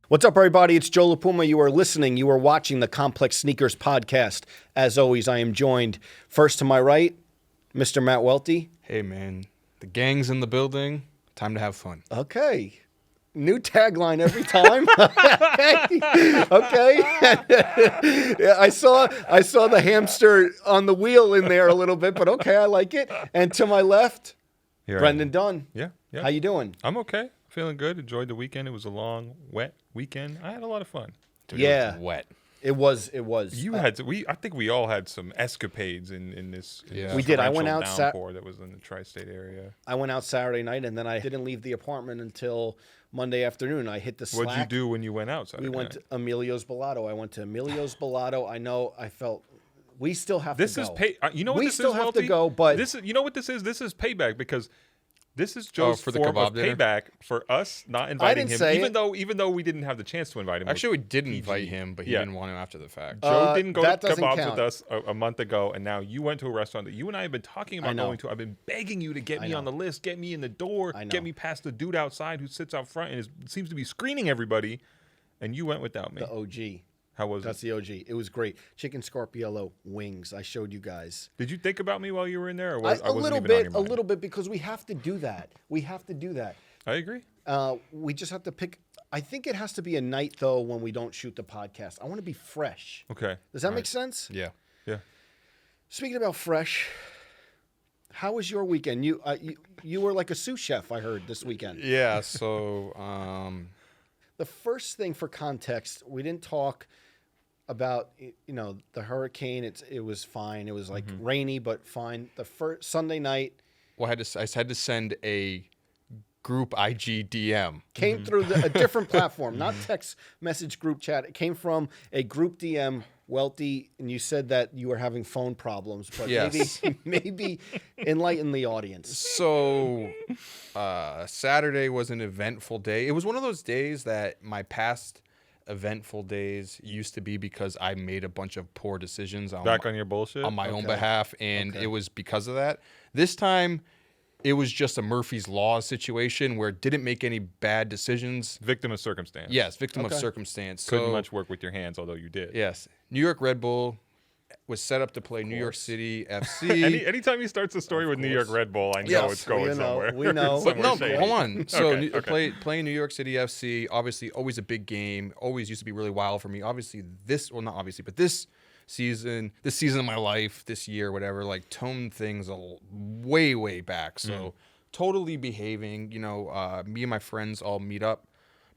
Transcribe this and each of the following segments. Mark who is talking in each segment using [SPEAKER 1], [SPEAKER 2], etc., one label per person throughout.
[SPEAKER 1] What's up, everybody? It's Joe La Puma. You are listening. You are watching the Complex Sneakers podcast. As always, I am joined first to my right, Mr. Matt Welty.
[SPEAKER 2] Hey, man. The gang's in the building. Time to have fun.
[SPEAKER 1] Okay. New tagline every time. Okay. Yeah, I saw the hamster on the wheel in there a little bit, but okay, I like it. And to my left, Brendan Dunne.
[SPEAKER 2] Yeah.
[SPEAKER 1] How you doing?
[SPEAKER 2] I'm okay. Feeling good. Enjoyed the weekend. It was a long, wet weekend. I had a lot of fun.
[SPEAKER 1] Dude, yeah.
[SPEAKER 2] It was wet.
[SPEAKER 1] It was.
[SPEAKER 2] You had I think we all had some escapades in this.
[SPEAKER 1] Yeah. We did. I went out
[SPEAKER 2] downpour that was in the tri-state area.
[SPEAKER 1] I went out Saturday night, and then I didn't leave the apartment until Monday afternoon. I hit the Slack.
[SPEAKER 2] What'd you do when you went out Saturday
[SPEAKER 1] We went
[SPEAKER 2] night?
[SPEAKER 1] to Emilio's Bellotto. I went to Emilio's Bellotto. I know. I felt we still have
[SPEAKER 2] this
[SPEAKER 1] to
[SPEAKER 2] is
[SPEAKER 1] go.
[SPEAKER 2] you know what
[SPEAKER 1] we
[SPEAKER 2] this
[SPEAKER 1] still
[SPEAKER 2] is,
[SPEAKER 1] have
[SPEAKER 2] Welty?
[SPEAKER 1] to go, but
[SPEAKER 2] this is you know what this is. This is payback because. This is Joe's
[SPEAKER 3] for the
[SPEAKER 2] form
[SPEAKER 3] kebab
[SPEAKER 2] of
[SPEAKER 3] dinner?
[SPEAKER 2] payback for us not inviting him,
[SPEAKER 1] say
[SPEAKER 2] even though we didn't have the chance to invite him.
[SPEAKER 3] Actually, we did invite him, but he didn't want him after the fact.
[SPEAKER 2] Joe didn't go to
[SPEAKER 1] that doesn't
[SPEAKER 2] kebabs
[SPEAKER 1] count.
[SPEAKER 2] with us a month ago, and now you went to a restaurant that you and I have been talking about going to. I've been begging you to get me on the list, get me in the door, get me past the dude outside who sits out front and seems to be screening everybody, and you went without me.
[SPEAKER 1] the OG.
[SPEAKER 2] How was
[SPEAKER 1] That's
[SPEAKER 2] it?
[SPEAKER 1] the OG. It was great. Chicken Scarpiello wings. I showed you guys.
[SPEAKER 2] Did you think about me while you were in there? Or
[SPEAKER 1] A little bit, because we have to do that.
[SPEAKER 2] I agree.
[SPEAKER 1] We just have to pick. I think it has to be a night though when we don't shoot the podcast. I want to be fresh.
[SPEAKER 2] Okay.
[SPEAKER 1] Does that make sense?
[SPEAKER 3] Yeah.
[SPEAKER 2] Yeah.
[SPEAKER 1] Speaking about fresh, how was your weekend? You were like a sous chef, I heard, this weekend.
[SPEAKER 3] Yeah. So,
[SPEAKER 1] The first thing for context, we didn't talk about the hurricane. It was fine. It was like rainy but fine. The first Sunday night
[SPEAKER 3] I had to send a group IG DM.
[SPEAKER 1] came through a different platform, not text message group chat. It came from a group DM. Welty, and you said that you were having phone problems, but
[SPEAKER 3] Yes.
[SPEAKER 1] maybe enlighten the audience.
[SPEAKER 3] So, Saturday was an eventful day. It was one of those days that my past eventful days used to be because I made a bunch of poor decisions on
[SPEAKER 2] your bullshit
[SPEAKER 3] on my own behalf, and it was because of that. This time, it was just a Murphy's Law situation where it didn't make any bad decisions.
[SPEAKER 2] Victim of circumstance.
[SPEAKER 3] Yes, victim of circumstance.
[SPEAKER 2] Couldn't much work with your hands, although you did.
[SPEAKER 3] Yes. New York Red Bull was set up to play New York City FC.
[SPEAKER 2] Anytime he starts a story with New York Red Bull, I know it's going somewhere.
[SPEAKER 1] We know.
[SPEAKER 3] But no,
[SPEAKER 2] Somewhere
[SPEAKER 3] hold
[SPEAKER 2] shady.
[SPEAKER 3] on. So
[SPEAKER 2] Okay.
[SPEAKER 3] playing New York City FC, obviously always a big game. Always used to be really wild for me. Obviously this season of my life, this year, whatever, like toned things way back. So totally behaving. Me and my friends all meet up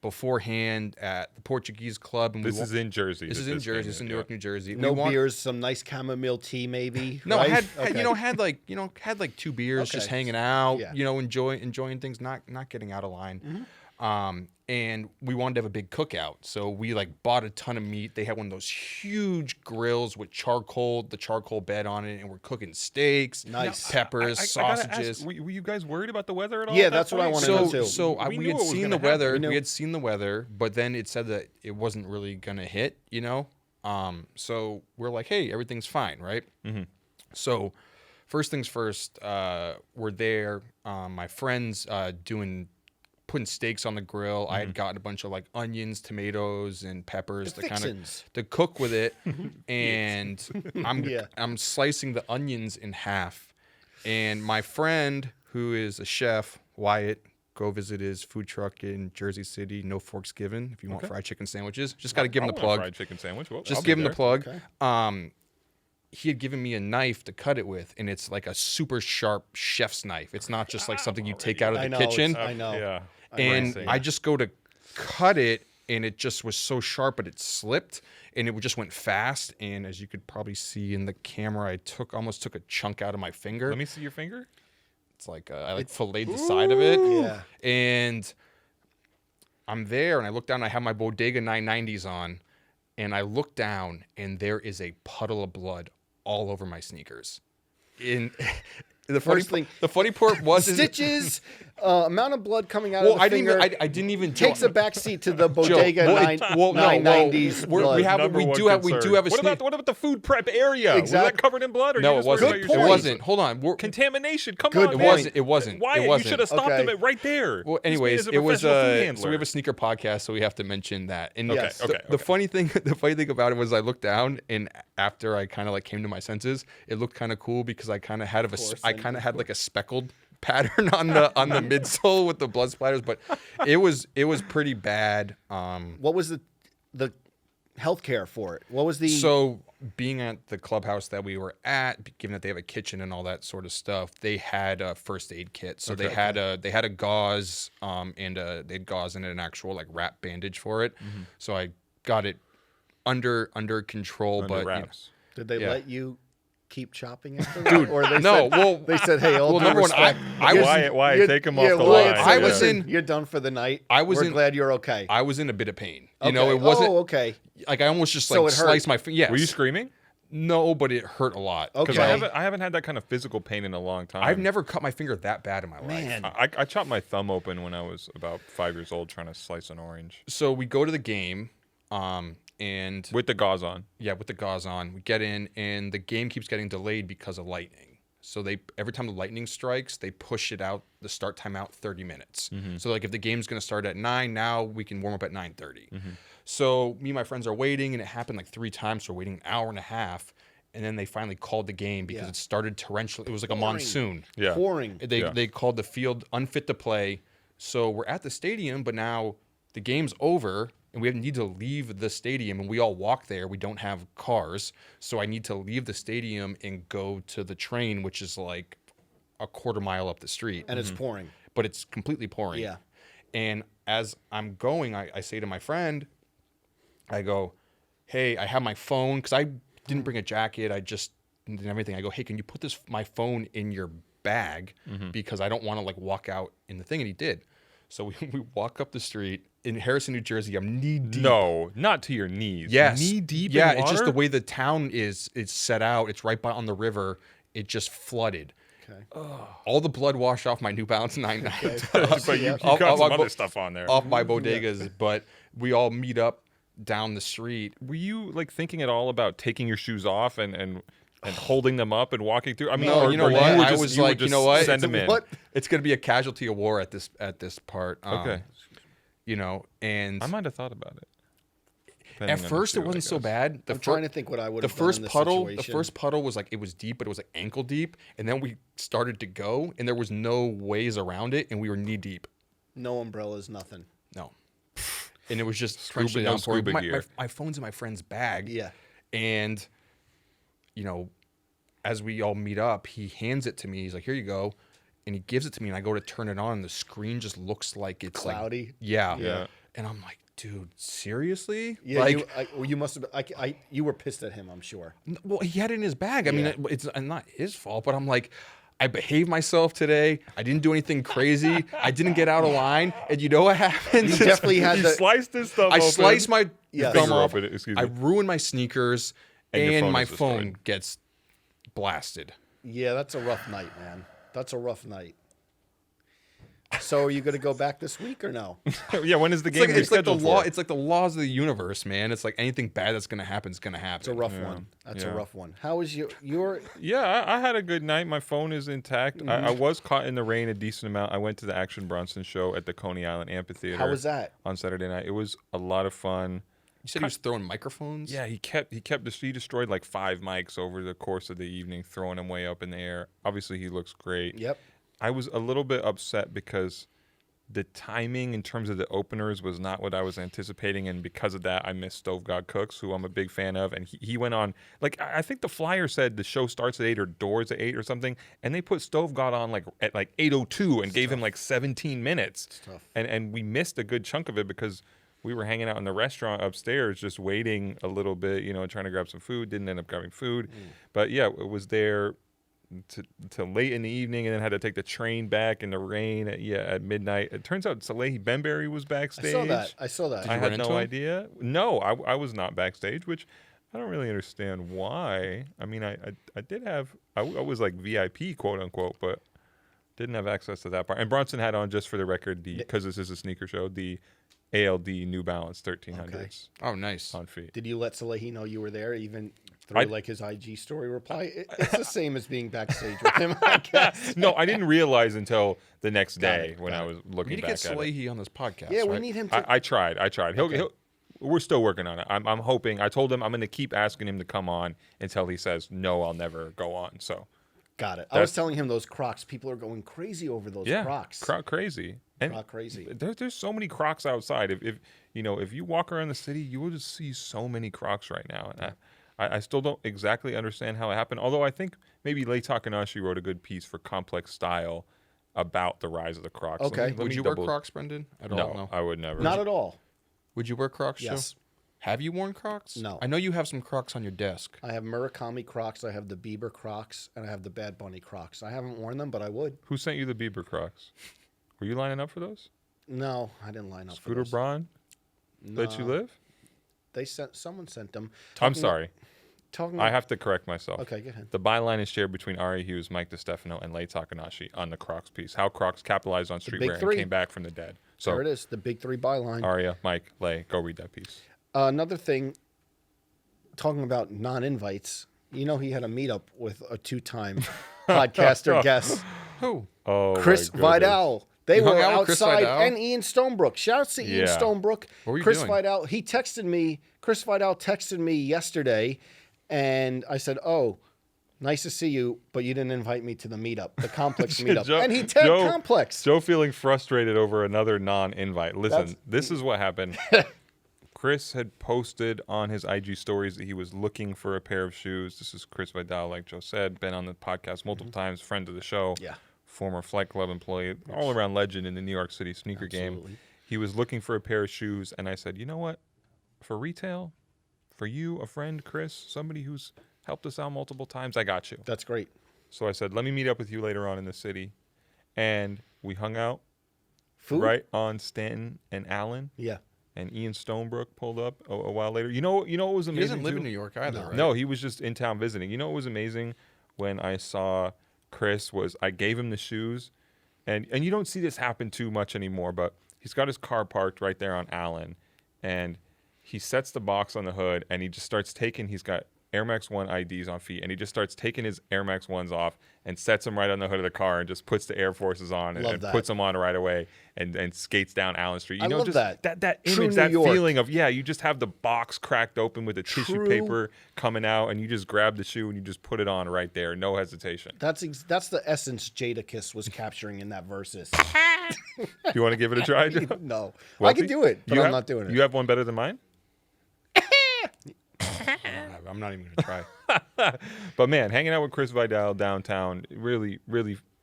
[SPEAKER 3] beforehand at the Portuguese club, and
[SPEAKER 2] This is in Jersey.
[SPEAKER 3] This is in Jersey. This is in Newark, New Jersey.
[SPEAKER 1] No beers, some nice chamomile tea, maybe.
[SPEAKER 3] No,
[SPEAKER 1] right?
[SPEAKER 3] I had like 2 beers, just hanging out,
[SPEAKER 1] Yeah.
[SPEAKER 3] enjoying things, not getting out of line. And we wanted to have a big cookout, so we bought a ton of meat. They had one of those huge grills with the charcoal bed on it, and we're cooking steaks, peppers, sausages.
[SPEAKER 2] I gotta ask, were you guys worried about the weather at all?
[SPEAKER 1] Yeah,
[SPEAKER 2] at that
[SPEAKER 1] that's what I
[SPEAKER 2] point?
[SPEAKER 1] wanted to know too.
[SPEAKER 3] So
[SPEAKER 2] We
[SPEAKER 3] we
[SPEAKER 2] knew
[SPEAKER 3] had
[SPEAKER 2] what was
[SPEAKER 3] seen
[SPEAKER 2] gonna
[SPEAKER 3] the weather.
[SPEAKER 1] happen.
[SPEAKER 3] We had seen the weather, but then it said that it wasn't really gonna hit. So we're like, hey, everything's fine, right? So first things first, we're there. My friends putting steaks on the grill. I had gotten a bunch of onions, tomatoes, and peppers to cook with it, and I'm slicing the onions in half. And my friend, who is a chef, Wyatt, go visit his food truck in Jersey City. No forks given. If you want fried chicken sandwiches, just got to give him the plug.
[SPEAKER 2] Fried chicken sandwich. Well,
[SPEAKER 3] Just
[SPEAKER 2] I'll
[SPEAKER 3] give
[SPEAKER 2] be
[SPEAKER 3] him the
[SPEAKER 2] there.
[SPEAKER 3] plug.
[SPEAKER 1] Okay.
[SPEAKER 3] He had given me a knife to cut it with, and it's like a super sharp chef's knife. It's not just something you take out of the kitchen.
[SPEAKER 1] I know.
[SPEAKER 2] Yeah.
[SPEAKER 3] And I just go to cut it, and it just was so sharp, but it slipped, and it just went fast. And as you could probably see in the camera, I almost took a chunk out of my finger.
[SPEAKER 2] Let me see your finger.
[SPEAKER 3] It's I filleted the side of it.
[SPEAKER 1] Yeah.
[SPEAKER 3] And I'm there, and I look down, and I have my Bodega 990s on, and I look down, and there is a puddle of blood all over my sneakers. The funny part was
[SPEAKER 1] stitches, amount of blood coming out of the finger.
[SPEAKER 3] I didn't even
[SPEAKER 1] takes a backseat to the bodega 990s.
[SPEAKER 3] We do have a.
[SPEAKER 2] What about the food prep area?
[SPEAKER 1] Exactly.
[SPEAKER 2] Was that covered in blood? Or
[SPEAKER 3] no,
[SPEAKER 2] it wasn't.
[SPEAKER 3] It wasn't. Hold on.
[SPEAKER 2] Contamination. Come
[SPEAKER 1] Good
[SPEAKER 2] on,
[SPEAKER 1] point.
[SPEAKER 3] It wasn't.
[SPEAKER 2] Why?
[SPEAKER 3] It wasn't.
[SPEAKER 2] You should have stopped them right there.
[SPEAKER 3] Well, anyways, it was. So we have a sneaker podcast, so we have to mention that. And the funny thing about it was I looked down, and after I kind of like came to my senses, it looked kind of cool because I kind of had like a speckled pattern on the midsole with the blood splatters, but it was pretty bad.
[SPEAKER 1] What was the healthcare for it? What was the
[SPEAKER 3] being at the clubhouse that we were at, given that they have a kitchen and all that sort of stuff, they had a first aid kit. So they had a gauze and they had gauze and an actual like wrap bandage for it. Mm-hmm. So I got it under control, but
[SPEAKER 2] wraps.
[SPEAKER 1] Did they let you keep chopping it?
[SPEAKER 3] Dude,
[SPEAKER 1] or they
[SPEAKER 3] they
[SPEAKER 1] said, "Hey,
[SPEAKER 3] number one,
[SPEAKER 2] why take him off the line?"
[SPEAKER 1] I was in. You're done for the night. We're glad you're okay.
[SPEAKER 3] I was in a bit of pain. You
[SPEAKER 1] Okay.
[SPEAKER 3] know, it wasn't.
[SPEAKER 1] okay.
[SPEAKER 3] Like I almost just like sliced my finger. Yes.
[SPEAKER 2] Were you screaming?
[SPEAKER 3] No, but it hurt a lot.
[SPEAKER 2] Because
[SPEAKER 1] Okay.
[SPEAKER 2] I haven't had that kind of physical pain in a long time.
[SPEAKER 3] I've never cut my finger that bad in my life.
[SPEAKER 1] Man.
[SPEAKER 2] I chopped my thumb open when I was about 5 years old trying to slice an orange.
[SPEAKER 3] So we go to the game, and
[SPEAKER 2] with the gauze on.
[SPEAKER 3] Yeah, with the gauze on. We get in, and the game keeps getting delayed because of lightning. So every time the lightning strikes, they push it out, the start time out 30 minutes. Mm-hmm. So like if the game's going to start at 9, now we can warm up at 9:30. Mm-hmm. So me and my friends are waiting, and it happened like 3 times. So we're waiting an hour and a half, and then they finally called the game because it started torrential. It was like a monsoon.
[SPEAKER 2] Yeah.
[SPEAKER 1] Pouring.
[SPEAKER 3] They called the field unfit to play. So we're at the stadium, but now the game's over, and we need to leave the stadium, and we all walk there. We don't have cars, so I need to leave the stadium and go to the train, which is like a quarter mile up the street.
[SPEAKER 1] And it's pouring.
[SPEAKER 3] But it's completely pouring.
[SPEAKER 1] Yeah.
[SPEAKER 3] And as I'm going, I say to my friend, I go, hey, I have my phone, because I didn't bring a jacket. I just didn't have anything. I go, hey, can you put my phone in your bag? Because I don't want to like walk out in the thing. And he did. So we walk up the street. In Harrison, New Jersey, I'm knee deep.
[SPEAKER 2] No, not to your knees.
[SPEAKER 3] Yes.
[SPEAKER 2] Knee deep in
[SPEAKER 3] Yeah,
[SPEAKER 2] water?
[SPEAKER 3] it's just the way the town is set out. It's right by on the river. It just flooded.
[SPEAKER 1] Okay.
[SPEAKER 3] All the blood washed off my New Balance 990.
[SPEAKER 2] But you got some other stuff on there.
[SPEAKER 3] Off my bodegas. But we all meet up down the street.
[SPEAKER 2] Were you like thinking at all about taking your shoes off and holding them up and walking through? I mean,
[SPEAKER 3] no, you know what? I was like, you know what?
[SPEAKER 2] Send them in.
[SPEAKER 3] It's going to be a casualty of war at this part.
[SPEAKER 2] Okay.
[SPEAKER 3] You know, and
[SPEAKER 2] I might have thought about it.
[SPEAKER 3] At first, it wasn't so bad.
[SPEAKER 1] I'm trying to think what I would have
[SPEAKER 3] The
[SPEAKER 1] done
[SPEAKER 3] first
[SPEAKER 1] in this
[SPEAKER 3] puddle,
[SPEAKER 1] situation.
[SPEAKER 3] the first puddle was like, it was deep, but it was like ankle deep. And then we started to go, and there was no ways around it, and we were knee deep.
[SPEAKER 1] No umbrellas, nothing.
[SPEAKER 3] No. And it was just
[SPEAKER 2] scuba gear.
[SPEAKER 3] My phone's in my friend's bag.
[SPEAKER 1] Yeah.
[SPEAKER 3] And, you know, as we all meet up, he hands it to me. He's like, here you go. And he gives it to me, and I go to turn it on, and the screen just looks like it's
[SPEAKER 1] cloudy.
[SPEAKER 3] Like, yeah.
[SPEAKER 2] Yeah.
[SPEAKER 3] And I'm like, dude, seriously?
[SPEAKER 1] Yeah,
[SPEAKER 3] like,
[SPEAKER 1] you must have. You were pissed at him, I'm sure.
[SPEAKER 3] Well, he had it in his bag. I mean, it's not his fault, but I'm like, I behaved myself today. I didn't do anything crazy. I didn't get out of line. And you know what happened?
[SPEAKER 1] You definitely had
[SPEAKER 2] You
[SPEAKER 1] to.
[SPEAKER 2] sliced his thumb
[SPEAKER 3] I
[SPEAKER 2] open.
[SPEAKER 3] sliced my thumb off. I
[SPEAKER 2] me.
[SPEAKER 3] ruined my sneakers,
[SPEAKER 2] And
[SPEAKER 3] my
[SPEAKER 2] your phone
[SPEAKER 3] phone gets blasted.
[SPEAKER 1] Yeah, that's a rough night, man. That's a rough night. So are you going to go back this week or no?
[SPEAKER 2] Yeah, when is the game
[SPEAKER 3] It's like the
[SPEAKER 2] rescheduled
[SPEAKER 3] law.
[SPEAKER 2] for?
[SPEAKER 3] It's like the laws of the universe, man. It's like anything bad that's gonna happen is gonna happen.
[SPEAKER 1] It's a rough one. That's a rough one. How was your?
[SPEAKER 2] Yeah, I had a good night. My phone is intact.
[SPEAKER 1] Mm-hmm.
[SPEAKER 2] I was caught in the rain a decent amount. I went to the Action Bronson show at the Coney Island Amphitheater.
[SPEAKER 1] How was that?
[SPEAKER 2] On Saturday night. It was a lot of fun.
[SPEAKER 3] You said he was throwing microphones.
[SPEAKER 2] Yeah, he destroyed like 5 mics over the course of the evening, throwing them way up in the air. Obviously, he looks great.
[SPEAKER 1] Yep.
[SPEAKER 2] I was a little bit upset because the timing in terms of the openers was not what I was anticipating, and because of that, I missed Stove God Cooks, who I'm a big fan of, and he went on, like, I think the flyer said the show starts at 8 or doors at 8 or something, and they put Stove God on at 8:02 and gave him like 17 minutes.
[SPEAKER 1] It's tough.
[SPEAKER 2] And we missed a good chunk of it because we were hanging out in the restaurant upstairs just waiting a little bit, trying to grab some food, didn't end up grabbing food. But yeah, it was there to late in the evening, and then had to take the train back in the rain at midnight. It turns out Salehi Benberry was backstage.
[SPEAKER 1] I saw that.
[SPEAKER 2] I had no idea. No, I was not backstage, which I don't really understand why. I mean, I did have, I was like VIP, quote unquote, but didn't have access to that part. And Bronson had on, just for the record, because this is a sneaker show, the ALD New Balance 1300s.
[SPEAKER 3] Okay. Oh, nice.
[SPEAKER 2] On feet.
[SPEAKER 1] Did you let Salehi know you were there, even through like his IG story reply? It's the same as being backstage with him, I guess.
[SPEAKER 2] No, I didn't realize until the next day when I was looking back at it.
[SPEAKER 3] We need to get Salehi on this podcast.
[SPEAKER 1] Yeah,
[SPEAKER 3] right?
[SPEAKER 1] we need him to.
[SPEAKER 2] I tried. We're still working on it. I'm hoping. I told him I'm going to keep asking him to come on until he says, no, I'll never go on. So.
[SPEAKER 1] Got it. I was telling him those Crocs. People are going crazy over those Crocs.
[SPEAKER 2] Crazy. And
[SPEAKER 1] Croc crazy.
[SPEAKER 2] There's so many Crocs outside. If you walk around the city, you will just see so many Crocs right now. And I still don't exactly understand how it happened. Although I think maybe Lei Takanashi wrote a good piece for Complex Style about the rise of the Crocs.
[SPEAKER 1] Okay.
[SPEAKER 3] Would you wear Crocs, Brendan? At all?
[SPEAKER 2] No, I would never.
[SPEAKER 1] Not at all.
[SPEAKER 3] Would you wear Crocs,
[SPEAKER 1] Yes.
[SPEAKER 3] Joe? Have you worn Crocs?
[SPEAKER 1] No.
[SPEAKER 3] I know you have some Crocs on your desk.
[SPEAKER 1] I have Murakami Crocs, I have the Bieber Crocs, and I have the Bad Bunny Crocs. I haven't worn them, but I would.
[SPEAKER 2] Who sent you the Bieber Crocs? Were you lining up for those?
[SPEAKER 1] No, I didn't line up
[SPEAKER 2] Scooter
[SPEAKER 1] for those.
[SPEAKER 2] Braun? Let you live?
[SPEAKER 1] Someone sent them.
[SPEAKER 2] I'm sorry.
[SPEAKER 1] Talking
[SPEAKER 2] I have to correct myself.
[SPEAKER 1] Okay, go ahead.
[SPEAKER 2] The byline is shared between Ari Hughes, Mike DiStefano, and Lei Takanashi on the Crocs piece. How Crocs capitalized on streetwear and came back from the dead. So
[SPEAKER 1] there it is, the big three byline.
[SPEAKER 2] Aria, Mike, Lei, go read that piece.
[SPEAKER 1] Another thing, talking about non-invites, he had a meetup with a two-time podcaster guest,
[SPEAKER 3] Who?
[SPEAKER 2] Oh,
[SPEAKER 1] Chris Vidal. They
[SPEAKER 3] You hung
[SPEAKER 1] were
[SPEAKER 3] out with Chris
[SPEAKER 1] outside,
[SPEAKER 3] Vidal?
[SPEAKER 1] and Ian Stonebrook. Shout out to Ian
[SPEAKER 2] Yeah.
[SPEAKER 1] Stonebrook.
[SPEAKER 3] What were you
[SPEAKER 1] Chris
[SPEAKER 3] doing?
[SPEAKER 1] Vidal, Chris Vidal texted me yesterday, and I said, oh, nice to see you, but you didn't invite me to the meetup, the Complex meetup. And he tagged Complex.
[SPEAKER 2] Joe feeling frustrated over another non-invite. Listen, this is what happened. Chris had posted on his IG stories that he was looking for a pair of shoes. This is Chris Vidal, like Joe said, been on the podcast multiple times, friend of the show, former Flight Club employee, all-around legend in the New York City sneaker game. He was looking for a pair of shoes, and I said, you know what? For retail, for you, a friend, Chris, somebody who's helped us out multiple times, I got you.
[SPEAKER 1] That's great.
[SPEAKER 2] So I said, let me meet up with you later on in the city. And we hung out
[SPEAKER 1] Food?
[SPEAKER 2] right on Stanton and Allen.
[SPEAKER 1] Yeah.
[SPEAKER 2] And Ian Stonebrook pulled up a while later. You know what was amazing?
[SPEAKER 3] He doesn't live in New York either, right?
[SPEAKER 2] No, he was just in town visiting. You know what was amazing when I saw Chris was I gave him the shoes, and you don't see this happen too much anymore, but he's got his car parked right there on Allen, and he sets the box on the hood, and he just starts taking. He's got Air Max 1 IDs on feet, and he just starts taking his Air Max 1s off and sets them right on the hood of the car and just puts the Air Forces on and puts them on right away and skates down Allen Street.
[SPEAKER 1] I love
[SPEAKER 2] just
[SPEAKER 1] that.
[SPEAKER 2] That
[SPEAKER 1] True
[SPEAKER 2] image,
[SPEAKER 1] New
[SPEAKER 2] that
[SPEAKER 1] York.
[SPEAKER 2] feeling of, you just have the box cracked open with the tissue paper coming out, and you just grab the shoe and you just put it on right there, no hesitation.
[SPEAKER 1] That's the essence Jadakiss was capturing in that versus.
[SPEAKER 2] Do you want to give it a try, Joe?
[SPEAKER 1] No.
[SPEAKER 2] Welty?
[SPEAKER 1] I can do it, but I'm not doing it.
[SPEAKER 2] You have one better than mine?
[SPEAKER 3] I'm not even going to try.
[SPEAKER 2] But man, hanging out with Chris Vidal downtown really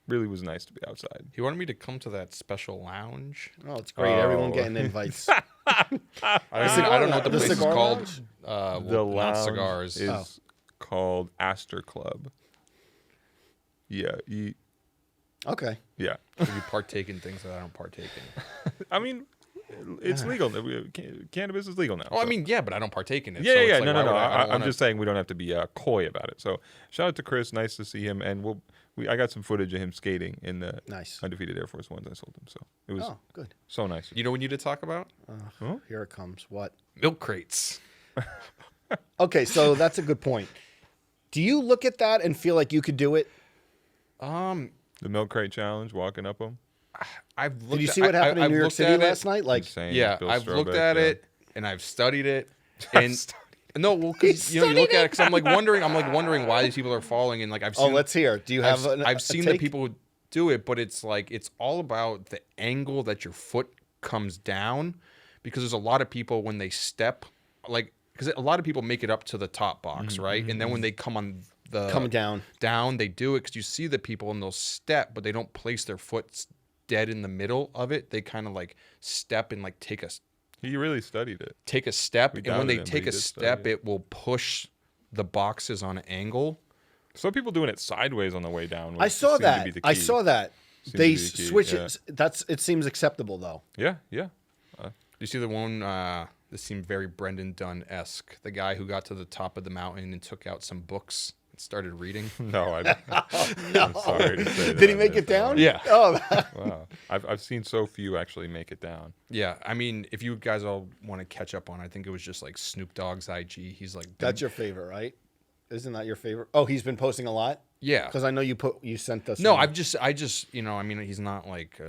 [SPEAKER 2] was nice to be outside.
[SPEAKER 3] He wanted me to come to that special lounge.
[SPEAKER 1] Oh, it's great. Everyone getting invites.
[SPEAKER 3] I don't know what the place is
[SPEAKER 1] cigar
[SPEAKER 3] called.
[SPEAKER 1] lounge?
[SPEAKER 2] The
[SPEAKER 3] not
[SPEAKER 2] lounge
[SPEAKER 3] cigars.
[SPEAKER 2] is called Astor Club. Yeah.
[SPEAKER 1] Okay.
[SPEAKER 2] Yeah.
[SPEAKER 3] You partake in things that I don't partake in.
[SPEAKER 2] I mean, it's legal. Cannabis is legal now.
[SPEAKER 3] Oh, I mean, yeah, but I don't partake in it.
[SPEAKER 2] Yeah,
[SPEAKER 3] so it's
[SPEAKER 2] yeah,
[SPEAKER 3] like,
[SPEAKER 2] no.
[SPEAKER 3] why would I don't
[SPEAKER 2] I'm
[SPEAKER 3] wanna-
[SPEAKER 2] just saying we don't have to be coy about it. So shout out to Chris. Nice to see him. And I got some footage of him skating in the undefeated Air Force Ones I sold him. So it was
[SPEAKER 1] good.
[SPEAKER 2] So nice.
[SPEAKER 3] You know what we need to talk about?
[SPEAKER 1] Here it comes. What?
[SPEAKER 3] Milk crates.
[SPEAKER 1] Okay, so that's a good point. Do you look at that and feel like you could do it?
[SPEAKER 2] The milk crate challenge, walking up them.
[SPEAKER 1] Did you see what happened in New York City last night? Like,
[SPEAKER 2] Insane.
[SPEAKER 3] Yeah,
[SPEAKER 2] Bill
[SPEAKER 3] I've looked
[SPEAKER 2] Strobeck,
[SPEAKER 3] at it and I've studied it. And no, well, because you look at it because I'm wondering why these people are falling. And like I've seen.
[SPEAKER 1] let's hear. Do you have?
[SPEAKER 3] I've seen the people do it, but it's all about the angle that your foot comes down, because there's a lot of people when they step, because a lot of people make it up to the top box, right? And then when they come on
[SPEAKER 1] coming down,
[SPEAKER 3] they do it because you see the people and they'll step, but they don't place their foot dead in the middle of it. They kind of step and take a.
[SPEAKER 2] He really studied it.
[SPEAKER 3] Take a step,
[SPEAKER 2] We
[SPEAKER 3] and when they
[SPEAKER 2] doubted him, but
[SPEAKER 3] take
[SPEAKER 2] he
[SPEAKER 3] a
[SPEAKER 2] did
[SPEAKER 3] step,
[SPEAKER 2] study it.
[SPEAKER 3] it will push the boxes on an angle.
[SPEAKER 2] Some people doing it sideways on the way down.
[SPEAKER 1] I saw that. They
[SPEAKER 2] Seems to be the key,
[SPEAKER 1] switch
[SPEAKER 2] yeah.
[SPEAKER 1] it. It seems acceptable though.
[SPEAKER 2] Yeah.
[SPEAKER 3] Do you see the one This seemed very Brendan Dunne-esque. The guy who got to the top of the mountain and took out some books and started reading.
[SPEAKER 2] No, I'm sorry to say that.
[SPEAKER 1] Did he make it down?
[SPEAKER 3] Yeah.
[SPEAKER 1] Oh,
[SPEAKER 2] Wow. I've seen so few actually make it down.
[SPEAKER 3] Yeah, I mean, if you guys all want to catch up on, I think it was just like Snoop Dogg's IG. He's like,
[SPEAKER 1] that's your favorite, right? Isn't that your favorite? Oh, he's been posting a lot.
[SPEAKER 3] Yeah,
[SPEAKER 1] because I know you sent us.
[SPEAKER 3] No, I just I mean, he's not like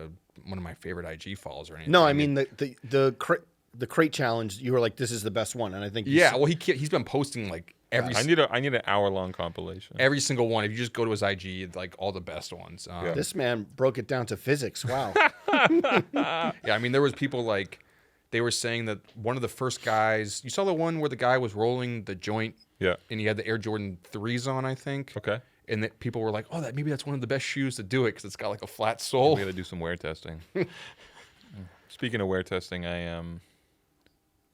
[SPEAKER 3] one of my favorite IG follows or anything.
[SPEAKER 1] No, I mean the crate challenge. You were like, this is the best one, and I think
[SPEAKER 3] well, he's been posting like every.
[SPEAKER 2] I need an hour-long compilation.
[SPEAKER 3] Every single one. If you just go to his IG, like all the best ones.
[SPEAKER 1] This man broke it down to physics. Wow.
[SPEAKER 3] Yeah, I mean, there was people like they were saying that one of the first guys. You saw the one where the guy was rolling the joint.
[SPEAKER 2] Yeah.
[SPEAKER 3] And he had the Air Jordan 3s on, I think.
[SPEAKER 2] Okay.
[SPEAKER 3] And that people were like, "Oh, maybe that's one of the best shoes to do it because it's got like a flat sole."
[SPEAKER 2] We got to do some wear testing. Speaking of wear testing, I am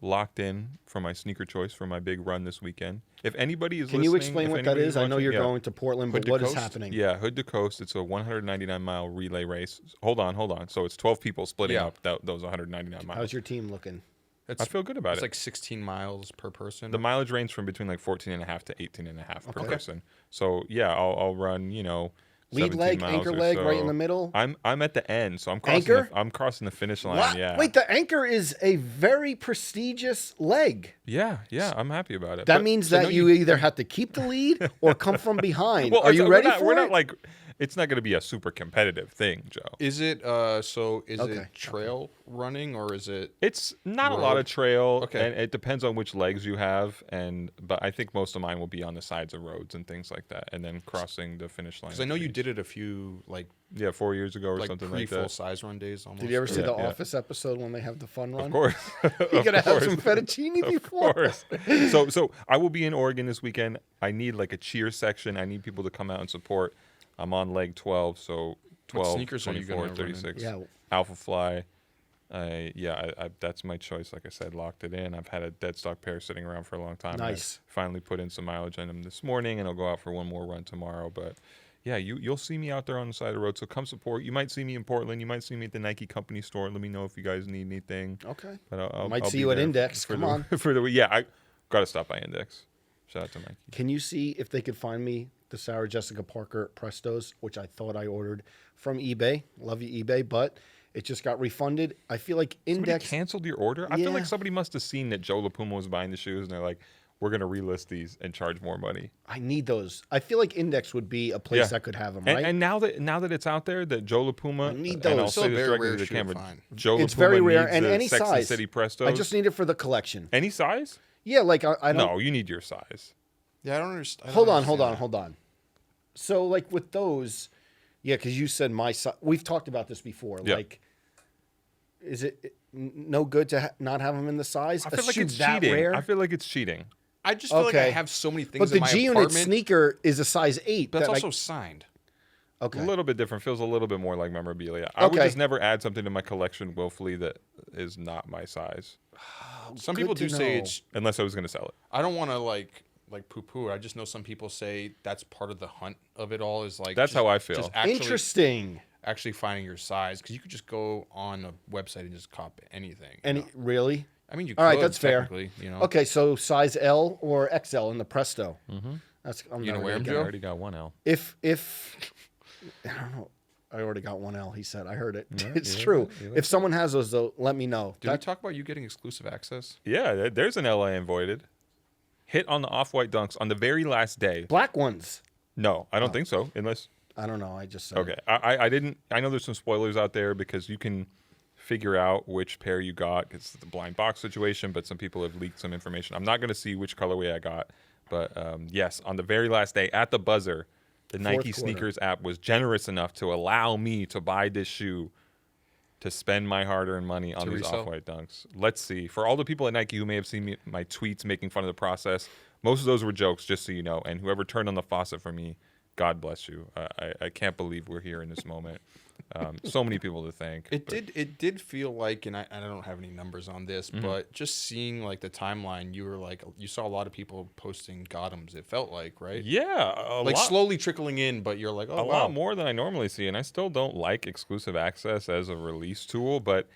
[SPEAKER 2] locked in for my sneaker choice for my big run this weekend. If anybody is
[SPEAKER 1] Can you explain what that is? I know you're going to Portland, but what is happening?
[SPEAKER 2] Yeah, Hood to Coast. It's a 199-mile relay race. Hold on. So it's 12 people splitting up those 199 miles.
[SPEAKER 1] How's your team looking?
[SPEAKER 2] I feel good about it.
[SPEAKER 3] It's like 16 miles per person.
[SPEAKER 2] The mileage range from between like 14.5 to 18.5 per person. So yeah, I'll run,
[SPEAKER 1] lead leg, anchor leg, right in the middle.
[SPEAKER 2] I'm at the end, so I'm crossing the finish line.
[SPEAKER 1] What?
[SPEAKER 2] Yeah.
[SPEAKER 1] Wait, the anchor is a very prestigious leg.
[SPEAKER 2] Yeah, I'm happy about it.
[SPEAKER 1] That means that you either have to keep the lead or come from behind.
[SPEAKER 2] Well,
[SPEAKER 1] are you ready for it?
[SPEAKER 2] We're not like. It's not going to be a super competitive thing, Joe.
[SPEAKER 3] Is it it trail running or is it?
[SPEAKER 2] It's not road? A lot of trail,
[SPEAKER 3] okay.
[SPEAKER 2] And it depends on which legs you have. But I think most of mine will be on the sides of roads and things like that, and then crossing the finish line.
[SPEAKER 3] Because I know you did it a few 4
[SPEAKER 2] years ago or something like that.
[SPEAKER 3] Full size run days. Almost.
[SPEAKER 1] Did you ever see the Office episode when they have the fun run?
[SPEAKER 2] Of course,
[SPEAKER 1] you gotta have some fettuccine before.
[SPEAKER 2] Of course. So I will be in Oregon this weekend. I need like a cheer section. I need people to come out and support. I'm on leg 12, so 12, what sneakers 24, 36. Yeah. Alpha Fly. That's my choice. Like I said, locked it in. I've had a dead stock pair sitting around for a long time.
[SPEAKER 1] Nice.
[SPEAKER 2] I finally put in some mileage on them this morning, and I'll go out for one more run tomorrow. But yeah, you'll see me out there on the side of the road. So come support. You might see me in Portland. You might see me at the Nike company store. Let me know if you guys need anything.
[SPEAKER 1] Okay.
[SPEAKER 2] But
[SPEAKER 1] I might see you at Index. Come on.
[SPEAKER 2] I got to stop by Index. Shout out to Nike.
[SPEAKER 1] Can you see if they could find me the Sarah Jessica Parker Prestos, which I thought I ordered from eBay? Love you, eBay, but it just got refunded. I feel like Index
[SPEAKER 2] canceled your order. I feel like somebody must have seen that Joe La Puma was buying the shoes, and they're like, "We're gonna relist these and charge more money."
[SPEAKER 1] I need those. I feel like Index would be a place that could have them, right?
[SPEAKER 2] And now that it's out there, that Joe La Puma,
[SPEAKER 1] I need those.
[SPEAKER 2] And I'll say this directly to the camera, Joe La Puma
[SPEAKER 1] very rare,
[SPEAKER 2] needs
[SPEAKER 1] and
[SPEAKER 2] the
[SPEAKER 1] any
[SPEAKER 2] Sex
[SPEAKER 1] size.
[SPEAKER 2] and City Prestos.
[SPEAKER 1] I just need it for the collection.
[SPEAKER 2] Any size?
[SPEAKER 1] Yeah, like I don't.
[SPEAKER 2] No, you need your size.
[SPEAKER 3] Yeah, I don't understand.
[SPEAKER 1] Hold on. So, like with those, because you said my size. We've talked about this before. Yeah. Like, is it no good to not have them in the size?
[SPEAKER 2] I feel like it's cheating.
[SPEAKER 1] Rare?
[SPEAKER 2] I feel like it's cheating.
[SPEAKER 3] I just feel like I have so many things.
[SPEAKER 1] But the G-Unit sneaker is a size 8.
[SPEAKER 3] But that's also signed.
[SPEAKER 2] Okay. A little bit different. Feels a little bit more like memorabilia. I would just never add something to my collection willfully that is not my size.
[SPEAKER 3] Some people do say it's
[SPEAKER 2] unless I was going to sell it.
[SPEAKER 3] I don't want to like poo-poo. I just know some people say that's part of the hunt of it all. Is like
[SPEAKER 2] that's how I feel.
[SPEAKER 1] Interesting.
[SPEAKER 3] Actually finding your size, because you could just go on a website and just cop anything.
[SPEAKER 1] Really?
[SPEAKER 3] I mean, you.
[SPEAKER 1] All right, that's fair.
[SPEAKER 3] You know.
[SPEAKER 1] Okay, so size L or XL in the Presto.
[SPEAKER 2] Mm-hmm.
[SPEAKER 1] I'm
[SPEAKER 3] you know where
[SPEAKER 2] I already got one L.
[SPEAKER 1] If I don't know. I already got one L, he said. I heard it. Yeah, it's true. If someone has those, though, let me know.
[SPEAKER 3] Did we talk about you getting exclusive access?
[SPEAKER 2] Yeah, there's an LA voided. Hit on the off-white dunks on the very last day.
[SPEAKER 1] Black ones.
[SPEAKER 2] No, I don't think so. Unless
[SPEAKER 1] I don't know. I just said
[SPEAKER 2] okay. I didn't. I know there's some spoilers out there because you can figure out which pair you got. It's the blind box situation, but some people have leaked some information. I'm not going to see which colorway I got, but yes, on the very last day at the buzzer, the Nike Sneakers app was generous enough to allow me to buy this shoe to spend my hard-earned money on these off-white dunks. Let's see. For all the people at Nike who may have seen my tweets making fun of the process, most of those were jokes, just so you know. And whoever turned on the faucet for me, God bless you. I can't believe we're here in this moment. So many people to thank.
[SPEAKER 3] It did feel like, and I don't have any numbers on this, but just seeing like the timeline, you saw a lot of people posting Gotham's. It felt like, right?
[SPEAKER 2] Yeah,
[SPEAKER 3] like slowly trickling in, but you're like, oh,
[SPEAKER 2] a lot more than I normally see, and I still don't like exclusive access as a release tool, but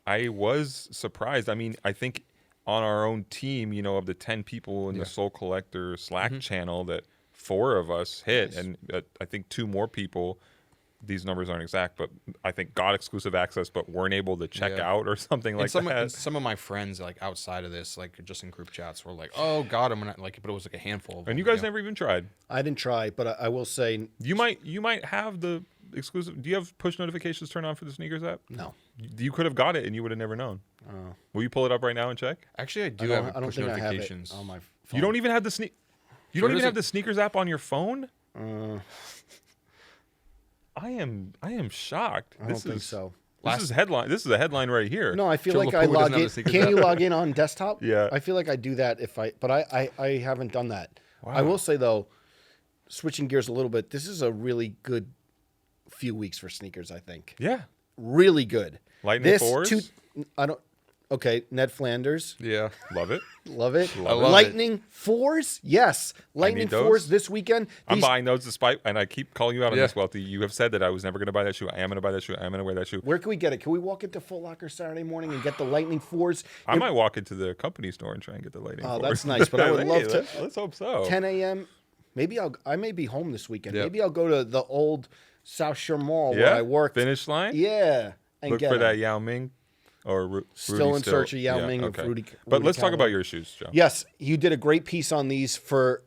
[SPEAKER 2] I was surprised. I mean, I think on our own team, of the 10 people in the Soul Collector Slack channel, that 4 of us hit, and I think 2 more people. These numbers aren't exact, but I think got exclusive access, but weren't able to check out or something like that.
[SPEAKER 3] And some of my friends, like outside of this, like just in group chats, were like, "Oh, got him," but it was like a handful of them.
[SPEAKER 2] And you guys never even tried.
[SPEAKER 1] I didn't try, but I will say
[SPEAKER 2] you might have the exclusive. Do you have push notifications turned on for the sneakers app?
[SPEAKER 1] No.
[SPEAKER 2] You could have got it, and you would have never known. Will you pull it up right now and check?
[SPEAKER 3] Actually, I do have push notifications
[SPEAKER 1] on my phone.
[SPEAKER 2] You don't even have the You don't even have the sneakers app on your phone. I am shocked.
[SPEAKER 1] I don't think so.
[SPEAKER 2] This is a headline right here.
[SPEAKER 1] No, I feel like I log in. Can you log in on desktop?
[SPEAKER 2] Yeah.
[SPEAKER 1] I feel like I do that but I haven't done that.
[SPEAKER 2] Wow.
[SPEAKER 1] I will say though, switching gears a little bit, this is a really good few weeks for sneakers, I think.
[SPEAKER 2] Yeah.
[SPEAKER 1] Really good.
[SPEAKER 2] Lightning fours?
[SPEAKER 1] Okay, Ned Flanders.
[SPEAKER 3] Yeah.
[SPEAKER 2] Love it.
[SPEAKER 1] Love it.
[SPEAKER 3] Love it.
[SPEAKER 1] Lightning 4s? Yes. Lightning 4s this weekend.
[SPEAKER 2] I'm buying those despite, and I keep calling you out on this, Welty. You have said that I was never going to buy that shoe. I am going to buy that shoe. I am going to wear that shoe.
[SPEAKER 1] Where can we get it? Can we walk into Foot Locker Saturday morning and get the Lightning 4s?
[SPEAKER 2] I might walk into the company store and try and get the Lightning 4s.
[SPEAKER 1] Oh, that's nice, but I would love to.
[SPEAKER 2] Let's hope so.
[SPEAKER 1] 10 a.m. Maybe I may be home this weekend.
[SPEAKER 3] Yep.
[SPEAKER 1] Maybe I'll go to the old South Shore Mall where I worked.
[SPEAKER 2] Finish line?
[SPEAKER 1] Yeah. And
[SPEAKER 2] Look
[SPEAKER 1] get
[SPEAKER 2] for
[SPEAKER 1] them.
[SPEAKER 2] that Yao Ming. Or Rudy
[SPEAKER 1] Still in search of Yao Ming.
[SPEAKER 2] Okay.
[SPEAKER 1] Rudy
[SPEAKER 2] but let's talk
[SPEAKER 1] Callaway.
[SPEAKER 2] about your shoes, Joe.
[SPEAKER 1] Yes, you did a great piece on these for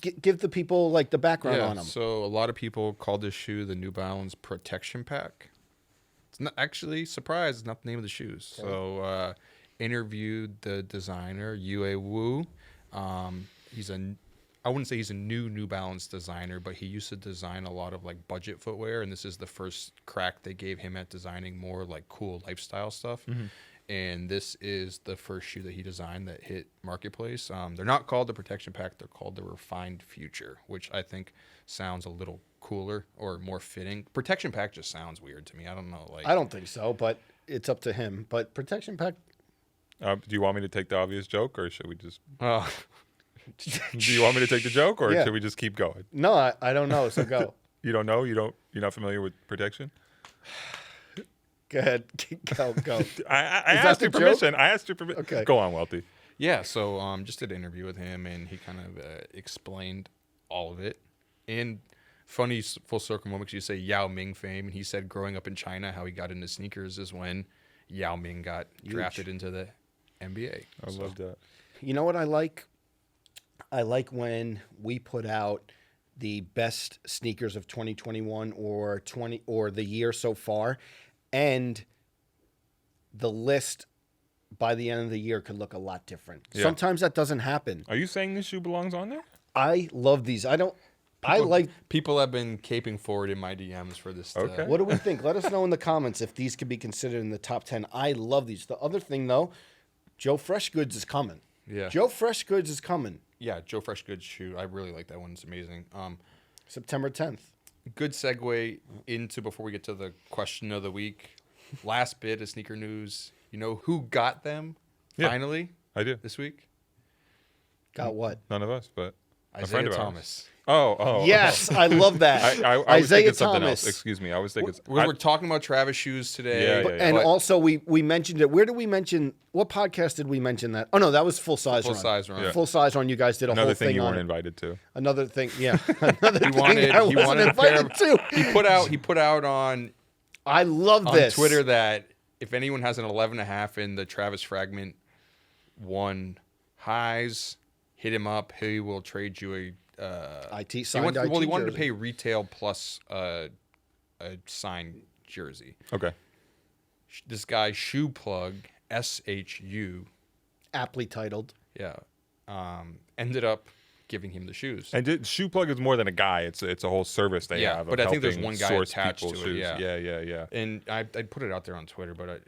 [SPEAKER 1] give the people like the background on them.
[SPEAKER 3] So a lot of people called this shoe the New Balance Protection Pack. It's not actually, surprise, it's not the name of the shoes. Okay. So interviewed the designer, Yue Wu. I wouldn't say he's a New Balance designer, but he used to design a lot of like budget footwear, and this is the first crack they gave him at designing more like cool lifestyle stuff. Mm-hmm. And this is the first shoe that he designed that hit marketplace. They're not called the Protection Pack; they're called the Refined Future, which I think sounds a little cooler or more fitting. Protection Pack just sounds weird to me. I don't know.
[SPEAKER 1] I don't think so, but it's up to him. But Protection Pack.
[SPEAKER 2] Do you want me to take the obvious joke, or should we just? Do you want me to take the joke, or should we just keep going?
[SPEAKER 1] No, I don't know. So go.
[SPEAKER 2] You don't know? You're not familiar with protection?
[SPEAKER 1] Go ahead. Go.
[SPEAKER 2] I asked your permission. I asked your permission.
[SPEAKER 1] Okay.
[SPEAKER 2] Go on, Welty.
[SPEAKER 3] Yeah. So just did an interview with him, and he kind of explained all of it. And funny full circle moment, 'cause you say Yao Ming fame, and he said growing up in China, how he got into sneakers is when Yao Ming got drafted into the NBA.
[SPEAKER 2] I love that.
[SPEAKER 1] You know what I like? I like when we put out the best sneakers of 2021 or the year so far, and the list by the end of the year could look a lot different. Yeah. Sometimes that doesn't happen.
[SPEAKER 2] Are you saying this shoe belongs on there?
[SPEAKER 1] I love these.
[SPEAKER 3] People have been caping forward in my DMs for this.
[SPEAKER 2] Okay.
[SPEAKER 1] What do we think? Let us know in the comments if these could be considered in the top 10. I love these. The other thing though, Joe Fresh Goods is coming.
[SPEAKER 3] Yeah.
[SPEAKER 1] Joe Fresh Goods is coming.
[SPEAKER 3] Yeah, Joe Fresh Goods shoe. I really like that one. It's amazing.
[SPEAKER 1] September 10th.
[SPEAKER 3] Good segue into, before we get to the question of the week, last bit of sneaker news. You know who got them finally?
[SPEAKER 2] I do.
[SPEAKER 3] This week?
[SPEAKER 1] Got what?
[SPEAKER 2] None of us, but
[SPEAKER 3] Isaiah
[SPEAKER 2] a friend of
[SPEAKER 3] Thomas.
[SPEAKER 2] Ours. Oh.
[SPEAKER 1] Yes, I love that.
[SPEAKER 2] I was
[SPEAKER 1] Isaiah
[SPEAKER 2] thinking something
[SPEAKER 1] Thomas.
[SPEAKER 2] else. Excuse me. I was thinking.
[SPEAKER 3] We're talking about Travis shoes today.
[SPEAKER 2] Yeah.
[SPEAKER 1] And also, we mentioned it. Where did we mention? What podcast did we mention that? Oh, no, that was Full Size Run.
[SPEAKER 3] Full Size Run.
[SPEAKER 2] Yeah.
[SPEAKER 1] Full Size Run. You guys did
[SPEAKER 2] Another
[SPEAKER 1] whole
[SPEAKER 2] thing
[SPEAKER 1] thing
[SPEAKER 2] you
[SPEAKER 1] on
[SPEAKER 2] weren't
[SPEAKER 1] it.
[SPEAKER 2] invited to.
[SPEAKER 1] Another thing, yeah. Another thing I
[SPEAKER 3] he
[SPEAKER 1] wasn't
[SPEAKER 3] wanted
[SPEAKER 1] invited to.
[SPEAKER 3] He put out on
[SPEAKER 1] I love this.
[SPEAKER 3] Twitter that if anyone has an 11.5 in the Travis Fragment 1 highs, hit him up. He will trade you a
[SPEAKER 1] IT signed IT
[SPEAKER 3] he wanted
[SPEAKER 1] jersey.
[SPEAKER 3] to pay retail plus a signed jersey.
[SPEAKER 2] Okay.
[SPEAKER 3] This guy Shoe Plug SHU,
[SPEAKER 1] aptly titled.
[SPEAKER 3] yeah, ended up giving him the shoes.
[SPEAKER 2] And Shoe Plug is more than a guy. It's a whole service they have.
[SPEAKER 3] But
[SPEAKER 2] of
[SPEAKER 3] I think there's
[SPEAKER 2] helping
[SPEAKER 3] one guy
[SPEAKER 2] source
[SPEAKER 3] attached to
[SPEAKER 2] people's
[SPEAKER 3] it.
[SPEAKER 2] shoes.
[SPEAKER 3] Yeah.
[SPEAKER 2] Yeah.
[SPEAKER 3] And I put it out there on Twitter, but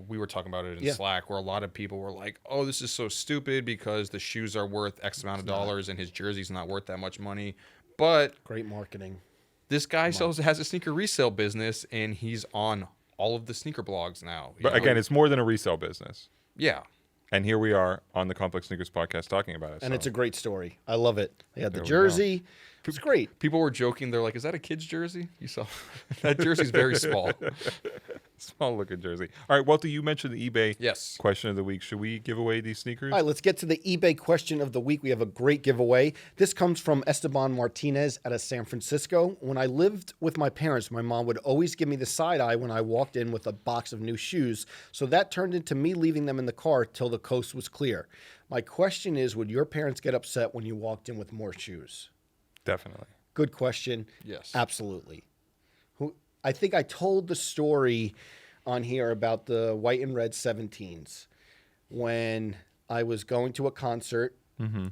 [SPEAKER 3] we were talking about it in Slack, where a lot of people were like, "Oh, this is so stupid because the shoes are worth X amount of dollars and his jersey's not worth that much money." But
[SPEAKER 1] Great marketing.
[SPEAKER 3] this guy has a sneaker resale business, and he's on all of the sneaker blogs now.
[SPEAKER 2] But again, it's more than a resale business.
[SPEAKER 3] Yeah.
[SPEAKER 2] And here we are on the Complex Sneakers podcast talking about it.
[SPEAKER 1] And it's a great story. I love it. They had the jersey. It's great.
[SPEAKER 3] People were joking. They're like, "Is that a kid's jersey?" You saw that jersey's very small.
[SPEAKER 2] Small looking jersey. All right, Welty, you mentioned the eBay
[SPEAKER 3] Yes.
[SPEAKER 2] question of the week. Should we give away these sneakers?
[SPEAKER 1] All right, let's get to the eBay question of the week. We have a great giveaway. This comes from Esteban Martinez out of San Francisco. When I lived with my parents, my mom would always give me the side eye when I walked in with a box of new shoes. So that turned into me leaving them in the car till the coast was clear. My question is, would your parents get upset when you walked in with more shoes?
[SPEAKER 2] Definitely.
[SPEAKER 1] Good question.
[SPEAKER 3] Yes.
[SPEAKER 1] Absolutely. I think I told the story on here about the white and red 17s when I was going to a concert,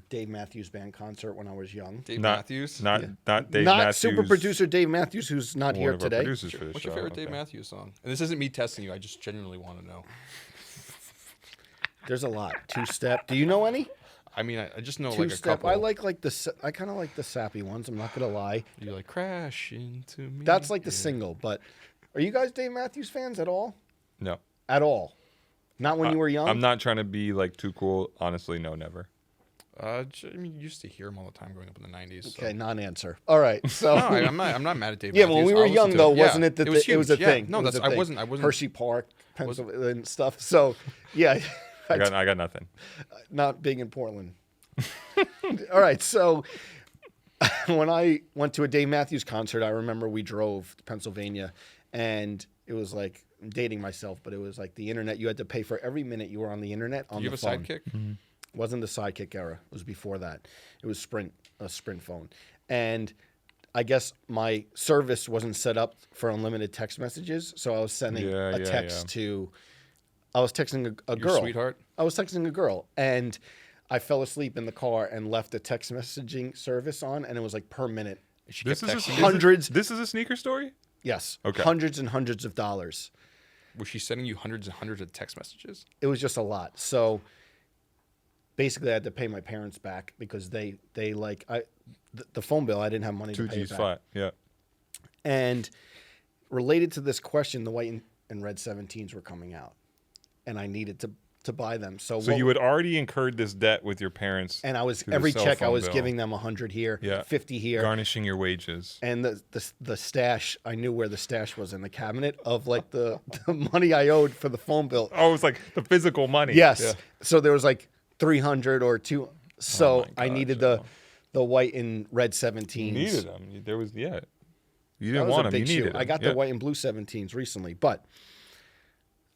[SPEAKER 1] Dave Matthews Band concert when I was young.
[SPEAKER 3] Dave Matthews?
[SPEAKER 2] Not Dave
[SPEAKER 1] Not
[SPEAKER 2] Matthews.
[SPEAKER 1] super producer Dave Matthews, who's not
[SPEAKER 2] one
[SPEAKER 1] here
[SPEAKER 2] of our
[SPEAKER 1] today.
[SPEAKER 2] producers for the
[SPEAKER 3] What's
[SPEAKER 2] show.
[SPEAKER 3] your favorite Dave
[SPEAKER 2] Okay.
[SPEAKER 3] Matthews song? And this isn't me testing you. I just genuinely want to know.
[SPEAKER 1] There's a lot. Two-step. Do you know any?
[SPEAKER 3] I mean, I just know like a
[SPEAKER 1] Two-step.
[SPEAKER 3] couple.
[SPEAKER 1] I kind of like the sappy ones. I'm not gonna lie.
[SPEAKER 3] You like crash into me.
[SPEAKER 1] That's like the single. But are you guys Dave Matthews fans at all?
[SPEAKER 2] No.
[SPEAKER 1] At all? Not when you were young.
[SPEAKER 2] I'm not trying to be like too cool. Honestly, no, never.
[SPEAKER 3] I mean, you used to hear him all the time growing up in the 90s. So.
[SPEAKER 1] Okay, non-answer. All right. So
[SPEAKER 3] No, I'm not mad at Dave
[SPEAKER 1] yeah,
[SPEAKER 3] Matthews.
[SPEAKER 1] when we were
[SPEAKER 3] I'll listen
[SPEAKER 1] young
[SPEAKER 3] to
[SPEAKER 1] though,
[SPEAKER 3] it.
[SPEAKER 1] wasn't it that
[SPEAKER 3] was
[SPEAKER 1] it was
[SPEAKER 3] huge.
[SPEAKER 1] a
[SPEAKER 3] Yeah.
[SPEAKER 1] thing?
[SPEAKER 3] No,
[SPEAKER 1] It was
[SPEAKER 3] that's
[SPEAKER 1] a
[SPEAKER 3] I
[SPEAKER 1] thing.
[SPEAKER 3] wasn't
[SPEAKER 1] Hershey Park, Pennsylvania, and stuff. So yeah,
[SPEAKER 2] I got nothing.
[SPEAKER 1] not being in Portland. All right, so when I went to a Dave Matthews concert, I remember we drove to Pennsylvania, and it was like, I'm dating myself, but it was like the internet. You had to pay for every minute you were on the internet on
[SPEAKER 3] Do you
[SPEAKER 1] the
[SPEAKER 3] have a
[SPEAKER 1] phone.
[SPEAKER 3] sidekick?
[SPEAKER 1] It wasn't the Sidekick era. It was before that. It was a Sprint phone. And I guess my service wasn't set up for unlimited text messages, so I was sending a text to... I was texting a girl.
[SPEAKER 3] Your sweetheart?
[SPEAKER 1] I was texting a girl, and I fell asleep in the car and left the text messaging service on, and it was like per minute.
[SPEAKER 3] She
[SPEAKER 2] This
[SPEAKER 3] kept
[SPEAKER 2] is
[SPEAKER 3] texting you?
[SPEAKER 1] Hundreds.
[SPEAKER 2] This is a sneaker story.
[SPEAKER 1] Yes.
[SPEAKER 2] Okay.
[SPEAKER 1] Hundreds and hundreds of dollars.
[SPEAKER 3] Was she sending you hundreds and hundreds of text messages?
[SPEAKER 1] It was just a lot. So basically, I had to pay my parents back because they like the phone bill. I didn't have money to pay it
[SPEAKER 2] 2G's
[SPEAKER 1] back.
[SPEAKER 2] flat. Yeah.
[SPEAKER 1] And related to this question, the white and red 17s were coming out, and I needed to buy them. So
[SPEAKER 2] you had already incurred this debt with your parents,
[SPEAKER 1] and I was
[SPEAKER 2] through the
[SPEAKER 1] every
[SPEAKER 2] cell
[SPEAKER 1] check I
[SPEAKER 2] phone
[SPEAKER 1] was
[SPEAKER 2] bill.
[SPEAKER 1] giving them 100 here,
[SPEAKER 2] Yeah.
[SPEAKER 1] 50 here,
[SPEAKER 2] garnishing your wages.
[SPEAKER 1] and the stash. I knew where the stash was in the cabinet of like the money I owed for the phone bill.
[SPEAKER 2] Oh, it's like the physical money.
[SPEAKER 1] Yes.
[SPEAKER 2] Yeah.
[SPEAKER 1] So there was like 300 or 2. So
[SPEAKER 2] Oh my
[SPEAKER 1] I
[SPEAKER 2] God,
[SPEAKER 1] needed
[SPEAKER 2] Joe.
[SPEAKER 1] the white and red 17s.
[SPEAKER 2] You needed them. There was You
[SPEAKER 1] That
[SPEAKER 2] didn't
[SPEAKER 1] was
[SPEAKER 2] want
[SPEAKER 1] a
[SPEAKER 2] them. You
[SPEAKER 1] big shoe.
[SPEAKER 2] needed them.
[SPEAKER 1] I got
[SPEAKER 2] Yeah.
[SPEAKER 1] the white and blue 17s recently, but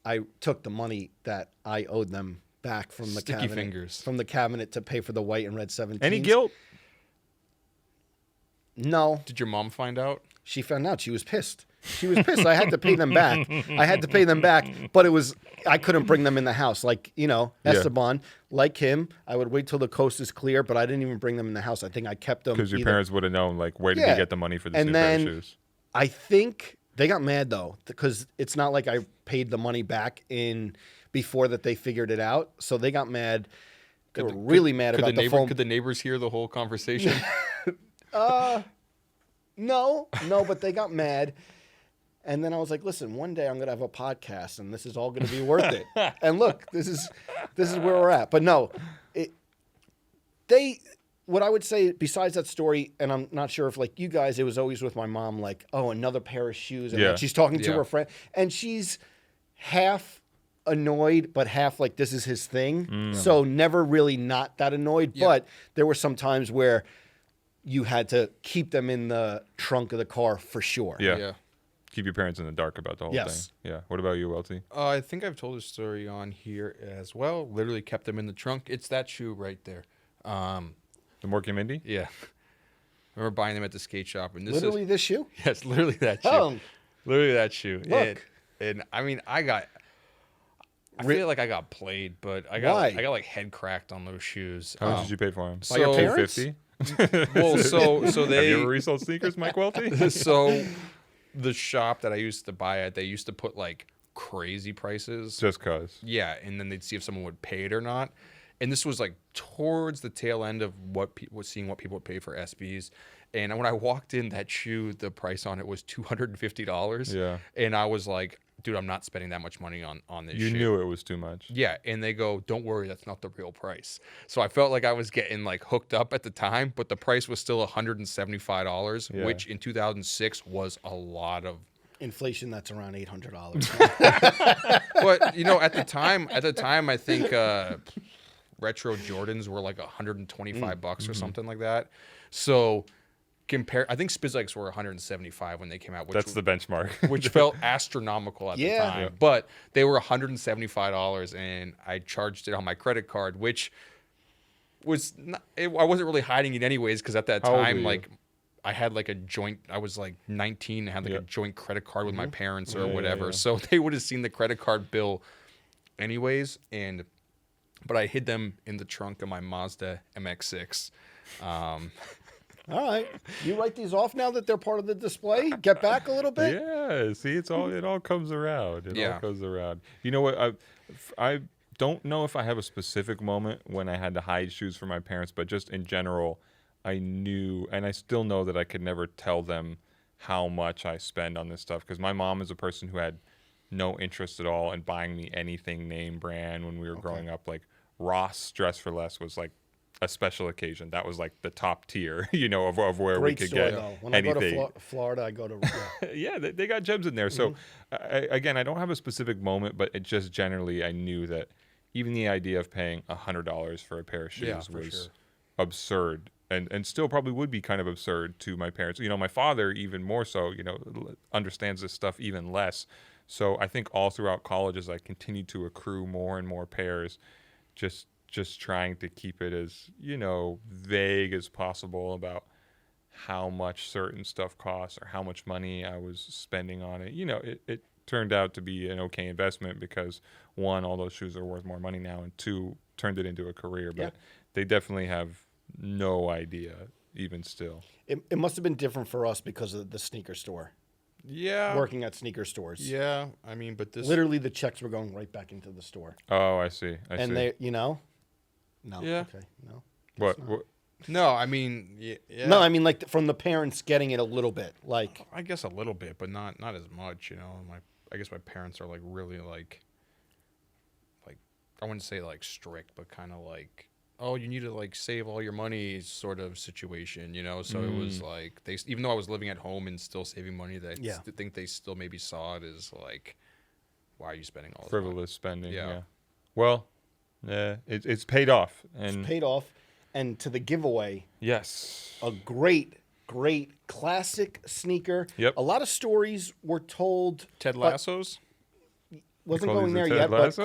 [SPEAKER 1] I took the money that I owed them back from the
[SPEAKER 3] Sticky
[SPEAKER 1] cabinet,
[SPEAKER 3] fingers.
[SPEAKER 1] from the cabinet to pay for the white and red 17s.
[SPEAKER 2] Any guilt?
[SPEAKER 1] No.
[SPEAKER 3] Did your mom find out?
[SPEAKER 1] She found out. She was pissed. She was pissed. I had to pay them back. But I couldn't bring them in the house. Like, Esteban, like him, I would wait till the coast is clear, but I didn't even bring them in the house. I think I kept them.
[SPEAKER 2] Because your parents would have known, like, where did
[SPEAKER 1] Yeah.
[SPEAKER 2] he get the money for this
[SPEAKER 1] And
[SPEAKER 2] new pair of
[SPEAKER 1] then-
[SPEAKER 2] shoes?
[SPEAKER 1] I think they got mad though, because it's not like I paid the money back in before that they figured it out. So they got mad. They were really mad about the phone.
[SPEAKER 3] Could the neighbors hear the whole conversation?
[SPEAKER 1] No, but they got mad. And then I was like, listen, one day I'm going to have a podcast and this is all going to be worth it. And look, this is where we're at. But no, what I would say besides that story, and I'm not sure if like you guys, it was always with my mom, like, oh, another pair of shoes. And
[SPEAKER 2] Yeah.
[SPEAKER 1] then she's talking to
[SPEAKER 3] Yeah.
[SPEAKER 1] her friend and she's half annoyed, but half like this is his thing. So never really not that annoyed.
[SPEAKER 3] Yeah.
[SPEAKER 1] But there were some times where you had to keep them in the trunk of the car for sure.
[SPEAKER 2] Yeah. Keep your parents in the dark about the whole
[SPEAKER 1] Yes.
[SPEAKER 2] thing. Yeah. What about you, Welty?
[SPEAKER 3] I think I've told this story on here as well. Literally kept them in the trunk. It's that shoe right there.
[SPEAKER 2] The Morky Mindy?
[SPEAKER 3] Yeah. I remember buying them at the skate shop, and this
[SPEAKER 1] Literally
[SPEAKER 3] is
[SPEAKER 1] this shoe?
[SPEAKER 3] yes, literally that shoe.
[SPEAKER 1] Oh.
[SPEAKER 3] Literally that shoe.
[SPEAKER 1] Look.
[SPEAKER 3] And I mean, I feel like I got played, but I got
[SPEAKER 1] Why?
[SPEAKER 3] like head cracked on those shoes.
[SPEAKER 2] How much did you pay for them?
[SPEAKER 1] By your
[SPEAKER 3] So-
[SPEAKER 1] parents?
[SPEAKER 2] $250?
[SPEAKER 3] Well, so
[SPEAKER 2] Have
[SPEAKER 3] they
[SPEAKER 2] you ever resold sneakers, Mike Welty?
[SPEAKER 3] so the shop that I used to buy at, they used to put like crazy prices.
[SPEAKER 2] Just cause.
[SPEAKER 3] Yeah, and then they'd see if someone would pay it or not. And this was like towards the tail end of seeing what people would pay for SBs. And when I walked in, that shoe, the price on it was $250.
[SPEAKER 2] Yeah.
[SPEAKER 3] And I was like, dude, I'm not spending that much money on this
[SPEAKER 2] You
[SPEAKER 3] shit.
[SPEAKER 2] knew it was too much.
[SPEAKER 3] Yeah, and they go, don't worry, that's not the real price. So I felt like I was getting like hooked up at the time, but the price was still $175, which in 2006 was a lot of
[SPEAKER 1] inflation. That's around $800.
[SPEAKER 3] But you know, at the time, I think retro Jordans were like $125 or something like that. So I think Spizikes were 175 when they came out. Which
[SPEAKER 2] That's the benchmark.
[SPEAKER 3] which felt astronomical at the time. Yeah. But they were $175, and I charged it on my credit card, which was not, I wasn't really hiding it anyways, because at that time, like, I had like a joint. I was like 19 and had like a joint credit card with my parents or whatever. Yeah. So they would have seen the credit card bill anyways. But I hid them in the trunk of my Mazda MX-6.
[SPEAKER 1] All right, you write these off now that they're part of the display. Get back a little bit.
[SPEAKER 2] Yeah, see, it all comes around. It all comes around. You know what? I don't know if I have a specific moment when I had to hide shoes from my parents, but just in general, I knew, and I still know, that I could never tell them how much I spend on this stuff, because my mom is a person who had no interest at all in buying me anything name brand when we were growing up. Like Ross Dress for Less was like a special occasion. That was like the top tier, you know, of where we could get
[SPEAKER 1] when
[SPEAKER 2] anything.
[SPEAKER 1] I go to Florida, I go to
[SPEAKER 2] yeah, they got gems in there. So again, I don't have a specific moment, but it just generally, I knew that even the idea of paying $100 for a pair of shoes was absurd, and still probably would be kind of absurd to my parents. You know, my father even more so, you know, understands this stuff even less. So I think all throughout college, as I continued to accrue more and more pairs, just trying to keep it as, you know, vague as possible about how much certain stuff costs or how much money I was spending on it. You know, it turned out to be an okay investment, because one, all those shoes are worth more money now, and two, turned it into a career. But they definitely have no idea even still.
[SPEAKER 1] It must have been different for us because of the sneaker store.
[SPEAKER 3] Yeah.
[SPEAKER 1] Working at sneaker stores.
[SPEAKER 3] Yeah. I mean, but this...
[SPEAKER 1] Literally, the checks were going right back into the store.
[SPEAKER 2] Oh, I see.
[SPEAKER 1] And they, you know... No.
[SPEAKER 3] Yeah.
[SPEAKER 1] Okay. No.
[SPEAKER 2] What?
[SPEAKER 3] No, I mean... Yeah.
[SPEAKER 1] No, I mean, like, from the parents getting it a little bit. Like...
[SPEAKER 3] I guess a little bit, but not as much, you know? I guess my parents are, like, really, like... I wouldn't say, like, strict, but kind of like... Oh, you need to like save all your money sort of situation, you know? So it was like, even though I was living at home and still saving money, I think they still maybe saw it as like, why are you spending all this
[SPEAKER 2] frivolous
[SPEAKER 3] money?
[SPEAKER 2] spending? Yeah. Well, it's paid off. And
[SPEAKER 1] it's paid off. And to the giveaway,
[SPEAKER 2] yes,
[SPEAKER 1] a great classic sneaker.
[SPEAKER 2] Yep.
[SPEAKER 1] A lot of stories were told.
[SPEAKER 3] Ted Lasso's?
[SPEAKER 1] Wasn't going there yet, but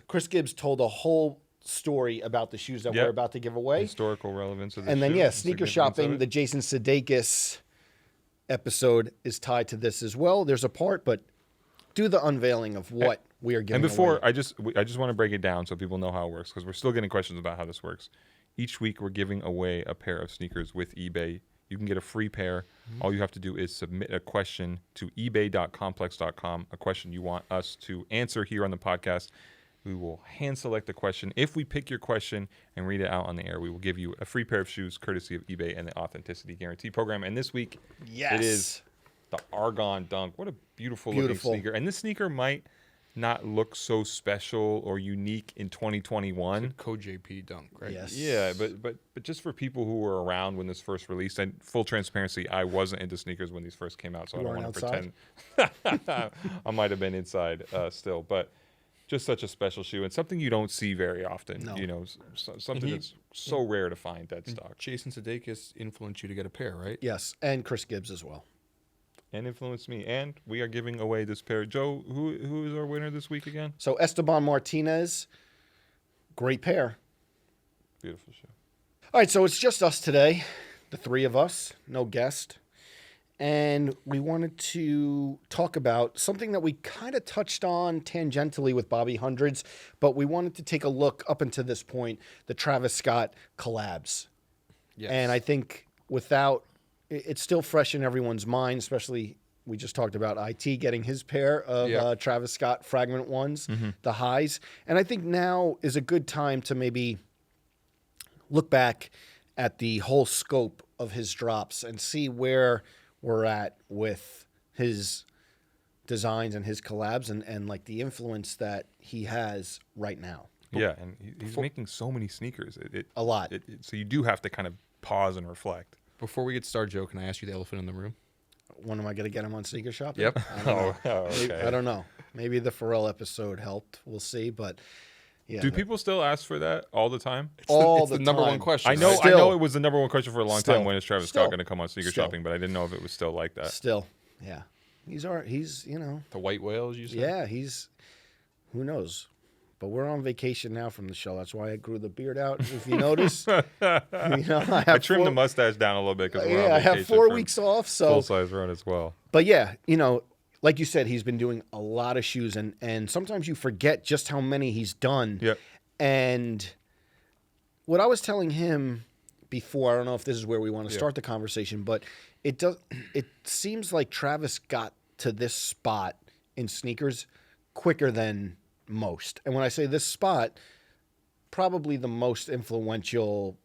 [SPEAKER 1] Chris Gibbs told a whole story about the shoes that we're about to give away.
[SPEAKER 2] Historical relevance of the
[SPEAKER 1] and
[SPEAKER 2] shoe.
[SPEAKER 1] then sneaker shopping, the Jason Sudeikis episode is tied to this as well. There's a part, but do the unveiling of what we are giving away.
[SPEAKER 2] And before, I just want to break it down so people know how it works, because we're still getting questions about how this works. Each week we're giving away a pair of sneakers with eBay. You can get a free pair. All you have to do is submit a question to ebay.complex.com, a question you want us to answer here on the podcast. We will hand select the question. If we pick your question and read it out on the air, we will give you a free pair of shoes courtesy of eBay and the Authenticity Guarantee Program. And this week, it is the Argon Dunk. What a beautiful looking sneaker. And this sneaker might not look so special or unique in 2021.
[SPEAKER 3] Co-JP Dunk, right?
[SPEAKER 1] Yes.
[SPEAKER 2] Yeah, but just for people who were around when this first released, and full transparency, I wasn't into sneakers when these first came out, so I don't want to pretend. I might have been inside still, but just such a special shoe and something you don't see very often. No. You know, something that's so rare to find dead stock.
[SPEAKER 3] Jason Sudeikis influenced you to get a pair, right?
[SPEAKER 1] Yes, and Chris Gibbs as well.
[SPEAKER 2] And influenced me. And we are giving away this pair. Joe, who is our winner this week again?
[SPEAKER 1] So Esteban Martinez, great pair.
[SPEAKER 2] Beautiful shoe.
[SPEAKER 1] All right, so it's just us today, the three of us, no guest. And we wanted to talk about something that we kind of touched on tangentially with Bobby Hundreds, but we wanted to take a look up until this point, the Travis Scott collabs. Yes. And I think it's still fresh in everyone's mind, especially we just talked about IT getting his pair of Travis Scott Fragment ones, the highs. And I think now is a good time to maybe look back at the whole scope of his drops and see where we're at with his designs and his collabs and like the influence that he has right now.
[SPEAKER 2] Yeah, and he's making so many sneakers.
[SPEAKER 1] A lot.
[SPEAKER 2] So you do have to kind of pause and reflect.
[SPEAKER 3] Before we get started, Joe, can I ask you the elephant in the room?
[SPEAKER 1] When am I going to get him on sneaker shopping?
[SPEAKER 3] Yep.
[SPEAKER 2] Okay.
[SPEAKER 1] I don't know. Maybe the Pharrell episode helped. We'll see. But yeah.
[SPEAKER 2] Do people still ask for that all the time?
[SPEAKER 3] It's the number one question.
[SPEAKER 2] I know.
[SPEAKER 3] Right?
[SPEAKER 2] I know it was the number one question for a long
[SPEAKER 1] Still.
[SPEAKER 2] time. When is Travis Scott going to come on sneaker
[SPEAKER 1] Still.
[SPEAKER 2] shopping? But I didn't know if it was still like that.
[SPEAKER 1] Still, yeah. He's you know.
[SPEAKER 3] The white whales, you said?
[SPEAKER 1] Yeah, who knows? But we're on vacation now from the show. That's why I grew the beard out. If you notice, I
[SPEAKER 2] trimmed the mustache down a little bit because
[SPEAKER 1] I have 4 weeks off. So
[SPEAKER 2] full size run as well.
[SPEAKER 1] But yeah, like you said, he's been doing a lot of shoes, and sometimes you forget just how many he's done.
[SPEAKER 2] Yep.
[SPEAKER 1] And what I was telling him before, I don't know if this is where we want to start the conversation, but it seems like Travis got to this spot in sneakers quicker than most. And when I say this spot, probably the most influential,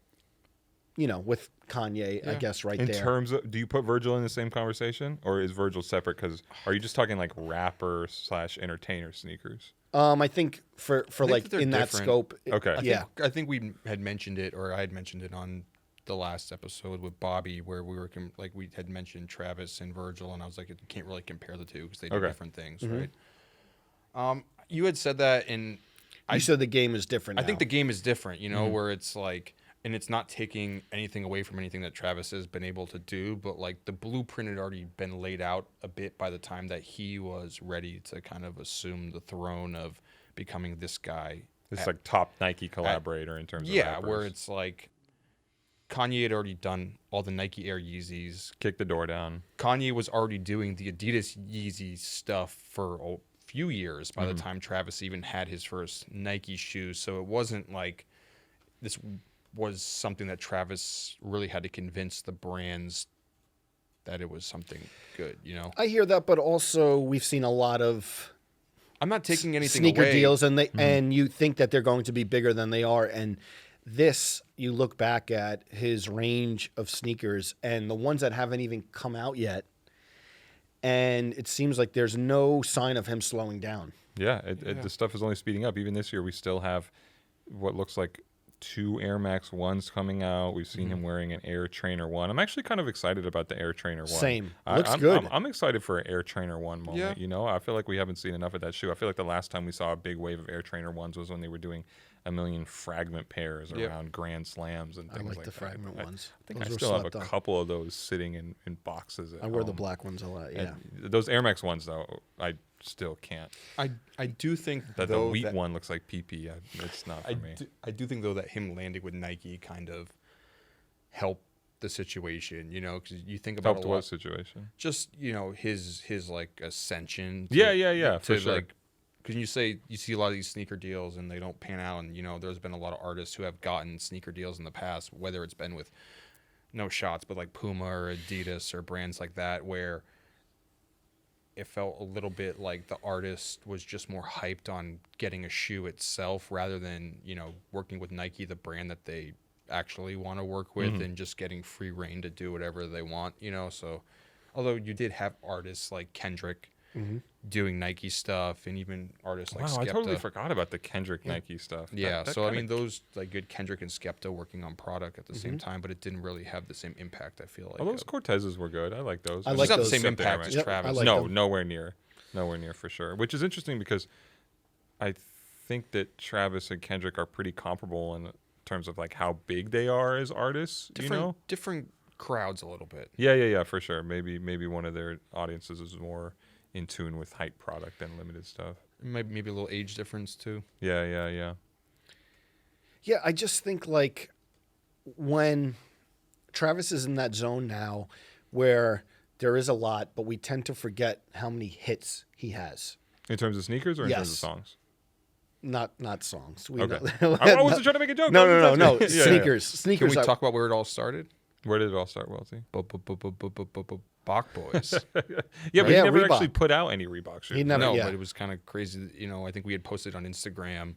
[SPEAKER 1] with Kanye, I guess, right there.
[SPEAKER 2] In terms of, do you put Virgil in the same conversation, or is Virgil separate? Because are you just talking like rapper / entertainer sneakers?
[SPEAKER 1] I think for like in that
[SPEAKER 3] different.
[SPEAKER 1] scope.
[SPEAKER 2] Okay.
[SPEAKER 3] I think we had mentioned it, or I had mentioned it on the last episode with Bobby, where we were we had mentioned Travis and Virgil, and I was like, you can't really compare the two because they do different things, right? You had said that, and
[SPEAKER 1] You said the game is different.
[SPEAKER 3] I think the game is different, where it's like, and it's not taking anything away from anything that Travis has been able to do, but like the blueprint had already been laid out a bit by the time that he was ready to kind of assume the throne of becoming this guy.
[SPEAKER 2] This like top Nike collaborator in terms of rappers.
[SPEAKER 3] Where it's like Kanye had already done all the Nike Air Yeezys.
[SPEAKER 2] Kick the door down.
[SPEAKER 3] Kanye was already doing the Adidas Yeezy stuff for a few years by the time Travis even had his first Nike shoes. So it wasn't like this was something that Travis really had to convince the brands that it was something good,
[SPEAKER 1] I hear that, but also we've seen a lot of
[SPEAKER 3] I'm not taking anything
[SPEAKER 1] sneaker
[SPEAKER 3] away.
[SPEAKER 1] deals, and and you think that they're going to be bigger than they are. And this, you look back at his range of sneakers and the ones that haven't even come out yet, and it seems like there's no sign of him slowing down.
[SPEAKER 2] Yeah, the stuff is only speeding up. Even this year, we still have what looks like 2 Air Max 1s coming out. We've seen him wearing an Air Trainer 1. I'm actually kind of excited about the Air Trainer 1.
[SPEAKER 1] Same. Looks good.
[SPEAKER 2] I'm excited for an Air Trainer 1 moment.
[SPEAKER 3] Yeah.
[SPEAKER 2] I feel like we haven't seen enough of that shoe. I feel like the last time we saw a big wave of Air Trainer 1s was when they were doing a million fragment pairs around Grand Slams and things like that.
[SPEAKER 1] I like the fragment ones.
[SPEAKER 2] I think
[SPEAKER 1] Those
[SPEAKER 2] I
[SPEAKER 1] were
[SPEAKER 2] still have a
[SPEAKER 1] slept on.
[SPEAKER 2] couple of those sitting in boxes at
[SPEAKER 1] I wear the
[SPEAKER 2] home.
[SPEAKER 1] black ones a lot. Yeah.
[SPEAKER 2] And those Air Max 1s, though, I still can't.
[SPEAKER 3] I do think
[SPEAKER 2] The
[SPEAKER 3] though
[SPEAKER 2] wheat
[SPEAKER 3] that,
[SPEAKER 2] one looks like PP. It's not for me.
[SPEAKER 3] I do think though that him landing with Nike kind of helped the situation, because you think about
[SPEAKER 2] Helped
[SPEAKER 3] a lot,
[SPEAKER 2] what situation?
[SPEAKER 3] just his like ascension.
[SPEAKER 2] For sure.
[SPEAKER 3] Like, because you see a lot of these sneaker deals and they don't pan out, and there's been a lot of artists who have gotten sneaker deals in the past, whether it's been with no shots, but like Puma or Adidas or brands like that, where it felt a little bit like the artist was just more hyped on getting a shoe itself rather than, working with Nike, the brand that they actually want to work with, and just getting free reign to do whatever they want, So although you did have artists like Kendrick doing Nike stuff, and even artists like Skepta.
[SPEAKER 2] I totally forgot about the Kendrick Nike stuff.
[SPEAKER 3] Yeah, so I mean, those like good Kendrick and Skepta working on product at the same time, but it didn't really have the same impact, I feel like.
[SPEAKER 2] Oh, those Cortezes were good. I like those.
[SPEAKER 1] I
[SPEAKER 3] It's
[SPEAKER 1] like
[SPEAKER 3] not the
[SPEAKER 1] those.
[SPEAKER 3] same
[SPEAKER 2] Except
[SPEAKER 3] impact
[SPEAKER 2] Air
[SPEAKER 3] as
[SPEAKER 2] Max.
[SPEAKER 3] Travis.
[SPEAKER 1] I like
[SPEAKER 2] No,
[SPEAKER 1] them.
[SPEAKER 2] nowhere near for sure. Which is interesting because I think that Travis and Kendrick are pretty comparable in terms of like how big they are as artists.
[SPEAKER 3] Different crowds a little bit.
[SPEAKER 2] Yeah, for sure. Maybe one of their audiences is more in tune with hype product and limited stuff.
[SPEAKER 3] Maybe a little age difference too.
[SPEAKER 2] Yeah.
[SPEAKER 1] Yeah, I just think like when Travis is in that zone now where there is a lot, but we tend to forget how many hits he has.
[SPEAKER 2] In terms of sneakers or in terms of
[SPEAKER 1] Yes.
[SPEAKER 2] songs?
[SPEAKER 1] Not songs.
[SPEAKER 2] Okay. I wasn't trying to make a joke.
[SPEAKER 1] No.
[SPEAKER 2] Yeah.
[SPEAKER 1] Sneakers.
[SPEAKER 3] Can
[SPEAKER 1] Sneakers.
[SPEAKER 3] we talk about where it all started?
[SPEAKER 2] Where did it all start, Welty?
[SPEAKER 3] Bach Boys.
[SPEAKER 2] Yeah, but
[SPEAKER 1] Yeah,
[SPEAKER 2] he never
[SPEAKER 1] Reebok.
[SPEAKER 2] actually put out any Reebok shoes.
[SPEAKER 1] He never-
[SPEAKER 3] No,
[SPEAKER 1] yeah.
[SPEAKER 3] but it was kind of crazy. I think we had posted on Instagram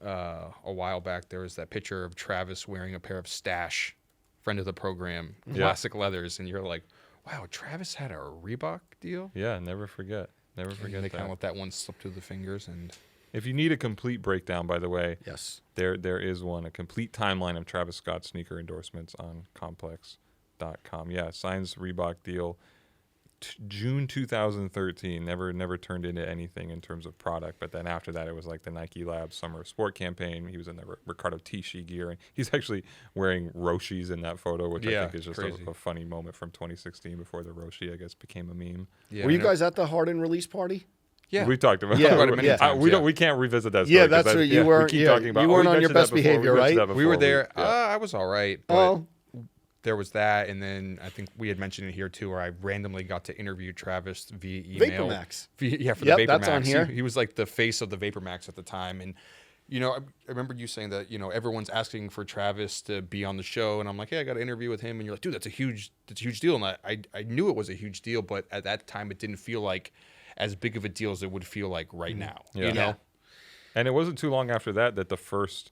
[SPEAKER 3] a while back. There was that picture of Travis wearing a pair of Stash, friend of the program, classic leathers, and you're like, wow, Travis had a Reebok deal?
[SPEAKER 2] Yeah, never forget. Never forget
[SPEAKER 3] They
[SPEAKER 2] that.
[SPEAKER 3] kind of let that one slip through the fingers. And
[SPEAKER 2] if you need a complete breakdown, by the way,
[SPEAKER 1] Yes.
[SPEAKER 2] there is one, a complete timeline of Travis Scott sneaker endorsements on complex.com. Yeah, signs Reebok deal June 2013. Never turned into anything in terms of product, but then after that it was like the Nike Labs Summer of Sport campaign. He was in the Ricardo Tisci gear, and he's actually wearing Roshis in that photo, which I think is just a funny moment from 2016 before the Roshi, I guess, became a meme.
[SPEAKER 1] Yeah, were you guys at the Harden release party?
[SPEAKER 3] Yeah,
[SPEAKER 2] we talked about
[SPEAKER 3] it many times.
[SPEAKER 2] We can't revisit that.
[SPEAKER 1] Yeah, that's what you weren't.
[SPEAKER 2] We keep talking about.
[SPEAKER 1] You weren't on your best behavior, right?
[SPEAKER 3] We were there. I was all right, but
[SPEAKER 1] Oh.
[SPEAKER 3] there was that, and then I think we had mentioned it here too, where I randomly got to interview Travis via email.
[SPEAKER 1] VaporMax.
[SPEAKER 3] For the VaporMax.
[SPEAKER 1] That's on here.
[SPEAKER 3] He was like the face of the VaporMax at the time, and I remember you saying that everyone's asking for Travis to be on the show, and I'm like, hey, I got an interview with him, and you're like, dude, that's a huge deal, and I knew it was a huge deal, but at that time it didn't feel like as big of a deal as it would feel like right now.
[SPEAKER 2] Yeah. And it wasn't too long after that the first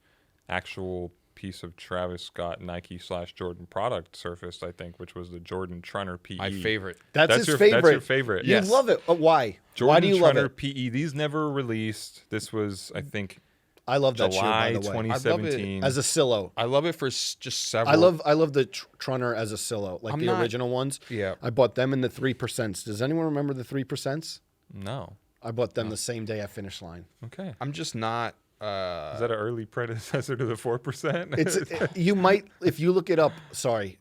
[SPEAKER 2] actual piece of Travis Scott Nike/Jordan product surfaced, I think, which was the Jordan Trunner PE.
[SPEAKER 3] My favorite.
[SPEAKER 1] That's his favorite.
[SPEAKER 2] That's your favorite.
[SPEAKER 1] You love it. Why?
[SPEAKER 2] Jordan
[SPEAKER 1] Why do you
[SPEAKER 2] Trunner
[SPEAKER 1] love it?
[SPEAKER 2] PE. These never released. This was, I think,
[SPEAKER 1] I love that
[SPEAKER 2] July
[SPEAKER 1] shoe, by the way.
[SPEAKER 2] 2017.
[SPEAKER 1] As a silhouette.
[SPEAKER 3] I love it for just several.
[SPEAKER 1] I love the Trunner as a silhouette, like the original ones.
[SPEAKER 3] Yeah.
[SPEAKER 1] I bought them in the 3%. Does anyone remember the 3%?
[SPEAKER 2] No.
[SPEAKER 1] I bought them the same day at Finish Line.
[SPEAKER 2] Okay.
[SPEAKER 3] I'm just not.
[SPEAKER 2] Is that an early predecessor to the 4%?
[SPEAKER 1] You might, if you look it up. Sorry,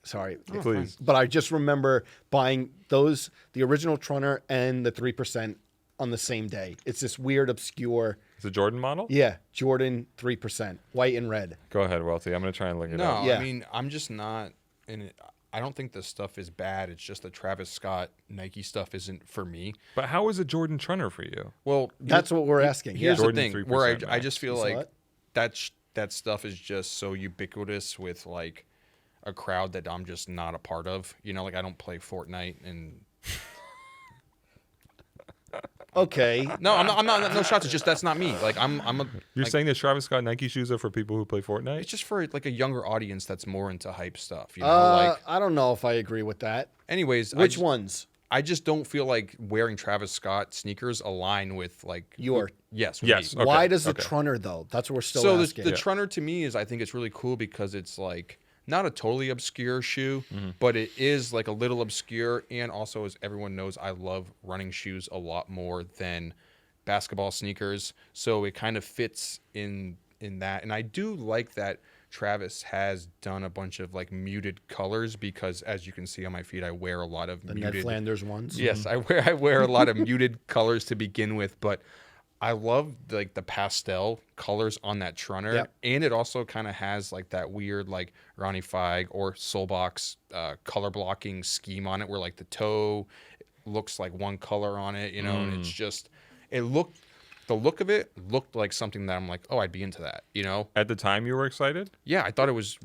[SPEAKER 2] Please.
[SPEAKER 1] But I just remember buying those, the original Trunner and the 3% on the same day. It's this weird, obscure.
[SPEAKER 2] It's a Jordan model?
[SPEAKER 1] Yeah, Jordan 3%, white and red.
[SPEAKER 2] Go ahead, Welty. I'm going to try and look it up.
[SPEAKER 3] No,
[SPEAKER 1] Yeah.
[SPEAKER 3] I mean, I'm just not in it. I don't think this stuff is bad. It's just the Travis Scott Nike stuff isn't for me.
[SPEAKER 2] But how is a Jordan Trunner for you?
[SPEAKER 3] Well,
[SPEAKER 1] That's what we're asking.
[SPEAKER 3] here's
[SPEAKER 1] Yeah.
[SPEAKER 3] the
[SPEAKER 2] Jordan
[SPEAKER 3] thing
[SPEAKER 2] 3%
[SPEAKER 3] where I
[SPEAKER 2] max.
[SPEAKER 3] just feel
[SPEAKER 1] You saw
[SPEAKER 3] like
[SPEAKER 1] it?
[SPEAKER 3] that stuff is just so ubiquitous with like a crowd that I'm just not a part of. Like I don't play Fortnite and.
[SPEAKER 1] Okay.
[SPEAKER 3] No, I'm not. No shots. It's just that's not me. Like I'm a.
[SPEAKER 2] You're
[SPEAKER 3] like,
[SPEAKER 2] saying that Travis Scott Nike shoes are for people who play Fortnite?
[SPEAKER 3] it's just for like a younger audience that's more into hype stuff.
[SPEAKER 1] I don't know if I agree with that.
[SPEAKER 3] Anyways,
[SPEAKER 1] Which ones?
[SPEAKER 3] I just don't feel like wearing Travis Scott sneakers align with like
[SPEAKER 1] Your-
[SPEAKER 3] yes. With
[SPEAKER 2] Yes.
[SPEAKER 3] me.
[SPEAKER 2] Okay,
[SPEAKER 1] Why does the
[SPEAKER 2] okay.
[SPEAKER 1] Trunner though? That's what we're still
[SPEAKER 3] So
[SPEAKER 1] asking.
[SPEAKER 3] the Trunner to me is I think it's really cool because it's like not a totally obscure shoe, but it is like a little obscure, and also as everyone knows, I love running shoes a lot more than basketball sneakers. So it kind of fits in that, and I do like that Travis has done a bunch of like muted colors because as you can see on my feet, I wear a lot of
[SPEAKER 1] the
[SPEAKER 3] muted.
[SPEAKER 1] Ned Flanders ones.
[SPEAKER 3] Yes, I wear a lot of muted colors to begin with, but I love like the pastel colors on that Trunner,
[SPEAKER 1] Yep.
[SPEAKER 3] and it also kind of has like that weird like Ronnie Feig or Soulbox color blocking scheme on it, where like the toe looks like one color on it, and it's just the look of it looked like something that I'm like, oh, I'd be into that,
[SPEAKER 2] At the time, you were excited?
[SPEAKER 3] Yeah, I thought it was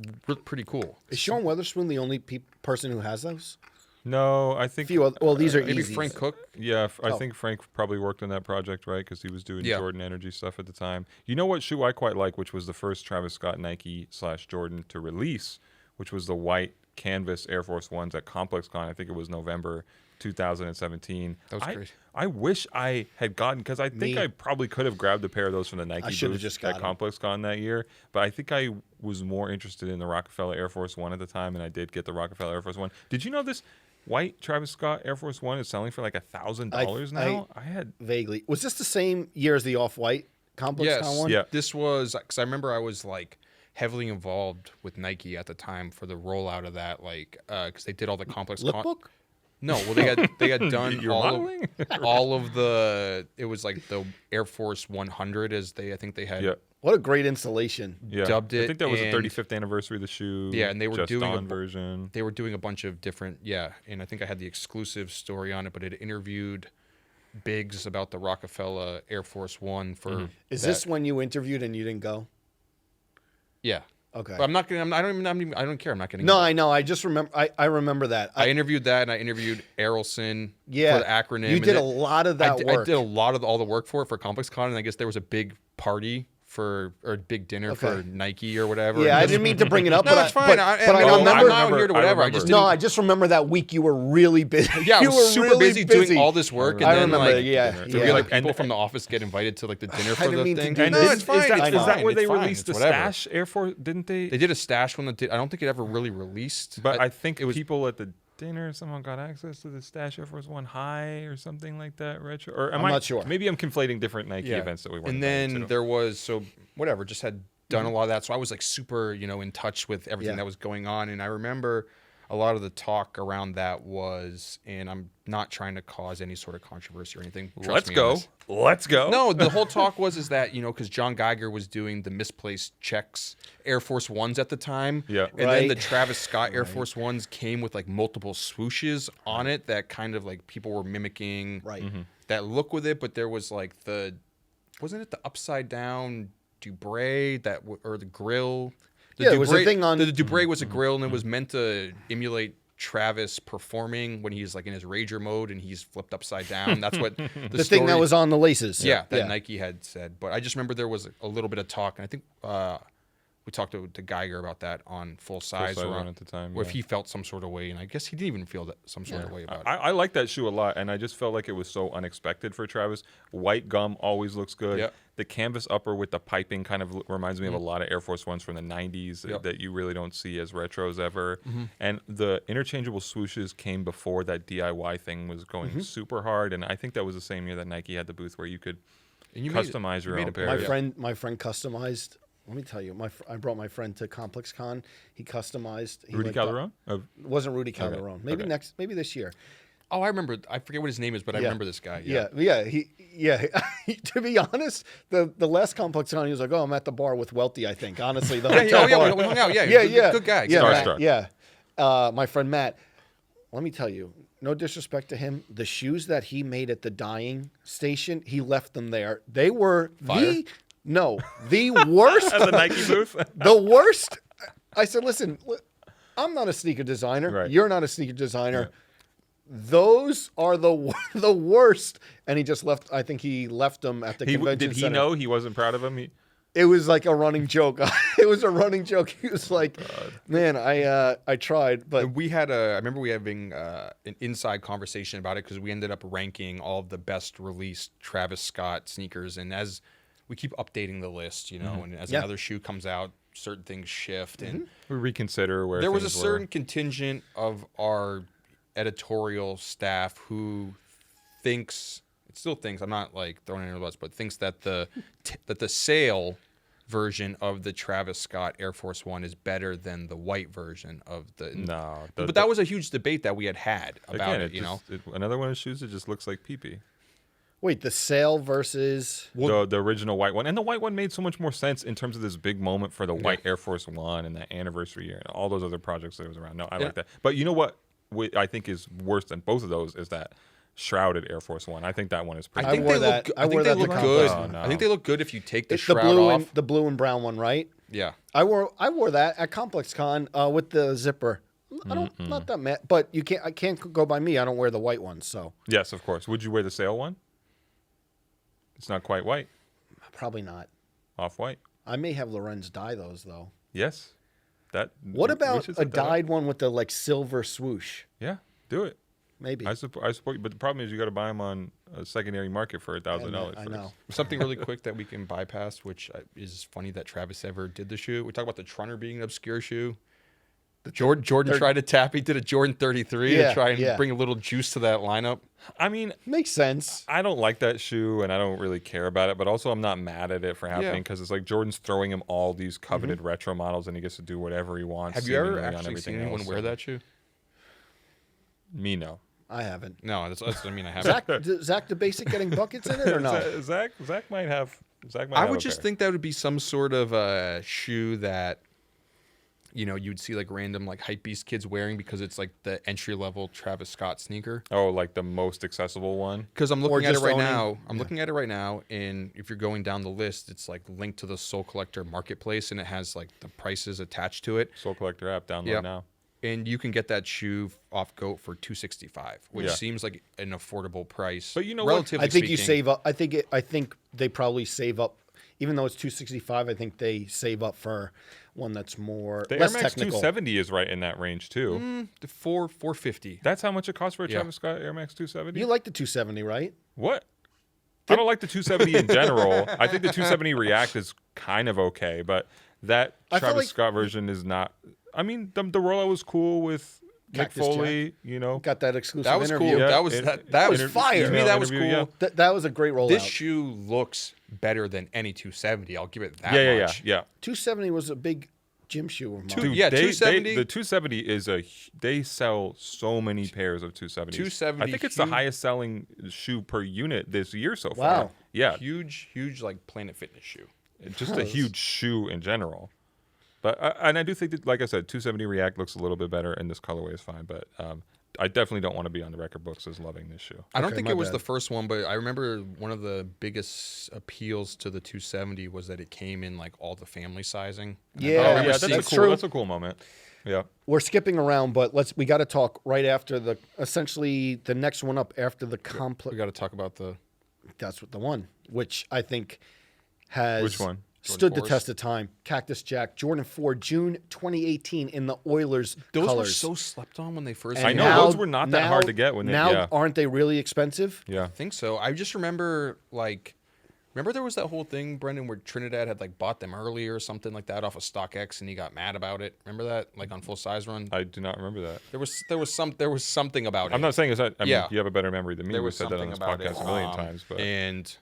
[SPEAKER 3] pretty cool.
[SPEAKER 1] Is Sean Weatherspoon the only person who has those?
[SPEAKER 2] No, I think.
[SPEAKER 1] Well, these are
[SPEAKER 3] Maybe
[SPEAKER 1] easy.
[SPEAKER 3] Frank Cook.
[SPEAKER 2] Yeah, I
[SPEAKER 1] Oh.
[SPEAKER 2] think Frank probably worked on that project, right? Because he was doing
[SPEAKER 3] Yeah.
[SPEAKER 2] Jordan Energy stuff at the time. You know what shoe I quite like, which was the first Travis Scott Nike/Jordan to release, which was the white canvas Air Force Ones at ComplexCon. I think it was November 2017.
[SPEAKER 3] That was great.
[SPEAKER 2] I wish I had gotten, because I think
[SPEAKER 1] Me.
[SPEAKER 2] I probably could have grabbed a pair of those from the Nike
[SPEAKER 1] should've
[SPEAKER 2] booth
[SPEAKER 1] just
[SPEAKER 2] at
[SPEAKER 1] got 'em.
[SPEAKER 2] ComplexCon that year. But I think I was more interested in the Rockefeller Air Force One at the time, and I did get the Rockefeller Air Force One. Did you know this white Travis Scott Air Force One is selling for like $1,000 now? I had
[SPEAKER 1] Vaguely. Was this the same year as the Off-White Complex
[SPEAKER 3] Yes.
[SPEAKER 1] Con one?
[SPEAKER 2] Yeah.
[SPEAKER 3] This was because I remember I was like heavily involved with Nike at the time for the rollout of that, like because they did all the complex.
[SPEAKER 1] Lookbook?
[SPEAKER 3] No, well they had done
[SPEAKER 2] You're modeling?
[SPEAKER 3] all of the. It was like the Air Force 100 as I think they had.
[SPEAKER 2] Yeah.
[SPEAKER 1] What a great installation.
[SPEAKER 2] Yeah.
[SPEAKER 3] Dubbed
[SPEAKER 2] I
[SPEAKER 3] it,
[SPEAKER 2] think that was the
[SPEAKER 3] and-
[SPEAKER 2] 35th anniversary of the shoe.
[SPEAKER 3] Yeah, and they were
[SPEAKER 2] just
[SPEAKER 3] doing a
[SPEAKER 2] on version.
[SPEAKER 3] They were doing a bunch of different, and I think I had the exclusive story on it, but it interviewed Biggs about the Rockefeller Air Force One for.
[SPEAKER 1] Is
[SPEAKER 3] that.
[SPEAKER 1] this when you interviewed and you didn't go?
[SPEAKER 3] Yeah.
[SPEAKER 1] Okay.
[SPEAKER 3] But I'm not gonna. I don't care. I'm not getting.
[SPEAKER 1] No, I know. I just remember. I remember that.
[SPEAKER 3] I interviewed that, and I interviewed Errolson
[SPEAKER 1] Yeah.
[SPEAKER 3] for the acronym.
[SPEAKER 1] You
[SPEAKER 3] and
[SPEAKER 1] did
[SPEAKER 3] it-
[SPEAKER 1] a lot of that
[SPEAKER 3] I
[SPEAKER 1] work.
[SPEAKER 3] did a lot of all the work for it for ComplexCon, and I guess there was a big party big dinner for Nike or whatever.
[SPEAKER 1] Yeah, I didn't mean to bring it up.
[SPEAKER 3] No,
[SPEAKER 1] but
[SPEAKER 3] it's fine.
[SPEAKER 1] I
[SPEAKER 3] remember. I'm
[SPEAKER 1] remember.
[SPEAKER 3] not here to whatever.
[SPEAKER 1] I just remember that week you were really busy.
[SPEAKER 3] Yeah, I
[SPEAKER 1] you
[SPEAKER 3] was
[SPEAKER 1] were
[SPEAKER 3] super
[SPEAKER 1] really
[SPEAKER 3] busy doing all this work, and
[SPEAKER 1] I
[SPEAKER 3] then
[SPEAKER 1] remember.
[SPEAKER 3] like
[SPEAKER 1] Yeah.
[SPEAKER 3] like people from the office get invited to like the dinner for the thing.
[SPEAKER 2] And
[SPEAKER 3] No, it's fine.
[SPEAKER 2] Is that where they
[SPEAKER 3] It's fine.
[SPEAKER 2] released the
[SPEAKER 3] It's whatever.
[SPEAKER 2] Stash Air Force? Didn't they?
[SPEAKER 3] They did a Stash one that did. I don't think it ever really released.
[SPEAKER 2] But I think it was people at the dinner somehow got access to the Stash Air Force One High or something like that. Retro, or
[SPEAKER 1] I'm not sure.
[SPEAKER 2] Maybe I'm conflating different Nike events that we weren't.
[SPEAKER 3] And then there was just had done a lot of that, so I was like super in touch with everything that was going on, and I remember a lot of the talk around that was, and I'm not trying to cause any sort of controversy or anything.
[SPEAKER 2] Let's go.
[SPEAKER 3] No, the whole talk was that because John Geiger was doing the misplaced checks Air Force Ones at the time, and then the Travis Scott Air Force Ones came with like multiple swooshes on it that kind of like people were mimicking that look with it, but there was like wasn't it the upside down Dubray or the grill?
[SPEAKER 1] There was a thing on
[SPEAKER 3] the Dubray was a grill, and it was meant to emulate Travis performing when he's like in his rager mode and he's flipped upside down. That's what
[SPEAKER 1] the thing that was on the laces.
[SPEAKER 3] That Nike had said. But I just remember there was a little bit of talk, and I think we talked to Geiger about that on Full Size
[SPEAKER 2] at the time,
[SPEAKER 3] or if he felt some sort of way, and I guess he didn't even feel some sort of way about it.
[SPEAKER 2] I like that shoe a lot, and I just felt like it was so unexpected for Travis. White gum always looks good.
[SPEAKER 3] Yep.
[SPEAKER 2] The canvas upper with the piping kind of reminds me of a lot of Air Force Ones from the 90s that you really don't see as retros ever. And the interchangeable swooshes came before that DIY thing was going super hard, and I think that was the same year that Nike had the booth where you could customize your own pair.
[SPEAKER 1] My friend customized. Let me tell you, I brought my friend to Complex Con. He customized.
[SPEAKER 2] Rudy Calderon?
[SPEAKER 1] It wasn't Rudy Calderon.
[SPEAKER 2] Okay.
[SPEAKER 1] Maybe this year.
[SPEAKER 3] Oh, I remember. I forget what his name is, but I remember this guy.
[SPEAKER 1] Yeah. To be honest, the last Complex Con, he was like, "Oh, I'm at the bar with Welty." I think honestly, the hotel bar.
[SPEAKER 3] We hung out. Yeah, good guy.
[SPEAKER 2] Starstruck.
[SPEAKER 1] My friend Matt. Let me tell you, no disrespect to him, the shoes that he made at the dyeing station, he left them there. They were the worst.
[SPEAKER 2] At the Nike booth?
[SPEAKER 1] The worst. I said, listen, I'm not a sneaker designer.
[SPEAKER 2] Right.
[SPEAKER 1] You're not a sneaker designer. Those are the worst. And he just left. I think he left them at the convention
[SPEAKER 2] Did he
[SPEAKER 1] center.
[SPEAKER 2] know he wasn't proud of him?
[SPEAKER 1] It was like a running joke. It was a running joke. He was like, "Man, I tried, but
[SPEAKER 3] we had I remember we having an inside conversation about it because we ended up ranking all of the best released Travis Scott sneakers, and as we keep updating the list, and as another shoe comes out, certain things shift, and
[SPEAKER 2] we reconsider where
[SPEAKER 3] there was a
[SPEAKER 2] things
[SPEAKER 3] certain
[SPEAKER 2] were.
[SPEAKER 3] contingent of our editorial staff who still thinks, I'm not like throwing it under the bus, but thinks that the sale version of the Travis Scott Air Force One is better than the white version of the.
[SPEAKER 2] No,
[SPEAKER 3] but that was a huge debate that we had about
[SPEAKER 2] again, another one of the shoes that just looks like pee-pee.
[SPEAKER 1] Wait, the sale versus
[SPEAKER 2] the original white one, and the white one made so much more sense in terms of this big moment for the white Air Force One and the anniversary year and all those other projects that was around. No, I like that. But you know what I think is worse than both of those is that shrouded Air Force One. I think that one is pretty.
[SPEAKER 3] I think they look good.
[SPEAKER 2] Oh, no.
[SPEAKER 3] I think they look good if you take the
[SPEAKER 1] it's
[SPEAKER 3] shroud off.
[SPEAKER 1] The blue and brown one, right?
[SPEAKER 3] Yeah.
[SPEAKER 1] I wore that at Complex Con with the zipper. I don't not that mad, but I can't go by me. I don't wear the white ones, so.
[SPEAKER 2] Yes, of course. Would you wear the sale one? It's not quite white.
[SPEAKER 1] Probably not.
[SPEAKER 2] Off-white.
[SPEAKER 1] I may have Lorenz dye those though.
[SPEAKER 2] Yes.
[SPEAKER 1] What about a dyed one with the like silver swoosh?
[SPEAKER 2] Yeah, do it.
[SPEAKER 1] Maybe.
[SPEAKER 2] I support you, but the problem is you got to buy them on a secondary market for $1,000.
[SPEAKER 1] I know.
[SPEAKER 3] Something really quick that we can bypass, which is funny that Travis ever did the shoe. We talk about the Trunner being an obscure shoe. Jordan tried to tap. He did a Jordan 33 to try and bring a little juice to that lineup.
[SPEAKER 2] I mean,
[SPEAKER 1] makes sense.
[SPEAKER 2] I don't like that shoe, and I don't really care about it. But also, I'm not mad at it for happening because it's like Jordan's throwing him all these coveted retro models, and he gets to do whatever he wants.
[SPEAKER 3] Have you ever actually seen anyone wear that shoe?
[SPEAKER 2] Me, no.
[SPEAKER 1] I haven't.
[SPEAKER 3] No, that's I mean, I haven't.
[SPEAKER 1] Zach the Basic getting buckets in it or no?
[SPEAKER 2] Zach might have.
[SPEAKER 3] I would just think that would be some sort of shoe that. You'd see like random like hypebeast kids wearing because it's like the entry level Travis Scott sneaker.
[SPEAKER 2] Oh, like the most accessible one.
[SPEAKER 3] Because I'm looking at it right now. I'm looking at it right now, and if you're going down the list, it's like linked to the Soul Collector marketplace, and it has like the prices attached to it.
[SPEAKER 2] Soul Collector app, download now.
[SPEAKER 3] And you can get that shoe off GOAT for $265, which seems like an affordable price.
[SPEAKER 2] But you know
[SPEAKER 3] relatively
[SPEAKER 1] I think
[SPEAKER 3] speaking.
[SPEAKER 1] you save up. I think they probably save up. even though it's 265, I think they save up for one that's more
[SPEAKER 2] the
[SPEAKER 1] less
[SPEAKER 2] Air Max
[SPEAKER 1] technical.
[SPEAKER 2] 270 is right in that range too.
[SPEAKER 3] The 450.
[SPEAKER 2] That's how much it costs for a Travis Scott Air Max 270.
[SPEAKER 1] You like the 270, right?
[SPEAKER 2] What? I don't like the 270 in general. I think the 270 React is kind of okay, but that Travis Scott version is not. I mean, the rollout was cool with Mick Foley. You know,
[SPEAKER 1] got that exclusive
[SPEAKER 3] that was
[SPEAKER 1] interview.
[SPEAKER 3] cool.
[SPEAKER 2] Yeah,
[SPEAKER 3] that was fire. To me, that was cool.
[SPEAKER 2] Yeah.
[SPEAKER 1] That was a great rollout.
[SPEAKER 3] This shoe looks better than any 270. I'll give it that much.
[SPEAKER 2] Yeah.
[SPEAKER 1] 270 was a big gym shoe of mine.
[SPEAKER 2] Dude,
[SPEAKER 3] Yeah, 270.
[SPEAKER 2] The 270 is they sell so many pairs of 270s.
[SPEAKER 3] 270.
[SPEAKER 2] I think it's the highest selling shoe per unit this year so far.
[SPEAKER 1] Wow.
[SPEAKER 2] Yeah.
[SPEAKER 3] Huge like Planet Fitness shoe.
[SPEAKER 2] Just a huge shoe in general. But and I do think that, like I said, 270 React looks a little bit better, and this colorway is fine. But I definitely don't want to be on the record books as loving this shoe.
[SPEAKER 3] I don't
[SPEAKER 1] Okay,
[SPEAKER 3] think
[SPEAKER 1] my
[SPEAKER 3] it was
[SPEAKER 1] bad.
[SPEAKER 3] the first one, but I remember one of the biggest appeals to the 270 was that it came in like all the family sizing.
[SPEAKER 1] Yeah,
[SPEAKER 2] That's a cool moment. Yeah.
[SPEAKER 1] We're skipping around, but we got to talk right after essentially the next one up after the complex.
[SPEAKER 3] We got to talk about the.
[SPEAKER 1] That's what the one, which I think has
[SPEAKER 2] Which one?
[SPEAKER 1] stood the
[SPEAKER 3] 4s.
[SPEAKER 1] test of time. Cactus Jack, Jordan 4, June 2018 in the Oilers
[SPEAKER 3] Those
[SPEAKER 1] colors.
[SPEAKER 3] were so slept on when they first.
[SPEAKER 1] And
[SPEAKER 2] I know,
[SPEAKER 3] came out.
[SPEAKER 2] those were not that hard to get when they-
[SPEAKER 1] now
[SPEAKER 2] yeah.
[SPEAKER 1] aren't they really expensive?
[SPEAKER 2] Yeah.
[SPEAKER 3] I think so. I just remember remember there was that whole thing, Brendan, where Trinidad had like bought them earlier or something like that off of StockX, and he got mad about it. Remember that, like on Full Size Run?
[SPEAKER 2] I do not remember that.
[SPEAKER 3] There was something about it.
[SPEAKER 2] I'm not saying it's not. I mean,
[SPEAKER 3] Yeah.
[SPEAKER 2] you have a better memory than me.
[SPEAKER 3] There
[SPEAKER 2] We
[SPEAKER 3] was
[SPEAKER 2] said that on
[SPEAKER 3] something
[SPEAKER 2] this
[SPEAKER 3] about
[SPEAKER 2] podcast
[SPEAKER 3] it.
[SPEAKER 2] a million times. But
[SPEAKER 3] And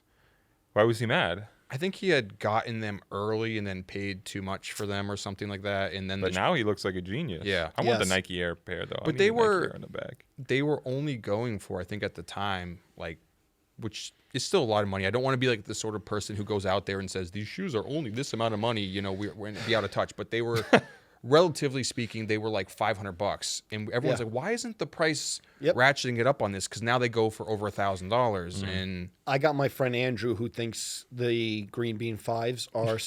[SPEAKER 2] why was he mad?
[SPEAKER 3] I think he had gotten them early and then paid too much for them or something like that. And then
[SPEAKER 2] But now he looks like a genius.
[SPEAKER 3] Yeah.
[SPEAKER 2] I want the
[SPEAKER 1] Yes.
[SPEAKER 2] Nike Air pair though.
[SPEAKER 3] But
[SPEAKER 2] I need
[SPEAKER 3] they
[SPEAKER 2] the Nike
[SPEAKER 3] were-
[SPEAKER 2] Air in the back.
[SPEAKER 3] they were only going for, I think at the time, like, which is still a lot of money. I don't want to be like the sort of person who goes out there and says these shoes are only this amount of money. You know, we're going to be out of touch. But they were, relatively speaking, they were like $500, and everyone's
[SPEAKER 1] Yeah.
[SPEAKER 3] like, why isn't the price
[SPEAKER 1] Yep.
[SPEAKER 3] ratcheting it up on this? Because now they go for over $1,000, and
[SPEAKER 1] I got my friend Andrew who thinks the Green Bean 5s are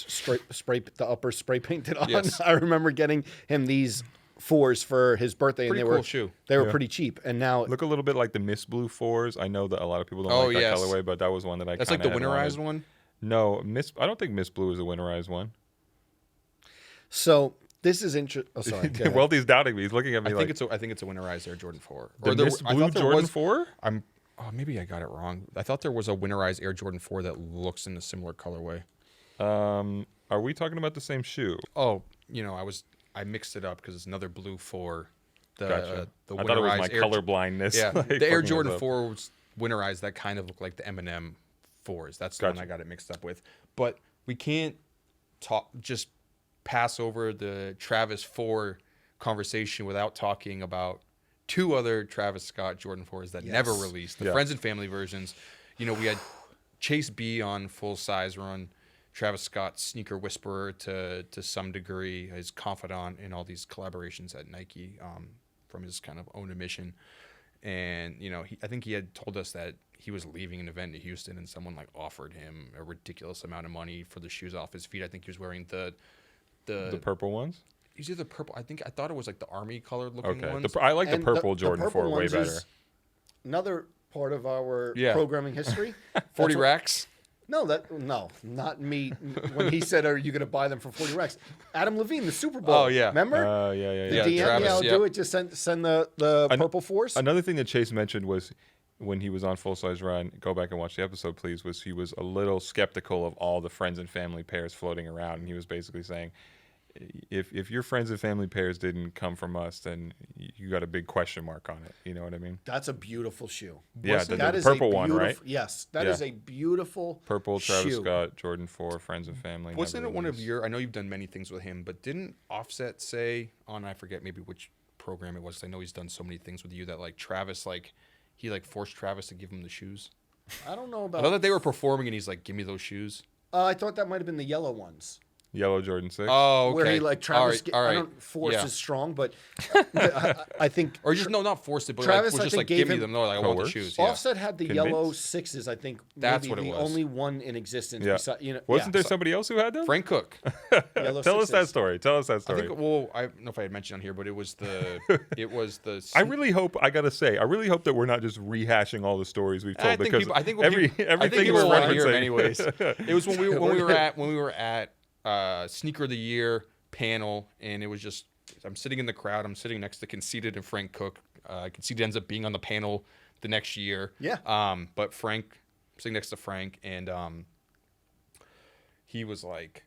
[SPEAKER 1] the upper spray painted on.
[SPEAKER 3] Yes.
[SPEAKER 1] I remember getting him these 4s for his birthday,
[SPEAKER 3] Pretty
[SPEAKER 1] and they
[SPEAKER 3] cool
[SPEAKER 1] were
[SPEAKER 3] shoe.
[SPEAKER 1] They were
[SPEAKER 2] Yeah.
[SPEAKER 1] pretty cheap, and now
[SPEAKER 2] Look a little bit like the Miss Blue 4s. I know that a lot of people don't
[SPEAKER 3] Oh,
[SPEAKER 2] like that
[SPEAKER 3] yes.
[SPEAKER 2] colorway, but that was one that I
[SPEAKER 3] that's like the
[SPEAKER 2] kinda had
[SPEAKER 3] winterized
[SPEAKER 2] wanted.
[SPEAKER 3] one.
[SPEAKER 2] No, I don't think Miss Blue is a winterized one.
[SPEAKER 1] so this is interesting. Oh, sorry. go ahead.
[SPEAKER 2] Welty's doubting me. He's looking at me
[SPEAKER 3] I
[SPEAKER 2] like
[SPEAKER 3] think it's a winterized Air Jordan 4.
[SPEAKER 2] the
[SPEAKER 3] there-
[SPEAKER 2] Miss
[SPEAKER 3] I
[SPEAKER 2] Blue
[SPEAKER 3] thought there
[SPEAKER 2] Jordan
[SPEAKER 3] was-
[SPEAKER 2] 4.
[SPEAKER 3] Maybe I got it wrong. I thought there was a winterized Air Jordan 4 that looks in a similar colorway.
[SPEAKER 2] Are we talking about the same shoe?
[SPEAKER 3] Oh, I mixed it up because it's another blue 4.
[SPEAKER 2] Gotcha.
[SPEAKER 3] The
[SPEAKER 2] I thought it was my
[SPEAKER 3] winterized Air,
[SPEAKER 2] color blindness.
[SPEAKER 3] Yeah,
[SPEAKER 2] like,
[SPEAKER 3] the Air
[SPEAKER 2] fucking us
[SPEAKER 3] Jordan
[SPEAKER 2] up.
[SPEAKER 3] 4 was winterized. That kind of looked like the M&M 4s. That's the
[SPEAKER 2] Gotcha.
[SPEAKER 3] one I got it mixed up with. But we can't just pass over the Travis 4 conversation without talking about two other Travis Scott Jordan 4s that never
[SPEAKER 1] Yes.
[SPEAKER 3] released, the
[SPEAKER 2] Yeah.
[SPEAKER 3] Friends and Family versions. We had Chase B on Full Size Run, Travis Scott Sneaker Whisperer to some degree, his confidant in all these collaborations at Nike from his kind of own admission. And, I think he had told us that he was leaving an event in Houston and someone like offered him a ridiculous amount of money for the shoes off his feet. I think he was wearing the
[SPEAKER 2] purple ones.
[SPEAKER 3] He's either purple. I thought it was like the army colored looking
[SPEAKER 2] Okay,
[SPEAKER 3] ones.
[SPEAKER 2] I like the
[SPEAKER 1] And
[SPEAKER 2] purple Jordan
[SPEAKER 1] purple
[SPEAKER 2] 4 way
[SPEAKER 1] ones
[SPEAKER 2] better.
[SPEAKER 1] is another part of our
[SPEAKER 3] Yeah.
[SPEAKER 1] programming history.
[SPEAKER 3] 40
[SPEAKER 1] That's what-
[SPEAKER 3] racks.
[SPEAKER 1] No, not me. When he said, "Are you going to buy them for 40 racks?" Adam Levine, the Super Bowl.
[SPEAKER 3] Oh, yeah.
[SPEAKER 1] Remember?
[SPEAKER 2] Yeah.
[SPEAKER 1] The
[SPEAKER 3] Yeah,
[SPEAKER 1] DM,
[SPEAKER 3] Travis,
[SPEAKER 1] I'll
[SPEAKER 3] yeah.
[SPEAKER 1] do it. Just send the purple force.
[SPEAKER 2] Another thing that Chase mentioned was when he was on Full Size Run, go back and watch the episode, please, was he was a little skeptical of all the friends and family pairs floating around. And he was basically saying, if your friends and family pairs didn't come from us, then you got a big question mark on it. You know what I mean?
[SPEAKER 1] That's a beautiful shoe.
[SPEAKER 2] Yeah,
[SPEAKER 1] That
[SPEAKER 2] the
[SPEAKER 1] is a
[SPEAKER 2] purple one, right?
[SPEAKER 1] beautiful- Yes, that
[SPEAKER 2] Yeah.
[SPEAKER 1] is a beautiful
[SPEAKER 2] Purple Travis
[SPEAKER 1] shoe.
[SPEAKER 2] Scott Jordan 4 Friends and Family.
[SPEAKER 3] Wasn't
[SPEAKER 2] never
[SPEAKER 3] it one of
[SPEAKER 2] released.
[SPEAKER 3] your? I know you've done many things with him, but didn't Offset say on I forget maybe which program it was? I know he's done so many things with you that like Travis he forced Travis to give him the shoes.
[SPEAKER 1] I don't know
[SPEAKER 3] I know
[SPEAKER 1] about.
[SPEAKER 3] that they were performing and he's like, "Give me those shoes."
[SPEAKER 1] I thought that might have been the yellow ones.
[SPEAKER 2] Yellow Jordan 6.
[SPEAKER 3] Oh, okay.
[SPEAKER 1] Where he like Travis.
[SPEAKER 3] All right.
[SPEAKER 1] I don't force
[SPEAKER 3] Yeah.
[SPEAKER 1] is strong, but I think
[SPEAKER 3] Or just not forced it, but
[SPEAKER 1] Travis,
[SPEAKER 3] was
[SPEAKER 1] I
[SPEAKER 3] just
[SPEAKER 1] think,
[SPEAKER 3] like
[SPEAKER 1] gave
[SPEAKER 3] give me
[SPEAKER 1] him
[SPEAKER 3] them. No, like I want the
[SPEAKER 2] coerced.
[SPEAKER 3] shoes. Yeah.
[SPEAKER 1] Offset had the
[SPEAKER 2] Convinced?
[SPEAKER 1] yellow 6s. I think
[SPEAKER 3] That's
[SPEAKER 1] maybe
[SPEAKER 3] what it
[SPEAKER 1] the
[SPEAKER 3] was.
[SPEAKER 1] only one in existence.
[SPEAKER 2] Yeah. Wasn't there
[SPEAKER 1] so-
[SPEAKER 2] somebody else who had them?
[SPEAKER 3] Frank Cook.
[SPEAKER 1] yellow
[SPEAKER 2] Tell us that
[SPEAKER 1] 6s.
[SPEAKER 2] story. Tell us that
[SPEAKER 3] I
[SPEAKER 2] story.
[SPEAKER 3] think. Well, I don't know if I had mentioned on here, but it was the.
[SPEAKER 2] I really hope. I gotta say, I really hope that we're not just rehashing all the stories we've told.
[SPEAKER 3] I think
[SPEAKER 2] because
[SPEAKER 3] people, I think
[SPEAKER 2] everything
[SPEAKER 3] people
[SPEAKER 2] we're
[SPEAKER 3] want to hear them
[SPEAKER 2] referencing.
[SPEAKER 3] anyways. It was when we were at Sneaker of the Year panel, and it was just I'm sitting in the crowd. I'm sitting next to Conceited and Frank Cook. Conceited ends up being on the panel the next year.
[SPEAKER 1] Yeah.
[SPEAKER 3] But Frank, sitting next to Frank, and he was like,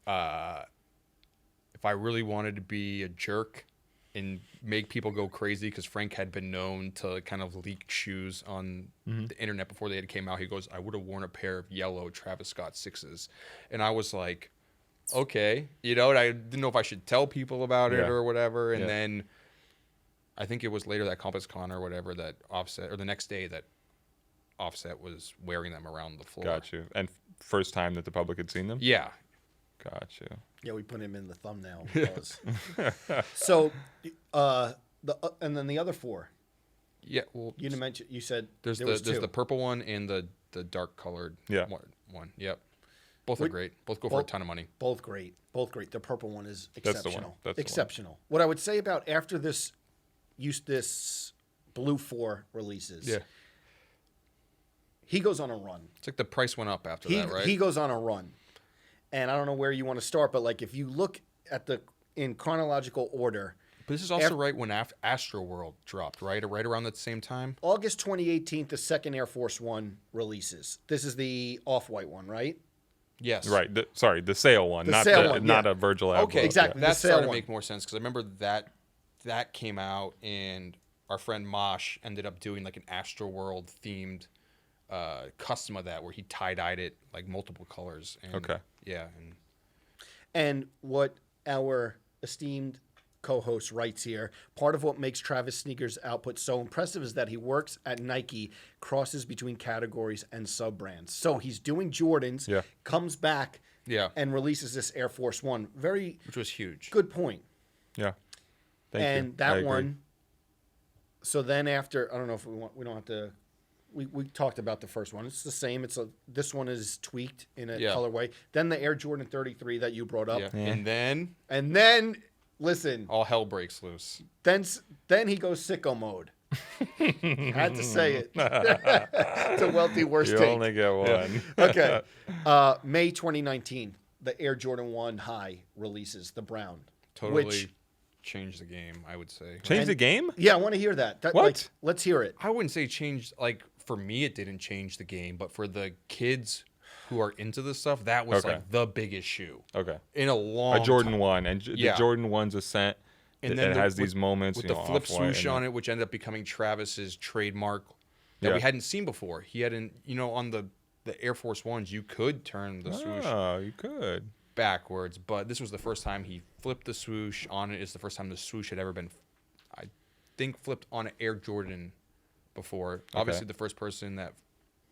[SPEAKER 3] if I really wanted to be a jerk and make people go crazy, because Frank had been known to kind of leak shoes on the internet before they had came out. He goes, I would have worn a pair of yellow Travis Scott 6s. And I was like, okay, and I didn't know if I should tell people about it or whatever. And then I think it was later that Compass Con or whatever that Offset, or the next day that Offset was wearing them around the floor.
[SPEAKER 2] Got you. And first time that the public had seen them.
[SPEAKER 3] Yeah.
[SPEAKER 2] Got you.
[SPEAKER 1] Yeah, we put him in the thumbnail. So, and then the other 4.
[SPEAKER 3] Yeah. Well,
[SPEAKER 1] You didn't mention. You said
[SPEAKER 3] there's
[SPEAKER 1] there was
[SPEAKER 3] there's
[SPEAKER 1] 2.
[SPEAKER 3] the purple one and the dark colored one. Yep. Both are great. Both go for a ton of money.
[SPEAKER 1] Both great. Both great. The purple one is
[SPEAKER 2] That's the one.
[SPEAKER 1] exceptional.
[SPEAKER 2] That's the one.
[SPEAKER 1] Exceptional. What I would say about after this Blue 4 releases,
[SPEAKER 3] Yeah.
[SPEAKER 1] he goes on a run.
[SPEAKER 3] It's like the price went up after that, right?
[SPEAKER 1] He goes on a run. And I don't know where you want to start, but like if you look at in chronological order,
[SPEAKER 3] But this is also right when Astro World dropped, right? Right around that same time?
[SPEAKER 1] August 2018, the second Air Force One releases. This is the off-white one, right?
[SPEAKER 3] Yes.
[SPEAKER 2] Right. The sale one, not
[SPEAKER 1] sale one,
[SPEAKER 2] not
[SPEAKER 1] yeah.
[SPEAKER 2] a Virgil Abloh.
[SPEAKER 3] Okay,
[SPEAKER 1] Exactly.
[SPEAKER 3] That
[SPEAKER 1] the sale
[SPEAKER 3] started to
[SPEAKER 1] one.
[SPEAKER 3] make more sense because I remember that came out and our friend Mosh ended up doing like an Astro World themed custom of that where he tie-dyed it like multiple colors. And,
[SPEAKER 2] Okay.
[SPEAKER 3] Yeah.
[SPEAKER 1] And what our esteemed co-host writes here, part of what makes Travis Sneakers' output so impressive is that he works at Nike, crosses between categories and sub-brands. So he's doing Jordans, comes back, and releases this Air Force One.
[SPEAKER 3] Which was huge.
[SPEAKER 1] Good point.
[SPEAKER 2] Yeah. Thank you.
[SPEAKER 1] And
[SPEAKER 2] I
[SPEAKER 1] that
[SPEAKER 2] agree.
[SPEAKER 1] one. So then after, I don't know if we don't have to. We talked about the first one. It's the same. This one is tweaked in a colorway. Then the Air Jordan 33 that you brought up.
[SPEAKER 3] Yeah. And
[SPEAKER 1] then listen.
[SPEAKER 3] all hell breaks loose.
[SPEAKER 1] Then he goes sicko mode. Had to say it. It's a wealthy worst
[SPEAKER 2] You
[SPEAKER 1] take.
[SPEAKER 2] only get one.
[SPEAKER 1] Okay. May 2019, the Air Jordan 1 High releases, the brown.
[SPEAKER 3] Totally changed the game, I would say.
[SPEAKER 2] Change the game?
[SPEAKER 1] Yeah, I want to hear that.
[SPEAKER 2] What?
[SPEAKER 1] Like, let's hear it.
[SPEAKER 3] I wouldn't say changed, like, for me, it didn't change the game, but for the kids who are into this stuff, that was like the biggest shoe.
[SPEAKER 2] Okay.
[SPEAKER 3] In a long
[SPEAKER 2] Jordan
[SPEAKER 3] time.
[SPEAKER 2] 1. And the Jordan 1's ascent.
[SPEAKER 3] And
[SPEAKER 2] then
[SPEAKER 3] then
[SPEAKER 2] it has these moments.
[SPEAKER 3] with the flip swoosh on it, which ended up becoming Travis's trademark that we hadn't seen before. He hadn't, on the Air Force Ones, you could turn the swoosh
[SPEAKER 2] Oh, you could.
[SPEAKER 3] backwards, but this was the first time he flipped the swoosh on it. It's the first time the swoosh had ever been, I think, flipped on an Air Jordan before. Okay. Obviously, the first person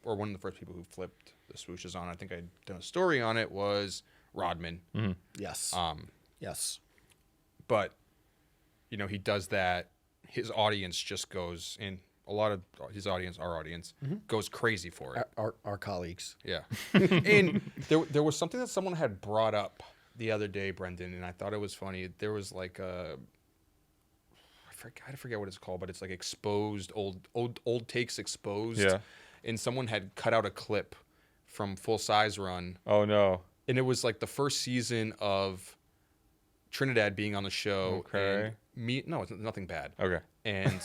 [SPEAKER 3] or one of the first people who flipped the swooshes on, I think I'd done a story on it, was Rodman.
[SPEAKER 2] Mm-hmm.
[SPEAKER 1] Yes. Yes.
[SPEAKER 3] But, he does that. His audience just goes, and a lot of his audience, our audience, goes crazy for it.
[SPEAKER 1] Our colleagues.
[SPEAKER 3] Yeah. And there was something that someone had brought up the other day, Brendan, and I thought it was funny. There was like I forget what it's called, but it's like exposed, old takes exposed.
[SPEAKER 2] Yeah.
[SPEAKER 3] And someone had cut out a clip from Full Size Run.
[SPEAKER 2] Oh, no.
[SPEAKER 3] And it was like the first season of Trinidad being on the show.
[SPEAKER 2] Okay.
[SPEAKER 3] And no, it's nothing bad.
[SPEAKER 2] Okay.
[SPEAKER 3] And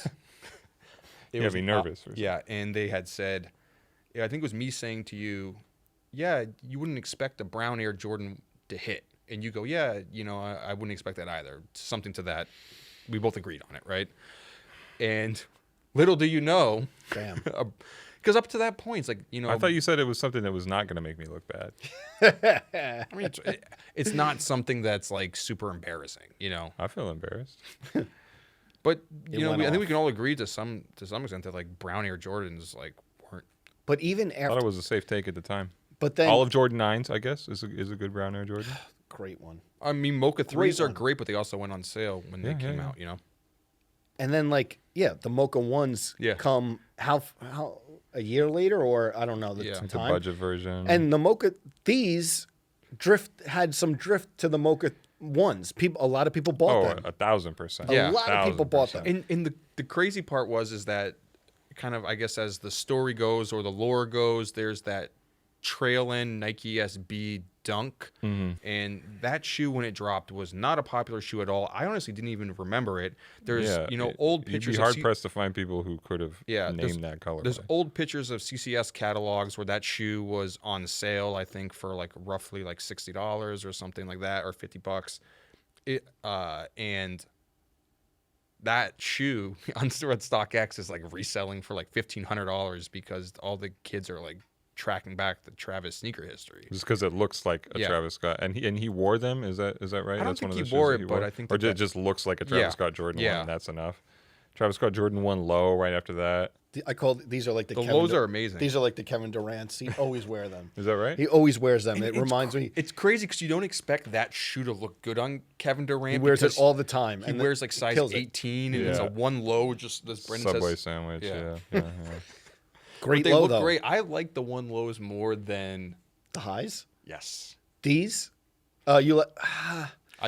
[SPEAKER 2] it was be nervous.
[SPEAKER 3] and they had said, I think it was me saying to you, you wouldn't expect a brown Air Jordan to hit. And you go, I wouldn't expect that either. Something to that. We both agreed on it, right? And little do you know,
[SPEAKER 1] Damn.
[SPEAKER 3] because up to that point, it's like,
[SPEAKER 2] I thought you said it was something that was not going to make me look bad.
[SPEAKER 3] I mean, it's not something that's like super embarrassing,
[SPEAKER 2] I feel embarrassed.
[SPEAKER 3] But
[SPEAKER 1] It
[SPEAKER 3] I
[SPEAKER 1] went
[SPEAKER 3] think
[SPEAKER 1] off.
[SPEAKER 3] we can all agree to some extent that like brown Air Jordans like weren't.
[SPEAKER 1] But even
[SPEAKER 2] I thought
[SPEAKER 1] after,
[SPEAKER 2] it was a safe take at the time.
[SPEAKER 1] But then
[SPEAKER 2] all of Jordan 9s, I guess, is a good brown Air Jordan.
[SPEAKER 1] Great one.
[SPEAKER 3] I mean, Mocha 3s are
[SPEAKER 1] one.
[SPEAKER 3] great, but they also went on sale when they came out, you know?
[SPEAKER 1] And then like, the Mocha 1s come how a year later, or I don't know the time.
[SPEAKER 2] It's a budget version.
[SPEAKER 1] And the Mocha, these had some drift to the Mocha 1s. A lot of people bought them.
[SPEAKER 2] 1,000%.
[SPEAKER 1] A lot of people bought them.
[SPEAKER 3] And the crazy part is that kind of, I guess, as the story goes or the lore goes, there's that trail end Nike SB Dunk, and that shoe when it dropped was not a popular shoe at all. I honestly didn't even remember it. There's old pictures.
[SPEAKER 2] You'd be hard pressed to find people who could have named that color.
[SPEAKER 3] There's old pictures of CCS catalogs where that shoe was on sale, I think, for like roughly like $60 or something like that, or $50. And that shoe on StockX is like reselling for like $1,500 because all the kids are like tracking back the Travis sneaker history.
[SPEAKER 2] Just because it looks like a Travis Scott, and he wore them. Is that right?
[SPEAKER 3] I don't think he wore it, but I think
[SPEAKER 2] it just looks like a Travis Scott Jordan 1. And that's enough. Travis Scott Jordan 1 low right after that.
[SPEAKER 1] I call these are like the
[SPEAKER 3] lows are amazing.
[SPEAKER 1] These are like the Kevin Durant's. He always wear them.
[SPEAKER 2] Is that right?
[SPEAKER 1] He always wears them. It reminds me.
[SPEAKER 3] It's crazy because you don't expect that shoe to look good on Kevin Durant.
[SPEAKER 1] He wears it all the time.
[SPEAKER 3] He wears like size 18, and it's a one low. Just this
[SPEAKER 2] Subway sandwich. Yeah.
[SPEAKER 1] Great
[SPEAKER 3] they
[SPEAKER 1] low
[SPEAKER 3] look
[SPEAKER 1] though.
[SPEAKER 3] Great. I like the one lows more than
[SPEAKER 1] the highs.
[SPEAKER 3] Yes.
[SPEAKER 1] These.
[SPEAKER 3] I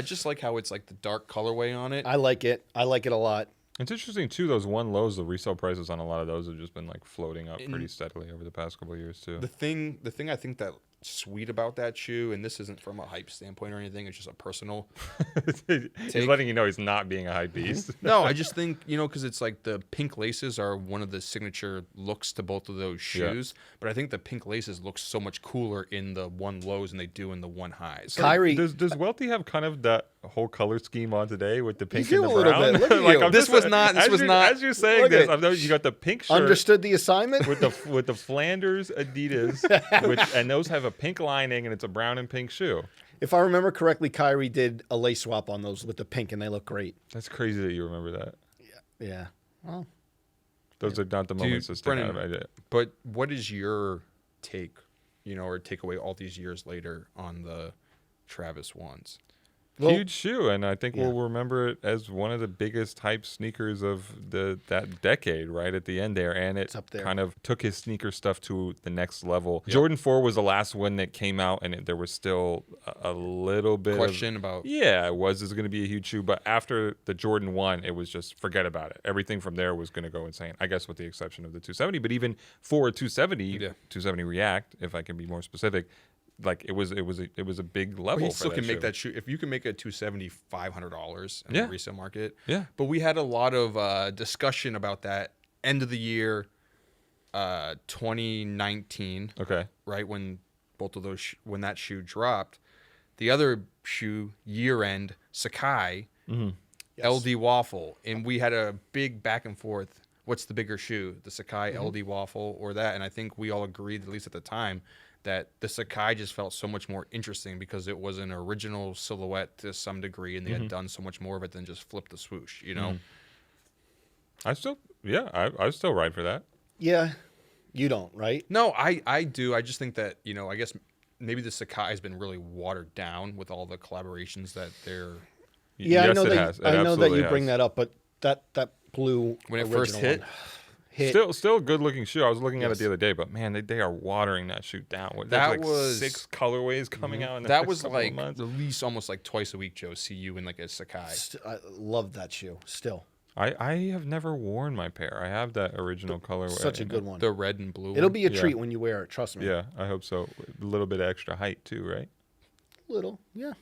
[SPEAKER 3] just like how it's like the dark colorway on it.
[SPEAKER 1] I like it. I like it a lot.
[SPEAKER 2] It's interesting too. Those one lows, the resale prices on a lot of those have just been like floating up pretty steadily over the past couple of years too.
[SPEAKER 3] The thing I think that sweet about that shoe, and this isn't from a hype standpoint or anything, it's just a personal
[SPEAKER 2] He's letting you know he's not being a hype beast.
[SPEAKER 3] No, I just think, because it's like the pink laces are one of the signature looks to both of those shoes, but I think the pink laces look so much cooler in the one lows than they do in the one highs.
[SPEAKER 2] So
[SPEAKER 1] Kyrie,
[SPEAKER 2] does Welty have kind of that whole color scheme on today with the pink
[SPEAKER 1] you
[SPEAKER 2] and
[SPEAKER 1] do
[SPEAKER 2] the
[SPEAKER 1] a little
[SPEAKER 2] brown?
[SPEAKER 1] bit. Look at you.
[SPEAKER 3] This was not.
[SPEAKER 2] As you're saying
[SPEAKER 1] Look
[SPEAKER 2] this,
[SPEAKER 1] at-
[SPEAKER 2] I know you got the pink shirt.
[SPEAKER 1] understood the assignment.
[SPEAKER 2] with the Flanders Adidas, and those have a pink lining, and it's a brown and pink shoe.
[SPEAKER 1] If I remember correctly, Kyrie did a lace swap on those with the pink, and they look great.
[SPEAKER 2] That's crazy that you remember that.
[SPEAKER 1] Yeah. Well,
[SPEAKER 2] Those are not the moments that stick out of my head.
[SPEAKER 3] But what is your take, or takeaway all these years later on the Travis ones?
[SPEAKER 1] Well,
[SPEAKER 2] Huge shoe, and I think we'll remember it as one of the biggest hype sneakers of that decade, right at the end there, and it
[SPEAKER 1] up there.
[SPEAKER 2] kind of took his sneaker stuff to the next level. Yep. Jordan 4 was the last one that came out, and there was still a little bit
[SPEAKER 3] question about
[SPEAKER 2] this is going to be a huge shoe, but after the Jordan 1, it was just forget about it. Everything from there was going to go insane, I guess with the exception of the 270, but even for a 270, 270 React, if I can be more specific, like it was a big level.
[SPEAKER 3] You
[SPEAKER 2] for
[SPEAKER 3] still
[SPEAKER 2] that
[SPEAKER 3] can make
[SPEAKER 2] shoe.
[SPEAKER 3] that shoe if you can make a $270 $500 in the resale market.
[SPEAKER 2] Yeah,
[SPEAKER 3] but we had a lot of discussion about that end of the year, 2019.
[SPEAKER 2] Okay,
[SPEAKER 3] right when both of those when that shoe dropped. The other shoe year end Sacai, LD Waffle, and we had a big back and forth. What's the bigger shoe, the Sacai LD Waffle or that? And I think we all agreed, at least at the time, that the Sacai just felt so much more interesting because it was an original silhouette to some degree, and they had done so much more of it than just flip the swoosh,
[SPEAKER 2] I still ride for that.
[SPEAKER 1] yeah. You don't, right?
[SPEAKER 3] No, I do. I just think that, I guess maybe the Sacai has been really watered down with all the collaborations that they're...
[SPEAKER 1] Yeah,
[SPEAKER 2] yes,
[SPEAKER 1] I know
[SPEAKER 2] it
[SPEAKER 1] that.
[SPEAKER 2] has. It
[SPEAKER 1] I know that
[SPEAKER 2] absolutely
[SPEAKER 1] you bring
[SPEAKER 2] has.
[SPEAKER 1] that up, but that blue
[SPEAKER 3] When it first hit,
[SPEAKER 2] Still a good looking shoe. I was looking at it the other day, but man, they are watering that shoe down. There's like
[SPEAKER 3] was
[SPEAKER 2] 6 colorways coming out. In the
[SPEAKER 3] that
[SPEAKER 2] next
[SPEAKER 3] was
[SPEAKER 2] couple of
[SPEAKER 3] like
[SPEAKER 2] months.
[SPEAKER 3] at least almost like twice a week, Joe, see you in like a Sacai.
[SPEAKER 1] I love that shoe still.
[SPEAKER 2] I have never worn my pair. I have that original colorway.
[SPEAKER 1] Such a good one.
[SPEAKER 3] The red and blue.
[SPEAKER 1] It'll be a
[SPEAKER 2] Yeah.
[SPEAKER 1] treat when you wear it. Trust me.
[SPEAKER 2] Yeah, I hope so. A little bit of extra height too, right?
[SPEAKER 1] Little, yeah.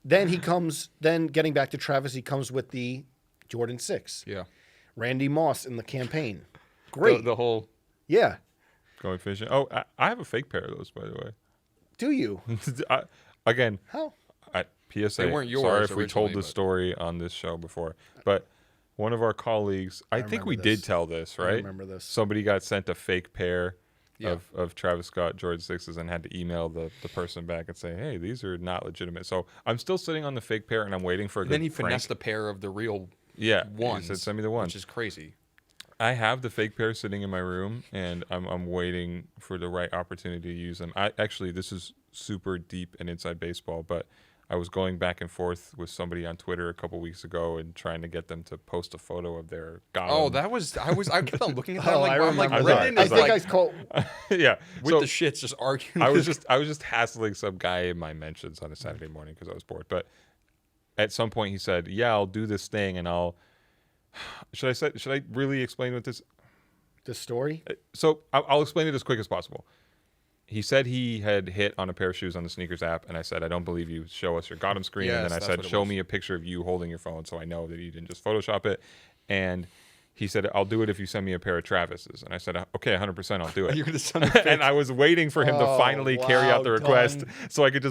[SPEAKER 1] Then he comes. Then getting back to Travis, he comes with the Jordan 6.
[SPEAKER 3] Yeah.
[SPEAKER 1] Randy Moss in the campaign. Great.
[SPEAKER 3] The whole.
[SPEAKER 1] Yeah.
[SPEAKER 2] Going fishing. Oh, I have a fake pair of those, by the way.
[SPEAKER 1] Do you?
[SPEAKER 2] Again,
[SPEAKER 1] How?
[SPEAKER 2] PSA.
[SPEAKER 3] They weren't yours
[SPEAKER 2] Sorry if we told
[SPEAKER 3] originally,
[SPEAKER 2] the
[SPEAKER 3] but-
[SPEAKER 2] story on this show before, but one of our colleagues, I think
[SPEAKER 1] remember
[SPEAKER 2] we
[SPEAKER 1] this.
[SPEAKER 2] did tell this, right?
[SPEAKER 1] remember this.
[SPEAKER 2] Somebody got sent a fake pair
[SPEAKER 3] Yeah.
[SPEAKER 2] of Travis Scott Jordan 6s and had to email the person back and say, hey, these are not legitimate. So I'm still sitting on the fake pair and I'm waiting for a
[SPEAKER 3] Then
[SPEAKER 2] good
[SPEAKER 3] he
[SPEAKER 2] prank.
[SPEAKER 3] finessed a pair of the real
[SPEAKER 2] Yeah,
[SPEAKER 3] ones.
[SPEAKER 2] He said, send me the ones.
[SPEAKER 3] Which is crazy.
[SPEAKER 2] I have the fake pair sitting in my room, and I'm waiting for the right opportunity to use them. This is super deep and inside baseball, but I was going back and forth with somebody on Twitter a couple weeks ago and trying to get them to post a photo of their Gotham.
[SPEAKER 3] Oh, I kept on looking at that.
[SPEAKER 1] I think I called.
[SPEAKER 2] Yeah,
[SPEAKER 3] with the shits just arguing.
[SPEAKER 2] I was just hassling some guy in my mentions on a Saturday morning because I was bored. But at some point he said, "Yeah, I'll do this thing, and I'll." Should I really explain what this?
[SPEAKER 1] The story.
[SPEAKER 2] So I'll explain it as quick as possible. He said he had hit on a pair of shoes on the sneakers app, and I said, I don't believe you. Show us your Gotham screen.
[SPEAKER 3] Yes,
[SPEAKER 2] and then I said, show me a picture of you holding your phone so I know that you didn't just Photoshop it. And he said, I'll do it if you send me a pair of Travis's. And I said, okay, 100% I'll do it.
[SPEAKER 3] You're gonna send me
[SPEAKER 2] and I was waiting for him to finally carry out the request so I could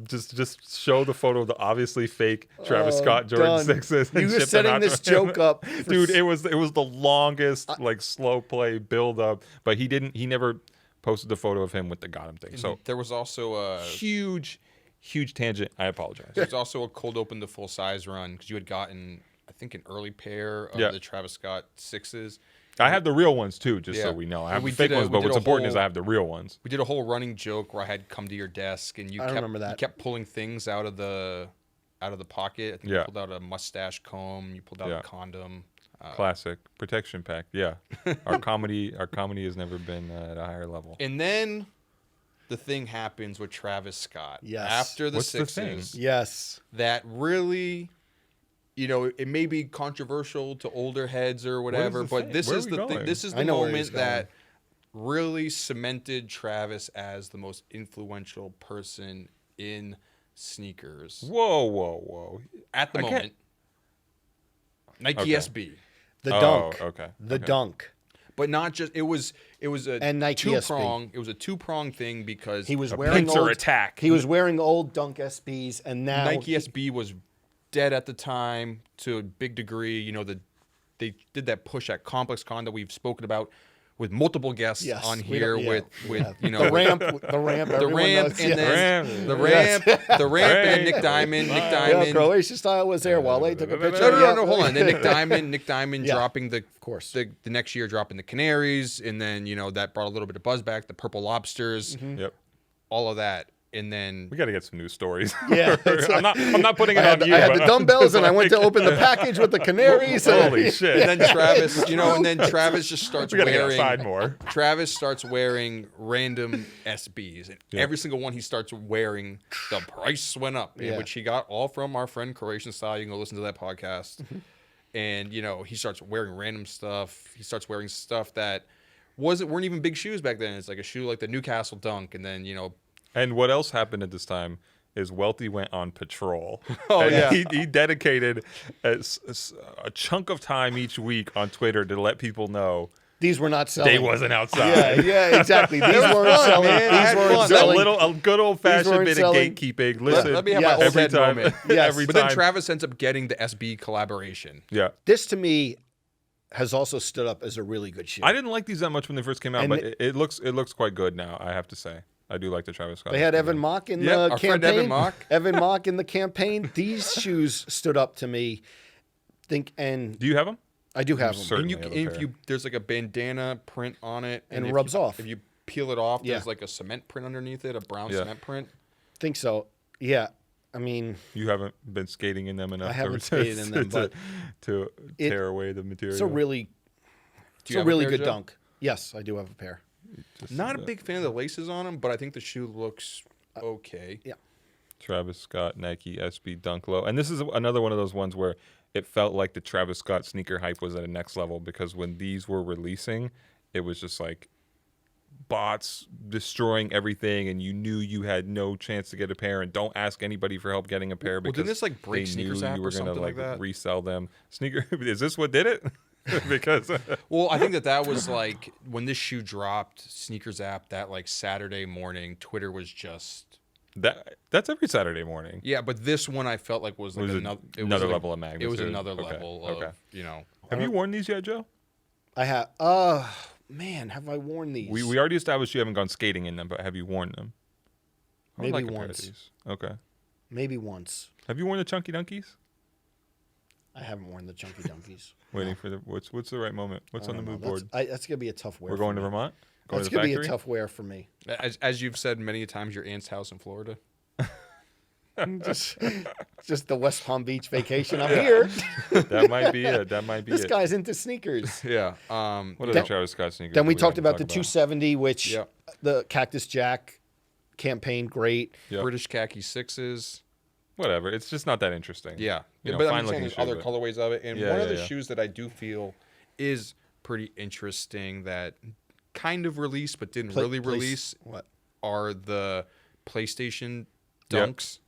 [SPEAKER 2] just show the photo of the obviously fake Travis Scott Jordan 6s.
[SPEAKER 1] You were setting this joke up.
[SPEAKER 2] Dude, it was the longest slow play build up, but he never posted the photo of him with the Gotham thing. So
[SPEAKER 3] there was also a
[SPEAKER 2] huge tangent. I apologize.
[SPEAKER 3] There's also a cold open to full size run because you had gotten, I think, an early pair of the Travis Scott 6s.
[SPEAKER 2] I have the real ones too, just so we know. I have the fake ones, but what's important is I have the real ones.
[SPEAKER 3] We did a whole running joke where I had come to your desk and you kept pulling things out of the pocket. I think you pulled out a mustache comb. You pulled out a condom.
[SPEAKER 2] Classic protection pack. Yeah, our comedy has never been at a higher level.
[SPEAKER 3] And then the thing happens with Travis Scott.
[SPEAKER 1] Yes.
[SPEAKER 3] After the
[SPEAKER 2] What's the
[SPEAKER 3] Sixers.
[SPEAKER 2] thing?
[SPEAKER 1] Yes.
[SPEAKER 3] That really, it may be controversial to older heads or whatever, but this is the thing. This is the moment that really cemented Travis as the most influential person in sneakers.
[SPEAKER 2] Whoa!
[SPEAKER 3] At the moment, Nike SB.
[SPEAKER 1] The dunk.
[SPEAKER 2] Okay.
[SPEAKER 1] The dunk.
[SPEAKER 3] But not just it was a
[SPEAKER 1] and Nike
[SPEAKER 3] two-prong.
[SPEAKER 1] SB.
[SPEAKER 3] It was a two-prong thing because
[SPEAKER 1] he was wearing
[SPEAKER 2] pincer attack.
[SPEAKER 1] He was wearing old Dunk SBs, and now
[SPEAKER 3] Nike SB was dead at the time to a big degree. They did that push at Complex Con that we've spoken about with multiple guests on here with
[SPEAKER 1] the ramp, and
[SPEAKER 3] then Nick Diamond.
[SPEAKER 1] Yeah, Croatian style was there while they took a picture.
[SPEAKER 3] No, hold on. Then Nick Diamond dropping the next year dropping the Canaries, and then that brought a little bit of buzz back. The Purple Lobsters, all of that. And then
[SPEAKER 2] we got to get some news stories.
[SPEAKER 1] Yeah,
[SPEAKER 2] I'm not putting it on you.
[SPEAKER 1] I had the dumbbells, and I went to open the package with the Canaries.
[SPEAKER 2] Holy shit!
[SPEAKER 3] And then Travis, just starts wearing.
[SPEAKER 2] Get outside more.
[SPEAKER 3] Travis starts wearing random SBs, and every single one he starts wearing, the price went up, which he got all from our friend Croatian Style. You can go listen to that podcast. And he starts wearing random stuff. He starts wearing stuff that weren't even big shoes back then. It's like a shoe like the Newcastle Dunk, and then
[SPEAKER 2] And what else happened at this time is Welty went on patrol.
[SPEAKER 3] He
[SPEAKER 2] dedicated a chunk of time each week on Twitter to let people know
[SPEAKER 1] these were not selling.
[SPEAKER 2] They wasn't outside.
[SPEAKER 1] Yeah, exactly. These weren't selling. These weren't selling.
[SPEAKER 2] A good old fashioned bit of gatekeeping. Listen,
[SPEAKER 3] let me have my old head moment.
[SPEAKER 2] Every
[SPEAKER 3] but
[SPEAKER 2] time.
[SPEAKER 3] then Travis ends up getting the SB collaboration.
[SPEAKER 2] Yeah.
[SPEAKER 1] This to me has also stood up as a really good shoe.
[SPEAKER 2] I didn't like these that much when they first came out, but it looks quite good now, I have to say. I do like the Travis Scott.
[SPEAKER 1] They had Evan Mock in the
[SPEAKER 3] our
[SPEAKER 1] campaign.
[SPEAKER 3] Friend Evan Mock.
[SPEAKER 1] Evan Mock in the campaign. These shoes stood up to me.
[SPEAKER 2] Do you have them?
[SPEAKER 1] I do have them.
[SPEAKER 3] And there's like a bandana print on it,
[SPEAKER 1] and it rubs off.
[SPEAKER 3] If you peel it off, there's like a cement print underneath it, a brown cement print.
[SPEAKER 1] Think so. Yeah. I mean,
[SPEAKER 2] you haven't been skating in them enough.
[SPEAKER 1] I haven't skated in them, but
[SPEAKER 2] to tear away the material.
[SPEAKER 1] It's a really good dunk. Yes, I do have a pair.
[SPEAKER 3] Not a big fan of the laces on them, but I think the shoe looks okay.
[SPEAKER 1] Yeah.
[SPEAKER 2] Travis Scott Nike SB Dunk Low. And this is another one of those ones where it felt like the Travis Scott sneaker hype was at a next level, because when these were releasing, it was just like bots destroying everything, and you knew you had no chance to get a pair, and don't ask anybody for help getting a pair because
[SPEAKER 3] didn't this like break Sneakers app
[SPEAKER 2] you were
[SPEAKER 3] going
[SPEAKER 2] to resell them. Is this what did it? Because
[SPEAKER 3] well, I think that was like when this shoe dropped, Sneakers app, that like Saturday morning, Twitter was just
[SPEAKER 2] that's every Saturday morning.
[SPEAKER 3] Yeah, but this one I felt like was like
[SPEAKER 2] another level of magnitude.
[SPEAKER 3] It was another level of
[SPEAKER 2] Have you worn these yet, Joe?
[SPEAKER 1] I have. Man, have I worn these?
[SPEAKER 2] We already established you haven't gone skating in them, but have you worn them?
[SPEAKER 1] Maybe once.
[SPEAKER 2] Okay.
[SPEAKER 1] Maybe once.
[SPEAKER 2] Have you worn the Chunky Dunkies?
[SPEAKER 1] I haven't worn the Chunky Dunkies.
[SPEAKER 2] Waiting for the what's the right moment? What's on the mood board?
[SPEAKER 1] That's gonna be a tough wear.
[SPEAKER 2] We're going to Vermont.
[SPEAKER 1] That's gonna be a tough wear for me.
[SPEAKER 3] As you've said many times, your aunt's house in Florida.
[SPEAKER 1] just the West Palm Beach vacation. I'm here.
[SPEAKER 2] That might be it.
[SPEAKER 1] This guy's into sneakers.
[SPEAKER 3] Yeah.
[SPEAKER 2] What are the Travis Scott sneakers?
[SPEAKER 1] Then we talked about the 270, which the Cactus Jack campaign, great.
[SPEAKER 3] Yep. British khaki 6s.
[SPEAKER 2] Whatever. It's just not that interesting.
[SPEAKER 3] Yeah.
[SPEAKER 2] But
[SPEAKER 3] I'm saying there's other colorways of it. And one of the shoes that I do feel is pretty interesting that kind of released but didn't really release are the PlayStation Dunks.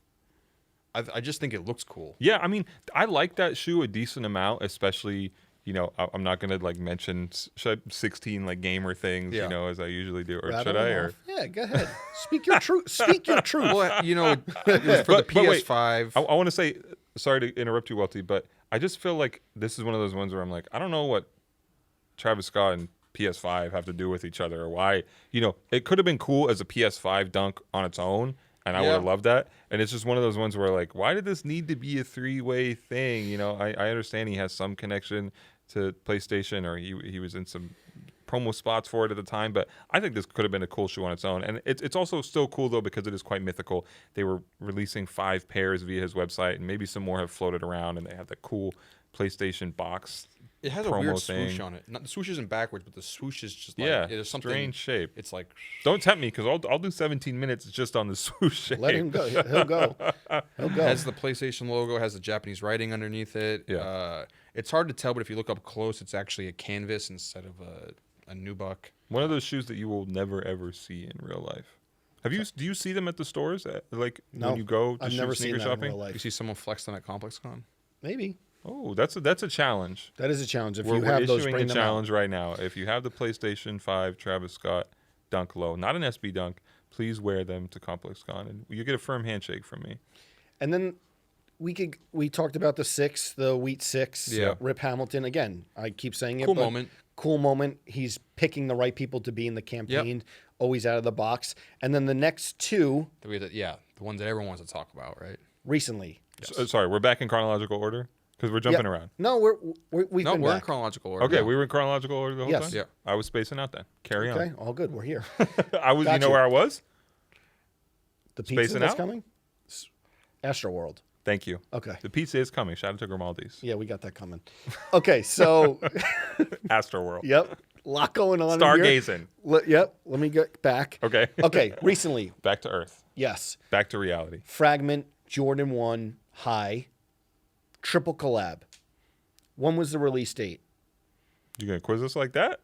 [SPEAKER 3] I just think it looks cool.
[SPEAKER 2] Yeah, I mean, I like that shoe a decent amount, especially, I'm not going to like mention 16 like gamer things, as I usually do. Or should I? Or
[SPEAKER 1] yeah, go ahead. Speak your truth. Speak your truth.
[SPEAKER 3] Well, for the PS5.
[SPEAKER 2] I want to say, sorry to interrupt you, Welty, but I just feel like this is one of those ones where I'm like, I don't know what Travis Scott and PS5 have to do with each other or why. It could have been cool as a PS5 Dunk on its own. And I would have loved that. And it's just one of those ones where, like, why did this need to be a three-way thing? I understand he has some connection to PlayStation, or he was in some promo spots for it at the time. But I think this could have been a cool shoe on its own. And it's also still cool, though, because it is quite mythical. They were releasing 5 pairs via his website, and maybe some more have floated around. And they have the cool PlayStation box.
[SPEAKER 3] It has a weird swoosh on it. The swoosh isn't backwards, but the swoosh is just like there's something
[SPEAKER 2] strange shape.
[SPEAKER 3] It's like
[SPEAKER 2] don't tempt me because I'll do 17 minutes just on the swoosh shape.
[SPEAKER 1] Let him go. He'll go. He'll go.
[SPEAKER 3] Has the PlayStation logo, has the Japanese writing underneath it.
[SPEAKER 2] Yeah.
[SPEAKER 3] It's hard to tell, but if you look up close, it's actually a canvas instead of a nubuck.
[SPEAKER 2] One of those shoes that you will never ever see in real life. Do you see them at the stores? Like when you go to sneaker shopping?
[SPEAKER 3] Do you see someone flex them at ComplexCon?
[SPEAKER 1] Maybe.
[SPEAKER 2] Oh, that's a challenge.
[SPEAKER 1] That is a challenge. If
[SPEAKER 2] we're
[SPEAKER 1] you have those,
[SPEAKER 2] issuing
[SPEAKER 1] bring
[SPEAKER 2] a
[SPEAKER 1] them
[SPEAKER 2] challenge
[SPEAKER 1] out.
[SPEAKER 2] right now. If you have the PlayStation 5 Travis Scott Dunk Low, not an SB Dunk, please wear them to ComplexCon, and you get a firm handshake from me.
[SPEAKER 1] And then we talked about the Wheat 6, Rip Hamilton. Again, I keep saying it. Cool moment. He's picking the right people to be in the campaign. Always out of the box. And then the next two.
[SPEAKER 3] The ones that everyone wants to talk about, right?
[SPEAKER 1] Recently.
[SPEAKER 2] Yes. Sorry, we're back in chronological order. Because we're jumping around.
[SPEAKER 1] No, we're
[SPEAKER 3] in chronological order.
[SPEAKER 2] Okay, we were in chronological order the whole time?
[SPEAKER 3] Yeah.
[SPEAKER 2] I was spacing out then. Carry on.
[SPEAKER 1] Okay, all good. We're here.
[SPEAKER 2] I was. You know where I was?
[SPEAKER 1] The pizza
[SPEAKER 2] Spacing
[SPEAKER 1] that's
[SPEAKER 2] out?
[SPEAKER 1] coming? Astro World.
[SPEAKER 2] Thank you.
[SPEAKER 1] Okay.
[SPEAKER 2] The pizza is coming. Shout out to Grimaldi's.
[SPEAKER 1] Yeah, we got that coming. Okay, so.
[SPEAKER 2] Astro World.
[SPEAKER 1] Yep. Lot going on
[SPEAKER 2] Stargazing.
[SPEAKER 1] Yep. Let me get back.
[SPEAKER 2] Okay.
[SPEAKER 1] Okay, recently.
[SPEAKER 2] Back to Earth.
[SPEAKER 1] Yes.
[SPEAKER 2] Back to reality.
[SPEAKER 1] Fragment, Jordan 1, High. Triple collab. When was the release date?
[SPEAKER 2] You gonna quiz us like that?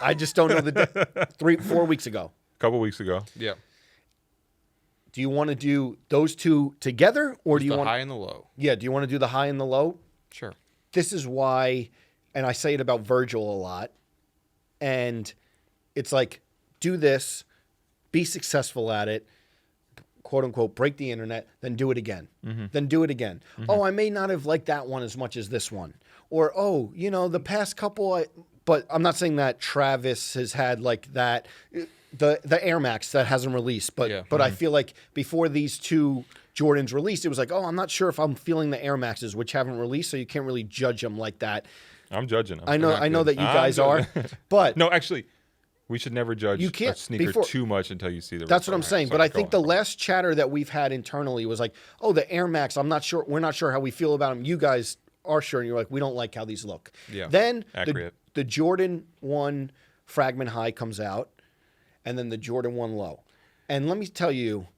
[SPEAKER 1] I just don't know the 4 weeks ago.
[SPEAKER 2] A couple weeks ago.
[SPEAKER 3] Yeah.
[SPEAKER 1] Do you want to do those two together, or do you want
[SPEAKER 3] the high and the low?
[SPEAKER 1] Yeah. Do you want to do the high and the low?
[SPEAKER 3] Sure.
[SPEAKER 1] This is why, and I say it about Virgil a lot, and it's like, do this, be successful at it, quote unquote, break the internet, then do it again.
[SPEAKER 2] Mm-hmm.
[SPEAKER 1] Then do it again. Mm-hmm. Oh, I may not have liked that one as much as this one. Or, oh, the past couple, but I'm not saying that Travis has had like that, the Air Max that hasn't released, but I feel like before these two Jordans released, it was like, oh, I'm not sure if I'm feeling the Air Maxes, which haven't released, so you can't really judge them like that.
[SPEAKER 2] I'm judging them.
[SPEAKER 1] I know that you guys are, but
[SPEAKER 2] no, actually, we should never judge a sneaker too much until you see the.
[SPEAKER 1] That's what I'm saying. Sorry, but I think the last chatter that we've had internally was like, oh, the Air Max, I'm not sure. We're not sure how we feel about them. You guys are sure, and you're like, we don't like how these look.
[SPEAKER 3] Yeah.
[SPEAKER 1] Then the Jordan 1 Fragment High comes out, and then the Jordan 1 Low. And let me tell you,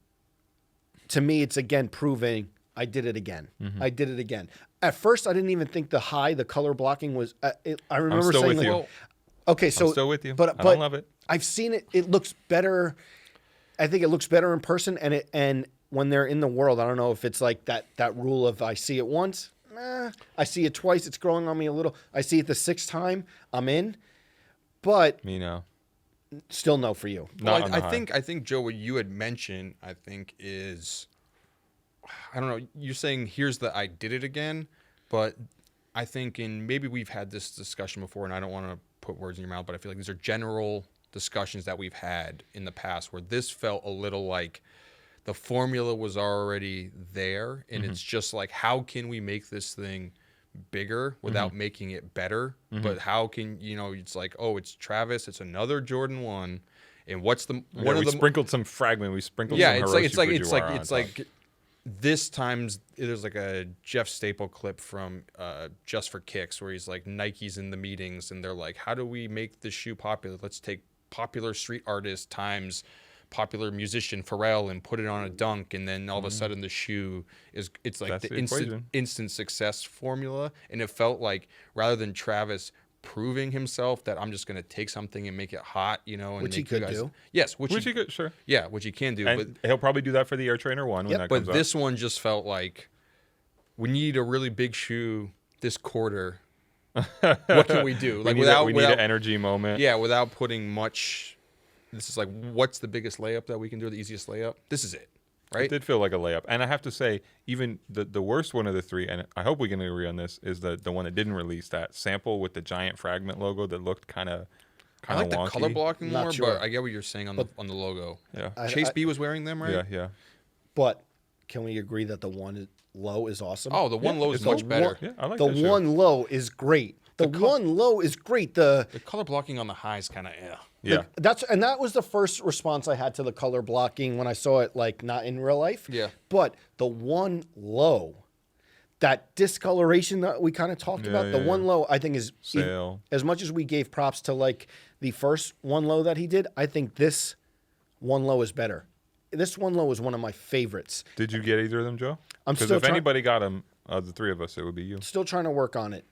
[SPEAKER 1] to me, it's again proving I did it again. Mm-hmm. I did it again. At first, I didn't even think the high, the color blocking was. I remember saying, like,
[SPEAKER 2] you.
[SPEAKER 1] Okay, so
[SPEAKER 2] I'm still with you.
[SPEAKER 1] But
[SPEAKER 2] I don't love it.
[SPEAKER 1] I've seen it. It looks better. I think it looks better in person, and when they're in the world, I don't know if it's like that rule of I see it once, I see it twice, it's growing on me a little. I see it the 6th time, I'm in. But
[SPEAKER 2] me now.
[SPEAKER 1] Still no for you.
[SPEAKER 3] Well, I think Joe, what you had mentioned, I think is, I don't know. You're saying here's the I did it again, but I think maybe we've had this discussion before, and I don't want to put words in your mouth, but I feel like these are general discussions that we've had in the past where this felt a little like the formula was already there, and it's just like, how can we make this thing bigger without making it better. But how can it's like, oh, it's Travis, it's another Jordan 1, and what's the one of
[SPEAKER 2] we
[SPEAKER 3] the
[SPEAKER 2] sprinkled some Fragment, we sprinkled
[SPEAKER 3] yeah,
[SPEAKER 2] some
[SPEAKER 3] it's
[SPEAKER 2] Hiroshi
[SPEAKER 3] like this times there's like a Jeff Staple clip from Just for Kicks where he's like, Nike's in the meetings and they're like, how do we make this shoe popular? Let's take popular street artist times popular musician Pharrell and put it on a dunk, and then all of a sudden the shoe it's like
[SPEAKER 2] That's
[SPEAKER 3] the
[SPEAKER 2] the
[SPEAKER 3] instant success formula. And it felt like rather than Travis proving himself that I'm just going to take something and make it hot, and
[SPEAKER 1] which he could do.
[SPEAKER 3] Yes,
[SPEAKER 2] which he could, sure.
[SPEAKER 3] Yeah, which he can do.
[SPEAKER 2] And he'll probably do that for the Air Trainer 1 when that comes
[SPEAKER 3] but
[SPEAKER 2] out.
[SPEAKER 3] this one just felt like we need a really big shoe this quarter. What can we do? Like
[SPEAKER 2] we need an energy moment.
[SPEAKER 3] Yeah, without putting much. This is like, what's the biggest layup that we can do? The easiest layup? This is it, right?
[SPEAKER 2] It did feel like a layup. And I have to say, even the worst one of the three, and I hope we can agree on this, is the one that didn't release that sample with the giant Fragment logo that looked kind of
[SPEAKER 3] I like
[SPEAKER 2] wonky.
[SPEAKER 3] the color blocking more,
[SPEAKER 1] sure.
[SPEAKER 3] but I get what you're saying on the logo.
[SPEAKER 2] Yeah.
[SPEAKER 3] Chase B was wearing them, right?
[SPEAKER 2] Yeah.
[SPEAKER 1] But can we agree that the one low is awesome?
[SPEAKER 3] Oh, the one low is
[SPEAKER 2] it's
[SPEAKER 3] much
[SPEAKER 2] cool.
[SPEAKER 3] better.
[SPEAKER 2] Yeah, I like
[SPEAKER 1] the
[SPEAKER 2] that shoe.
[SPEAKER 1] one low is great. The one low is great.
[SPEAKER 3] The color blocking on the high is kind of
[SPEAKER 2] Yeah.
[SPEAKER 1] That was the first response I had to the color blocking when I saw it, like, not in real life.
[SPEAKER 3] Yeah.
[SPEAKER 1] But the one low, that discoloration that we kind of talked about, the one low, I think is
[SPEAKER 2] Sale.
[SPEAKER 1] as much as we gave props to like the first one low that he did, I think this one low is better. This one low is one of my favorites.
[SPEAKER 2] Did you get either of them, Joe?
[SPEAKER 1] I'm
[SPEAKER 2] Because
[SPEAKER 1] still
[SPEAKER 2] if anybody got them, of the three of us, it would be you.
[SPEAKER 1] Still trying to work on it.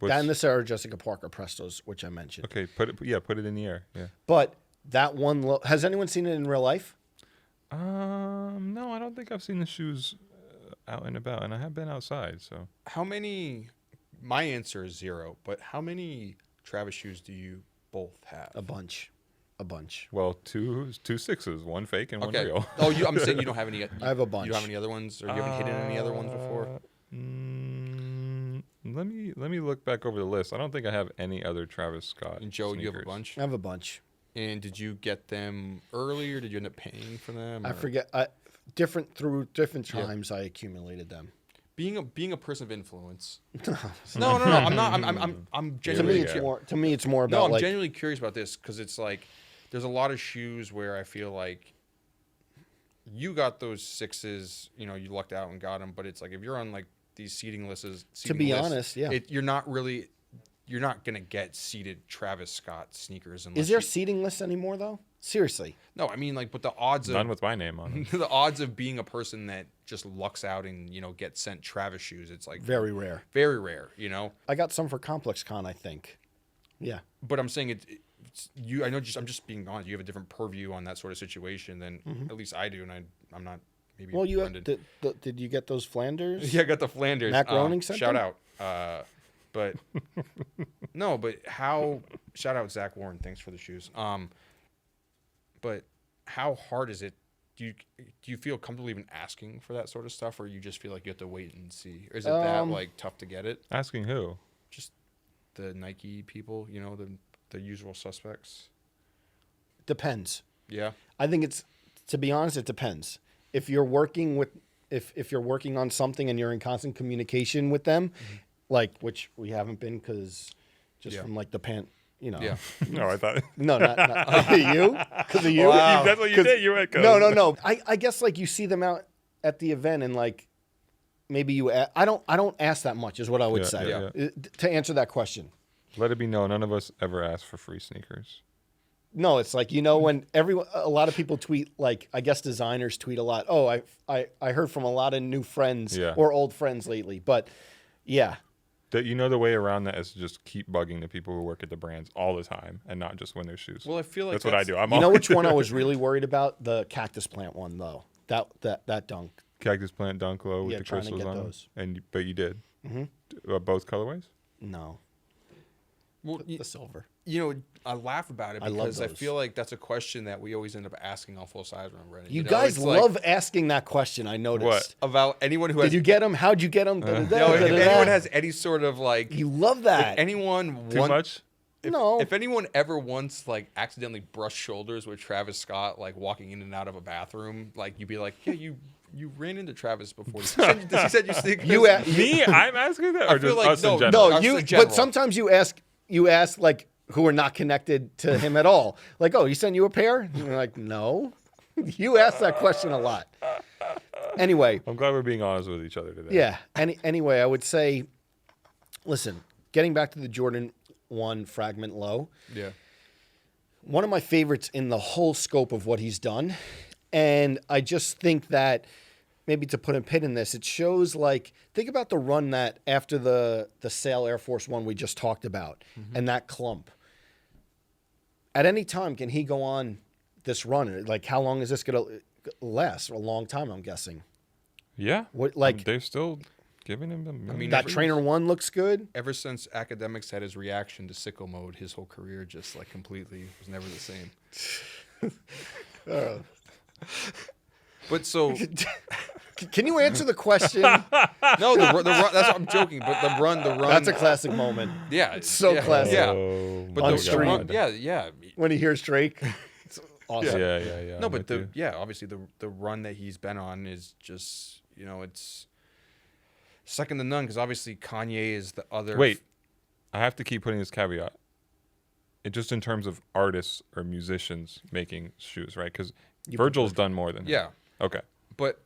[SPEAKER 1] That and the Sarah Jessica Parker Prestos, which I mentioned.
[SPEAKER 2] Okay, put it in the air. Yeah.
[SPEAKER 1] But that one low, has anyone seen it in real life?
[SPEAKER 2] No, I don't think I've seen the shoes out and about, and I have been outside. So
[SPEAKER 3] How many? My answer is 0. But how many Travis shoes do you both have?
[SPEAKER 1] A bunch.
[SPEAKER 2] well, two sixes, one fake and one real.
[SPEAKER 3] Oh, I'm saying you don't have any.
[SPEAKER 1] I have a bunch.
[SPEAKER 3] You don't have any other ones, or you haven't hidden any other ones before?
[SPEAKER 2] Let me look back over the list. I don't think I have any other Travis Scott.
[SPEAKER 3] And Joe,
[SPEAKER 2] sneakers.
[SPEAKER 3] you have a bunch.
[SPEAKER 1] I have a bunch.
[SPEAKER 3] And did you get them early, or did you end up paying for them?
[SPEAKER 1] I
[SPEAKER 3] or-
[SPEAKER 1] forget. Through different times, I accumulated them.
[SPEAKER 3] Being a person of influence. No. I'm not. I'm
[SPEAKER 1] To
[SPEAKER 3] genuinely.
[SPEAKER 1] me, it's more about
[SPEAKER 3] No, I'm
[SPEAKER 1] like
[SPEAKER 3] genuinely curious about this because it's like there's a lot of shoes where I feel like you got those 6s. You lucked out and got them, but it's like if you're on like these seating lists.
[SPEAKER 1] To be honest, yeah.
[SPEAKER 3] You're not gonna get seated Travis Scott sneakers. Unless
[SPEAKER 1] Is there seating lists anymore though? Seriously.
[SPEAKER 3] No, I mean like, but the odds
[SPEAKER 2] None
[SPEAKER 3] of
[SPEAKER 2] with my name on them.
[SPEAKER 3] the odds of being a person that just lucks out and gets sent Travis shoes, it's like
[SPEAKER 1] Very rare.
[SPEAKER 3] very rare.
[SPEAKER 1] I got some for Complex Con, I think. Yeah.
[SPEAKER 3] But I'm saying it's you. I know. I'm just being honest. You have a different purview on that sort of situation than at least I do, and I'm not. Maybe.
[SPEAKER 1] Well, you
[SPEAKER 3] offended.
[SPEAKER 1] did you get those Flanders?
[SPEAKER 3] Yeah, I got the Flanders.
[SPEAKER 1] Matt Groening sent
[SPEAKER 3] shout
[SPEAKER 1] them?
[SPEAKER 3] out. But no, but how? Shout out Zach Warren. Thanks for the shoes. But how hard is it? Do you feel comfortable even asking for that sort of stuff, or you just feel like you have to wait and see? Or is it that like tough to get it?
[SPEAKER 2] Asking who?
[SPEAKER 3] Just the Nike people, the usual suspects.
[SPEAKER 1] Depends.
[SPEAKER 3] Yeah.
[SPEAKER 1] I think to be honest, it depends. If you're working with, if you're working on something and you're in constant communication with them, like, which we haven't been because from like the
[SPEAKER 3] Yeah.
[SPEAKER 2] No, I thought.
[SPEAKER 1] No, not you. Because of you.
[SPEAKER 3] Wow.
[SPEAKER 2] That's what you did. You went.
[SPEAKER 1] No. I guess like you see them out at the event and like maybe you. I don't ask that much is what I would say to answer that question.
[SPEAKER 2] Let it be known, none of us ever asked for free sneakers.
[SPEAKER 1] No, it's like when a lot of people tweet, like I guess designers tweet a lot. Oh, I heard from a lot of new friends or old friends lately, but yeah.
[SPEAKER 2] That the way around that is to just keep bugging the people who work at the brands all the time and not just when there's shoes.
[SPEAKER 3] Well, I feel like
[SPEAKER 2] that's what I do.
[SPEAKER 1] You know which one I was really worried about? The cactus plant one though. That dunk.
[SPEAKER 2] Cactus plant dunk low with the
[SPEAKER 1] trying to
[SPEAKER 2] crystals
[SPEAKER 1] get
[SPEAKER 2] on
[SPEAKER 1] those.
[SPEAKER 2] them. But you did. Both colorways?
[SPEAKER 1] No.
[SPEAKER 3] Well,
[SPEAKER 1] The silver.
[SPEAKER 3] I laugh about it
[SPEAKER 1] I love
[SPEAKER 3] because I
[SPEAKER 1] those.
[SPEAKER 3] feel like that's a question that we always end up asking on full size when we're running.
[SPEAKER 1] You guys
[SPEAKER 3] It's like,
[SPEAKER 1] love asking that question. I noticed.
[SPEAKER 2] What?
[SPEAKER 3] about anyone who has.
[SPEAKER 1] Did you get them? How'd you get them?
[SPEAKER 3] If anyone has any sort of like,
[SPEAKER 1] You love that.
[SPEAKER 3] if anyone
[SPEAKER 2] Too much?
[SPEAKER 1] No.
[SPEAKER 3] If anyone ever once like accidentally brushed shoulders with Travis Scott, like walking in and out of a bathroom, like you'd be like, yeah, you You ran into Travis before. He said you sneakers.
[SPEAKER 2] Me? I'm asking that, or just
[SPEAKER 3] like,
[SPEAKER 2] us in general?
[SPEAKER 1] No,
[SPEAKER 3] Us
[SPEAKER 1] you.
[SPEAKER 3] in general.
[SPEAKER 1] But sometimes you ask like who are not connected to him at all. Like, oh, he sent you a pair? And you're like, no. You ask that question a lot. Anyway,
[SPEAKER 2] I'm glad we're being honest with each other today.
[SPEAKER 1] yeah. Anyway, I would say, listen, getting back to the Jordan 1 Fragment Low.
[SPEAKER 3] Yeah.
[SPEAKER 1] One of my favorites in the whole scope of what he's done. And I just think that maybe to put a pin in this, it shows like, think about the run that after the Sail Air Force One we just talked about and that clump. At any time, can he go on this run? Like, how long is this going to last? A long time, I'm guessing.
[SPEAKER 2] Yeah.
[SPEAKER 1] What, like,
[SPEAKER 2] they're still giving him.
[SPEAKER 3] I mean,
[SPEAKER 1] that Trainer 1 looks good.
[SPEAKER 3] Ever since Academics had his reaction to sickomode, his whole career just like completely was never the same. But so,
[SPEAKER 1] Can you answer the question?
[SPEAKER 3] no, the run, that's what I'm joking. But the run.
[SPEAKER 1] That's a classic moment.
[SPEAKER 3] Yeah,
[SPEAKER 1] It's so
[SPEAKER 3] yeah,
[SPEAKER 1] classic.
[SPEAKER 3] Yeah,
[SPEAKER 2] Oh,
[SPEAKER 3] but
[SPEAKER 2] my
[SPEAKER 3] the run,
[SPEAKER 2] God.
[SPEAKER 3] yeah.
[SPEAKER 1] When he hears Drake, it's awesome.
[SPEAKER 2] Yeah.
[SPEAKER 3] No,
[SPEAKER 2] I'm
[SPEAKER 3] but
[SPEAKER 2] with you.
[SPEAKER 3] obviously the run that he's been on is just it's second to none because obviously Kanye is the other.
[SPEAKER 2] Wait, I have to keep putting this caveat. It just in terms of artists or musicians making shoes, right? Because Virgil's done more than him.
[SPEAKER 3] Yeah.
[SPEAKER 2] Okay.
[SPEAKER 3] But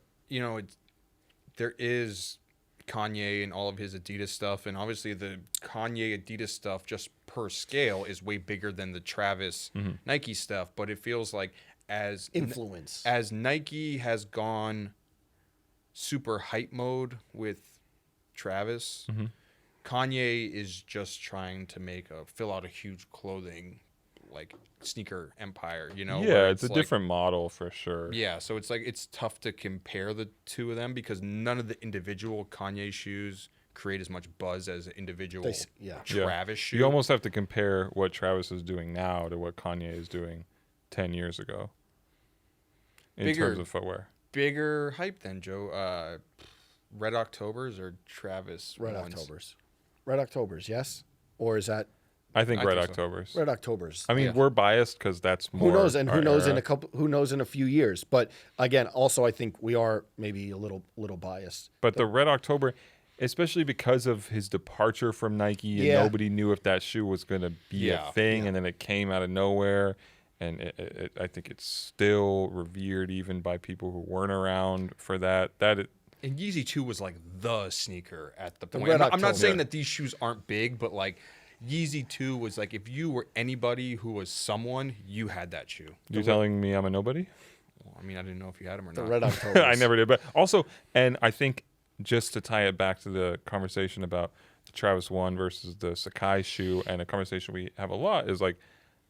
[SPEAKER 3] there is Kanye and all of his Adidas stuff, and obviously the Kanye Adidas stuff just per scale is way bigger than the Travis Nike stuff. But it feels like as
[SPEAKER 1] Influence.
[SPEAKER 3] as Nike has gone super hype mode with Travis, Kanye is just trying to fill out a huge clothing like sneaker empire,
[SPEAKER 2] Yeah,
[SPEAKER 3] where
[SPEAKER 2] it's a
[SPEAKER 3] like,
[SPEAKER 2] different model for sure.
[SPEAKER 3] Yeah, so it's like it's tough to compare the two of them because none of the individual Kanye shoes create as much buzz as individual Travis shoe.
[SPEAKER 2] You almost have to compare what Travis is doing now to what Kanye is doing 10 years ago in terms of footwear.
[SPEAKER 3] Bigger hype than Joe. Red Octobers or Travis
[SPEAKER 1] Red
[SPEAKER 3] ones?
[SPEAKER 1] Octobers. Red Octobers, yes? Or is that
[SPEAKER 2] I think
[SPEAKER 3] I
[SPEAKER 2] Red
[SPEAKER 3] think so.
[SPEAKER 2] Octobers.
[SPEAKER 1] Red Octobers?
[SPEAKER 2] I mean, we're biased because that's more.
[SPEAKER 1] Who knows? And who
[SPEAKER 2] our
[SPEAKER 1] knows
[SPEAKER 2] era.
[SPEAKER 1] who knows in a few years? But again, also I think we are maybe a little biased.
[SPEAKER 2] But the Red October, especially because of his departure from Nike, and nobody knew if that shoe was going to be a thing, and then it came out of nowhere, and I think it's still revered even by people who weren't around for that.
[SPEAKER 3] And Yeezy 2 was like the sneaker at the point.
[SPEAKER 1] Red
[SPEAKER 3] I'm not
[SPEAKER 1] October.
[SPEAKER 3] saying that these shoes aren't big, but like Yeezy 2 was like if you were anybody who was someone, you had that shoe.
[SPEAKER 2] You're telling me I'm a nobody?
[SPEAKER 3] Well, I mean, I didn't know if you had them or
[SPEAKER 1] The
[SPEAKER 3] not.
[SPEAKER 1] Red Octobers.
[SPEAKER 2] I never did. But also, and I think just to tie it back to the conversation about the Travis 1 versus the Sacais shoe, and a conversation we have a lot is like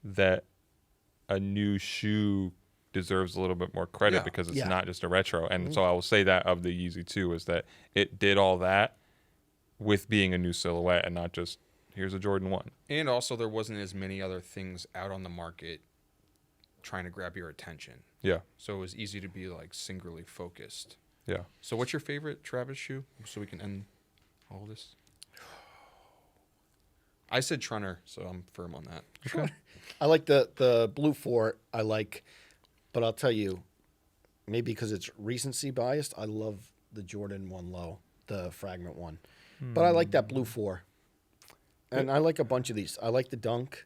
[SPEAKER 2] that a new shoe deserves a little bit more credit because it's not just a retro. And so I will say that of the Yeezy 2 is that it did all that with being a new silhouette and not just here's a Jordan 1.
[SPEAKER 3] And also there wasn't as many other things out on the market trying to grab your attention.
[SPEAKER 2] Yeah.
[SPEAKER 3] So it was easy to be like singularly focused.
[SPEAKER 2] Yeah.
[SPEAKER 3] So what's your favorite Travis shoe? So we can end all this. I said Trunner, so I'm firm on that.
[SPEAKER 2] Okay.
[SPEAKER 1] I like the Blue 4. I like, but I'll tell you, maybe because it's recency biased, I love the Jordan 1 Low, the Fragment 1. But I like that Blue 4. And I like a bunch of these. I like the Dunk.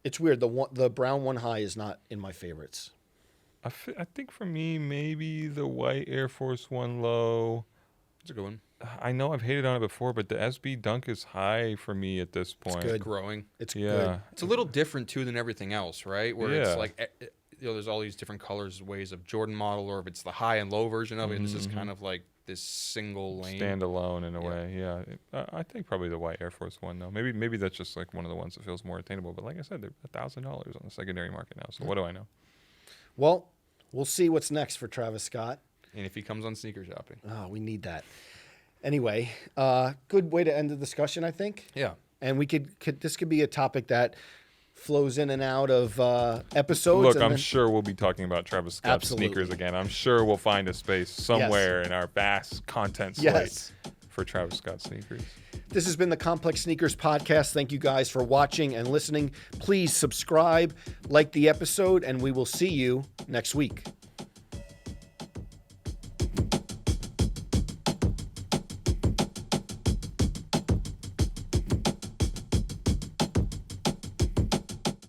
[SPEAKER 1] It's weird. The brown 1 High is not in my favorites.
[SPEAKER 2] I think for me, maybe the white Air Force 1 Low.
[SPEAKER 3] That's a good one.
[SPEAKER 2] I know I've hated on it before, but the SB Dunk is high for me at this point.
[SPEAKER 1] good.
[SPEAKER 3] Growing.
[SPEAKER 1] It's
[SPEAKER 2] Yeah.
[SPEAKER 1] good.
[SPEAKER 3] It's a little different too than everything else, right? Where it's
[SPEAKER 2] Yeah.
[SPEAKER 3] like there's all these different colors, ways of Jordan model, or if it's the high and low version of it. This is kind of like this single lane.
[SPEAKER 2] Standalone in a way, yeah. I think probably the white Air Force 1 though. Maybe that's just like one of the ones that feels more attainable. But like I said, they're $1,000 on the secondary market now. So what do I know?
[SPEAKER 1] Well, we'll see what's next for Travis Scott.
[SPEAKER 3] And if he comes on sneaker shopping.
[SPEAKER 1] Oh, we need that. Anyway, good way to end the discussion, I think.
[SPEAKER 3] Yeah.
[SPEAKER 1] And we this could be a topic that flows in and out of episodes.
[SPEAKER 2] Look,
[SPEAKER 1] and
[SPEAKER 2] I'm
[SPEAKER 1] then-
[SPEAKER 2] sure we'll be talking about Travis Scott
[SPEAKER 1] Absolutely.
[SPEAKER 2] sneakers again. I'm sure we'll find a space somewhere in our vast content slate
[SPEAKER 1] Yes.
[SPEAKER 2] for Travis Scott sneakers.
[SPEAKER 1] This has been the Complex Sneakers Podcast. Thank you guys for watching and listening. Please subscribe, like the episode, and we will see you next week.